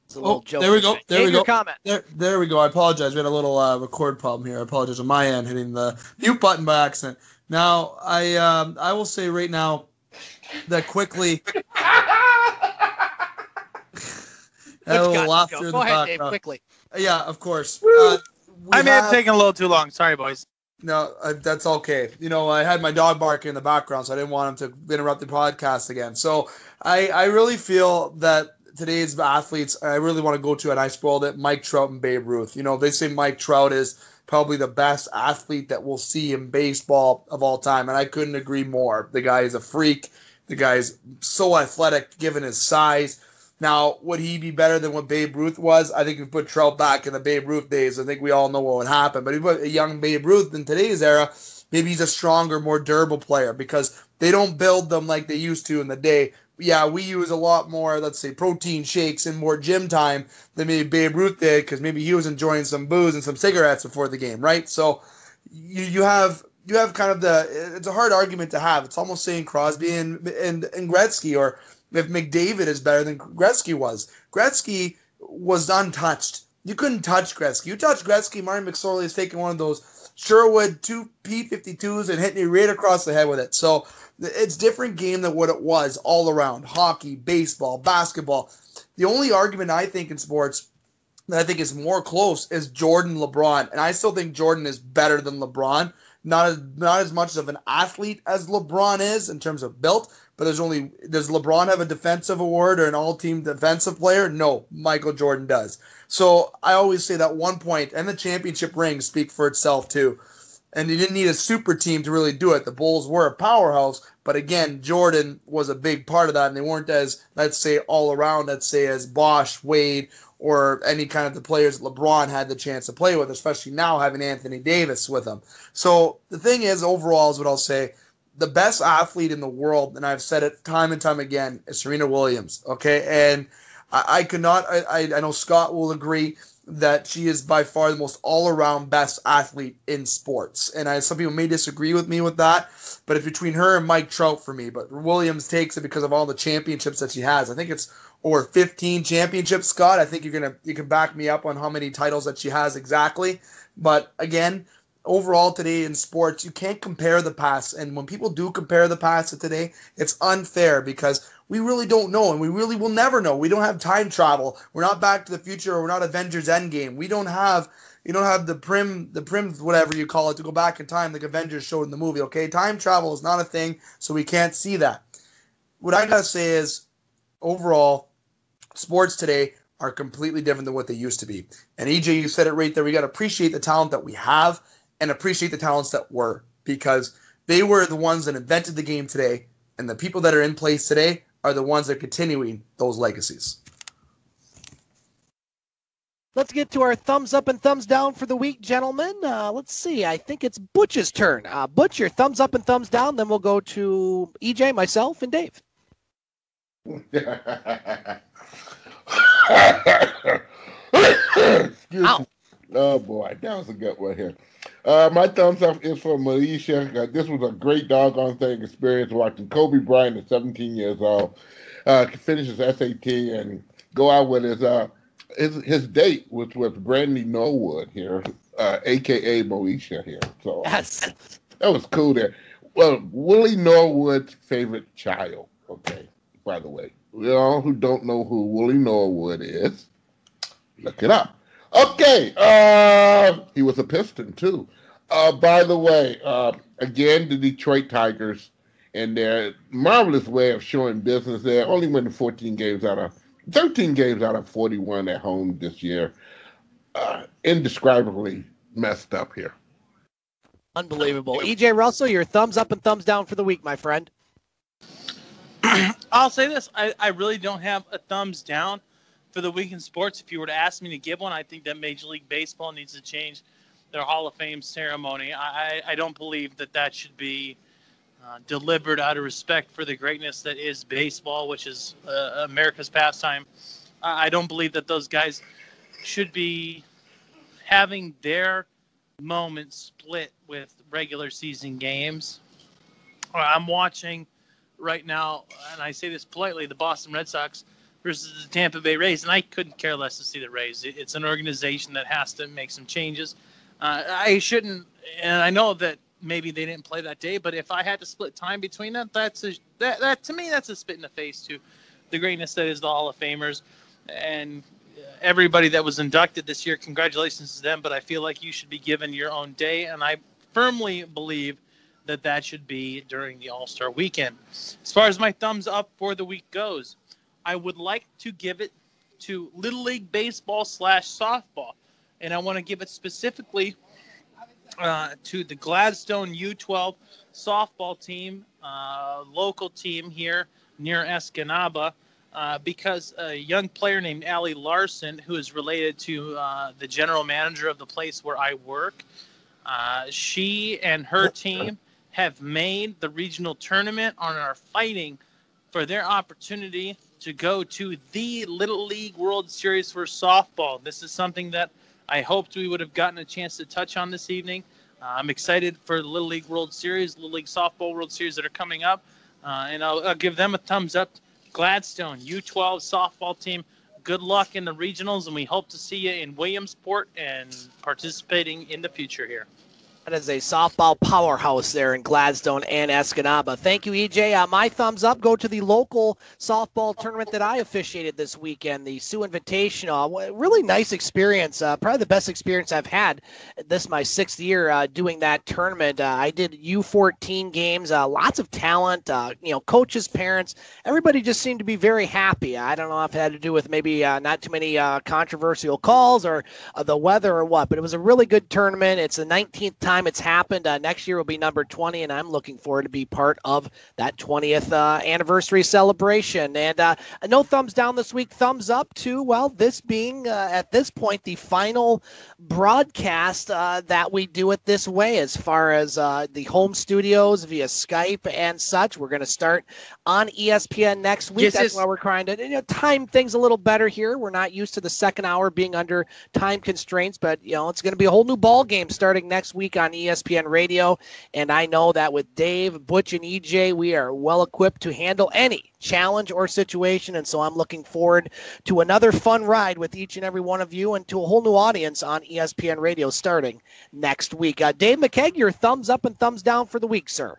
It's a little joke. There we go. There we go. Comment. There we go. I apologize. We had a little record problem here. I apologize on my end, hitting the mute button by accident. Now, I will say right now that quickly. Go ahead, Dave, quickly. Yeah, of course. I may have taken a little too long. Sorry, boys. No, that's okay. I had my dog barking in the background, so I didn't want him to interrupt the podcast again. So I really feel that today's athletes, I really want to go to, and I spoiled it, Mike Trout and Babe Ruth. They say Mike Trout is probably the best athlete that we'll see in baseball of all time, and I couldn't agree more. The guy is a freak. The guy's so athletic given his size. Now, would he be better than what Babe Ruth was? I think if we put Trout back in the Babe Ruth days, I think we all know what would happen. But if you put a young Babe Ruth in today's era, maybe he's a stronger, more durable player because they don't build them like they used to in the day. Yeah, we use a lot more, let's say, protein shakes and more gym time than maybe Babe Ruth did because maybe he was enjoying some booze and some cigarettes before the game, right? So you have kind of it's a hard argument to have. It's almost saying Crosby and Gretzky, or if McDavid is better than Gretzky was. Gretzky was untouched. You couldn't touch Gretzky. You touch Gretzky, Martin McSorley is taking one of those Sherwood 2 P-52s and hitting you right across the head with it. So it's different game than what it was all around. Hockey, baseball, basketball. The only argument I think in sports that I think is more close is Jordan LeBron. And I still think Jordan is better than LeBron. Not as much of an athlete as LeBron is in terms of built, but does LeBron have a defensive award or an all-team defensive player? No, Michael Jordan does. So I always say that 1 point and the championship ring speak for itself too. And you didn't need a super team to really do it. The Bulls were a powerhouse, but again, Jordan was a big part of that, and they weren't as, let's say, all around, let's say, as Bosch, Wade, or any kind of the players that LeBron had the chance to play with, especially now having Anthony Davis with him. So the thing is, overall, is what I'll say, the best athlete in the world, and I've said it time and time again, is Serena Williams, okay? And I know Scott will agree that she is by far the most all-around best athlete in sports. And some people may disagree with me with that, but it's between her and Mike Trout for me. But Williams takes it because of all the championships that she has. I think it's over 15 championships, Scott. I think you can back me up on how many titles that she has exactly. But again, overall today in sports, you can't compare the past. And when people do compare the past to today, it's unfair because we really don't know, and we really will never know. We don't have time travel. We're not Back to the Future, or we're not Avengers Endgame. We don't have the prim, whatever you call it, to go back in time like Avengers showed in the movie, okay? Time travel is not a thing, so we can't see that. What I gotta say is, overall, sports today are completely different than what they used to be. And EJ, you said it right there. We gotta appreciate the talent that we have and appreciate the talents that were, because they were the ones that invented the game today, and the people that are in place today are the ones that are continuing those legacies. Let's get to our thumbs up and thumbs down for the week, gentlemen. Let's see. I think it's Butch's turn. Butch, your thumbs up and thumbs down. Then we'll go to EJ, myself, and Dave. Excuse me. Oh, boy. That was a good one here. My thumbs up is for Malaysia. This was a great doggone thing experience watching Kobe Bryant at 17 years old finish his SAT and go out with his date, which was Brandy Norwood here, a.k.a. Moesha here. So yes. That was cool there. Well, Willie Norwood's favorite child, okay, by the way. We all who don't know who Willie Norwood is, look it up. Okay, he was a Piston, too. By the way, again, the Detroit Tigers and their marvelous way of showing business there, only winning 14 games out of 13 games out of 41 at home this year. Indescribably messed up here. Unbelievable. EJ Russell, your thumbs up and thumbs down for the week, my friend. I'll say this. I really don't have a thumbs down for the week in sports. If you were to ask me to give one, I think that Major League Baseball needs to change their Hall of Fame ceremony. I don't believe that should be delivered out of respect for the greatness that is baseball, which is America's pastime. I don't believe that those guys should be having their moment split with regular season games. I'm watching right now, and I say this politely, the Boston Red Sox versus the Tampa Bay Rays, and I couldn't care less to see the Rays. It's an organization that has to make some changes. I shouldn't, and I know that maybe they didn't play that day, but if I had to split time between that to me, that's a spit in the face to the greatness that is the Hall of Famers. And everybody that was inducted this year, congratulations to them, but I feel like you should be given your own day, and I firmly believe that should be during the All-Star weekend. As far as my thumbs up for the week goes, I would like to give it to Little League Baseball / softball, and I want to give it specifically to the Gladstone U12 softball team, local team here near Escanaba, because a young player named Allie Larson, who is related to the general manager of the place where I work, she and her team have made the regional tournament and are fighting for their opportunity to go to the Little League World Series for softball. This is something that I hoped we would have gotten a chance to touch on this evening. I'm excited for the Little League World Series, Little League Softball World Series that are coming up, and I'll give them a thumbs up. Gladstone U12 softball team, good luck in the regionals, and we hope to see you in Williamsport and participating in the future here. That is a softball powerhouse there in Gladstone and Escanaba. Thank you, EJ. My thumbs up go to the local softball tournament that I officiated this weekend, the Sioux Invitational. Really nice experience, probably the best experience I've had. This is my 6th year doing that tournament. I did U14 games, lots of talent, coaches, parents. Everybody just seemed to be very happy. I don't know if it had to do with maybe not too many controversial calls or the weather or what, but it was a really good tournament. It's the 19th time it's happened. Next year will be number 20, and I'm looking forward to be part of that 20th anniversary celebration. And no thumbs down this week, thumbs up to, well, this being at this point the final broadcast that we do it this way as far as the home studios via Skype and such. We're going to start on ESPN next week. That's why we're trying to time things a little better here. We're not used to the second hour being under time constraints, but it's going to be a whole new ball game starting next week on ESPN Radio, and I know that with Dave, Butch, and EJ, we are well equipped to handle any challenge or situation, and so I'm looking forward to another fun ride with each and every one of you and to a whole new audience on ESPN Radio starting next week. Dave McCaig, your thumbs up and thumbs down for the week, sir.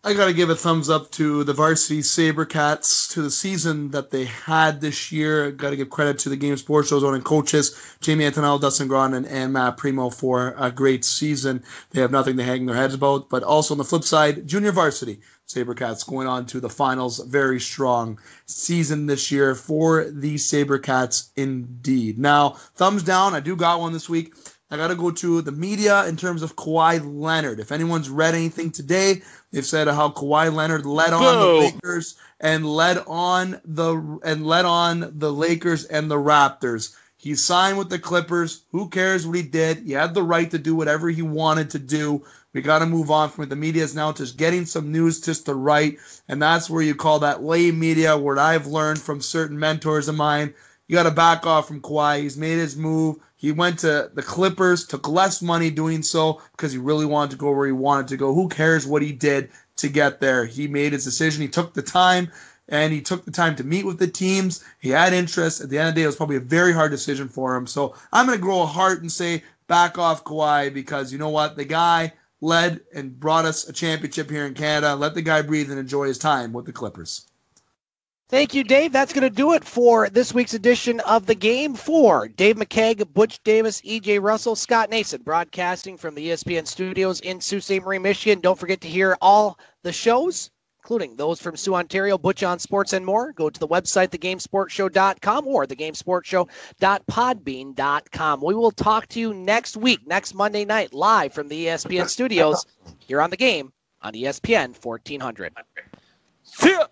I got to give a thumbs up to the varsity Sabrecats, to the season that they had this year. Got to give credit to the Game Sports Show's own coaches, Jamie Antonello, Dustin Grondin, and Matt Primo for a great season. They have nothing to hang their heads about. But also on the flip side, junior varsity Sabrecats going on to the finals. Very strong season this year for the Sabrecats indeed. Now, thumbs down. I do got one this week. I got to go to the media in terms of Kawhi Leonard. If anyone's read anything today, they've said how Kawhi Leonard led on the Lakers and led on the Lakers and the Raptors. He signed with the Clippers. Who cares what he did? He had the right to do whatever he wanted to do. We got to move on from it. The media is now just getting some news just to write, and that's where you call that lame media, where I've learned from certain mentors of mine. You got to back off from Kawhi. He's made his move. He went to the Clippers, took less money doing so because he really wanted to go where he wanted to go. Who cares what he did to get there? He made his decision. He took the time, and he took the time to meet with the teams. He had interest. At the end of the day, it was probably a very hard decision for him. So I'm going to grow a heart and say back off Kawhi, because you know what? The guy led and brought us a championship here in Canada. Let the guy breathe and enjoy his time with the Clippers. Thank you, Dave. That's going to do it for this week's edition of The Game. For Dave McCaig, Butch Davis, EJ Russell, Scott Nason, broadcasting from the ESPN studios in Sault Ste. Marie, Michigan. Don't forget to hear all the shows, including those from Sault, Ontario, Butch On Sports, and more. Go to the website, thegamesportshow.com or thegamesportshow.podbean.com. We will talk to you next week, next Monday night, live from the ESPN studios here on The Game on ESPN 1400. See ya!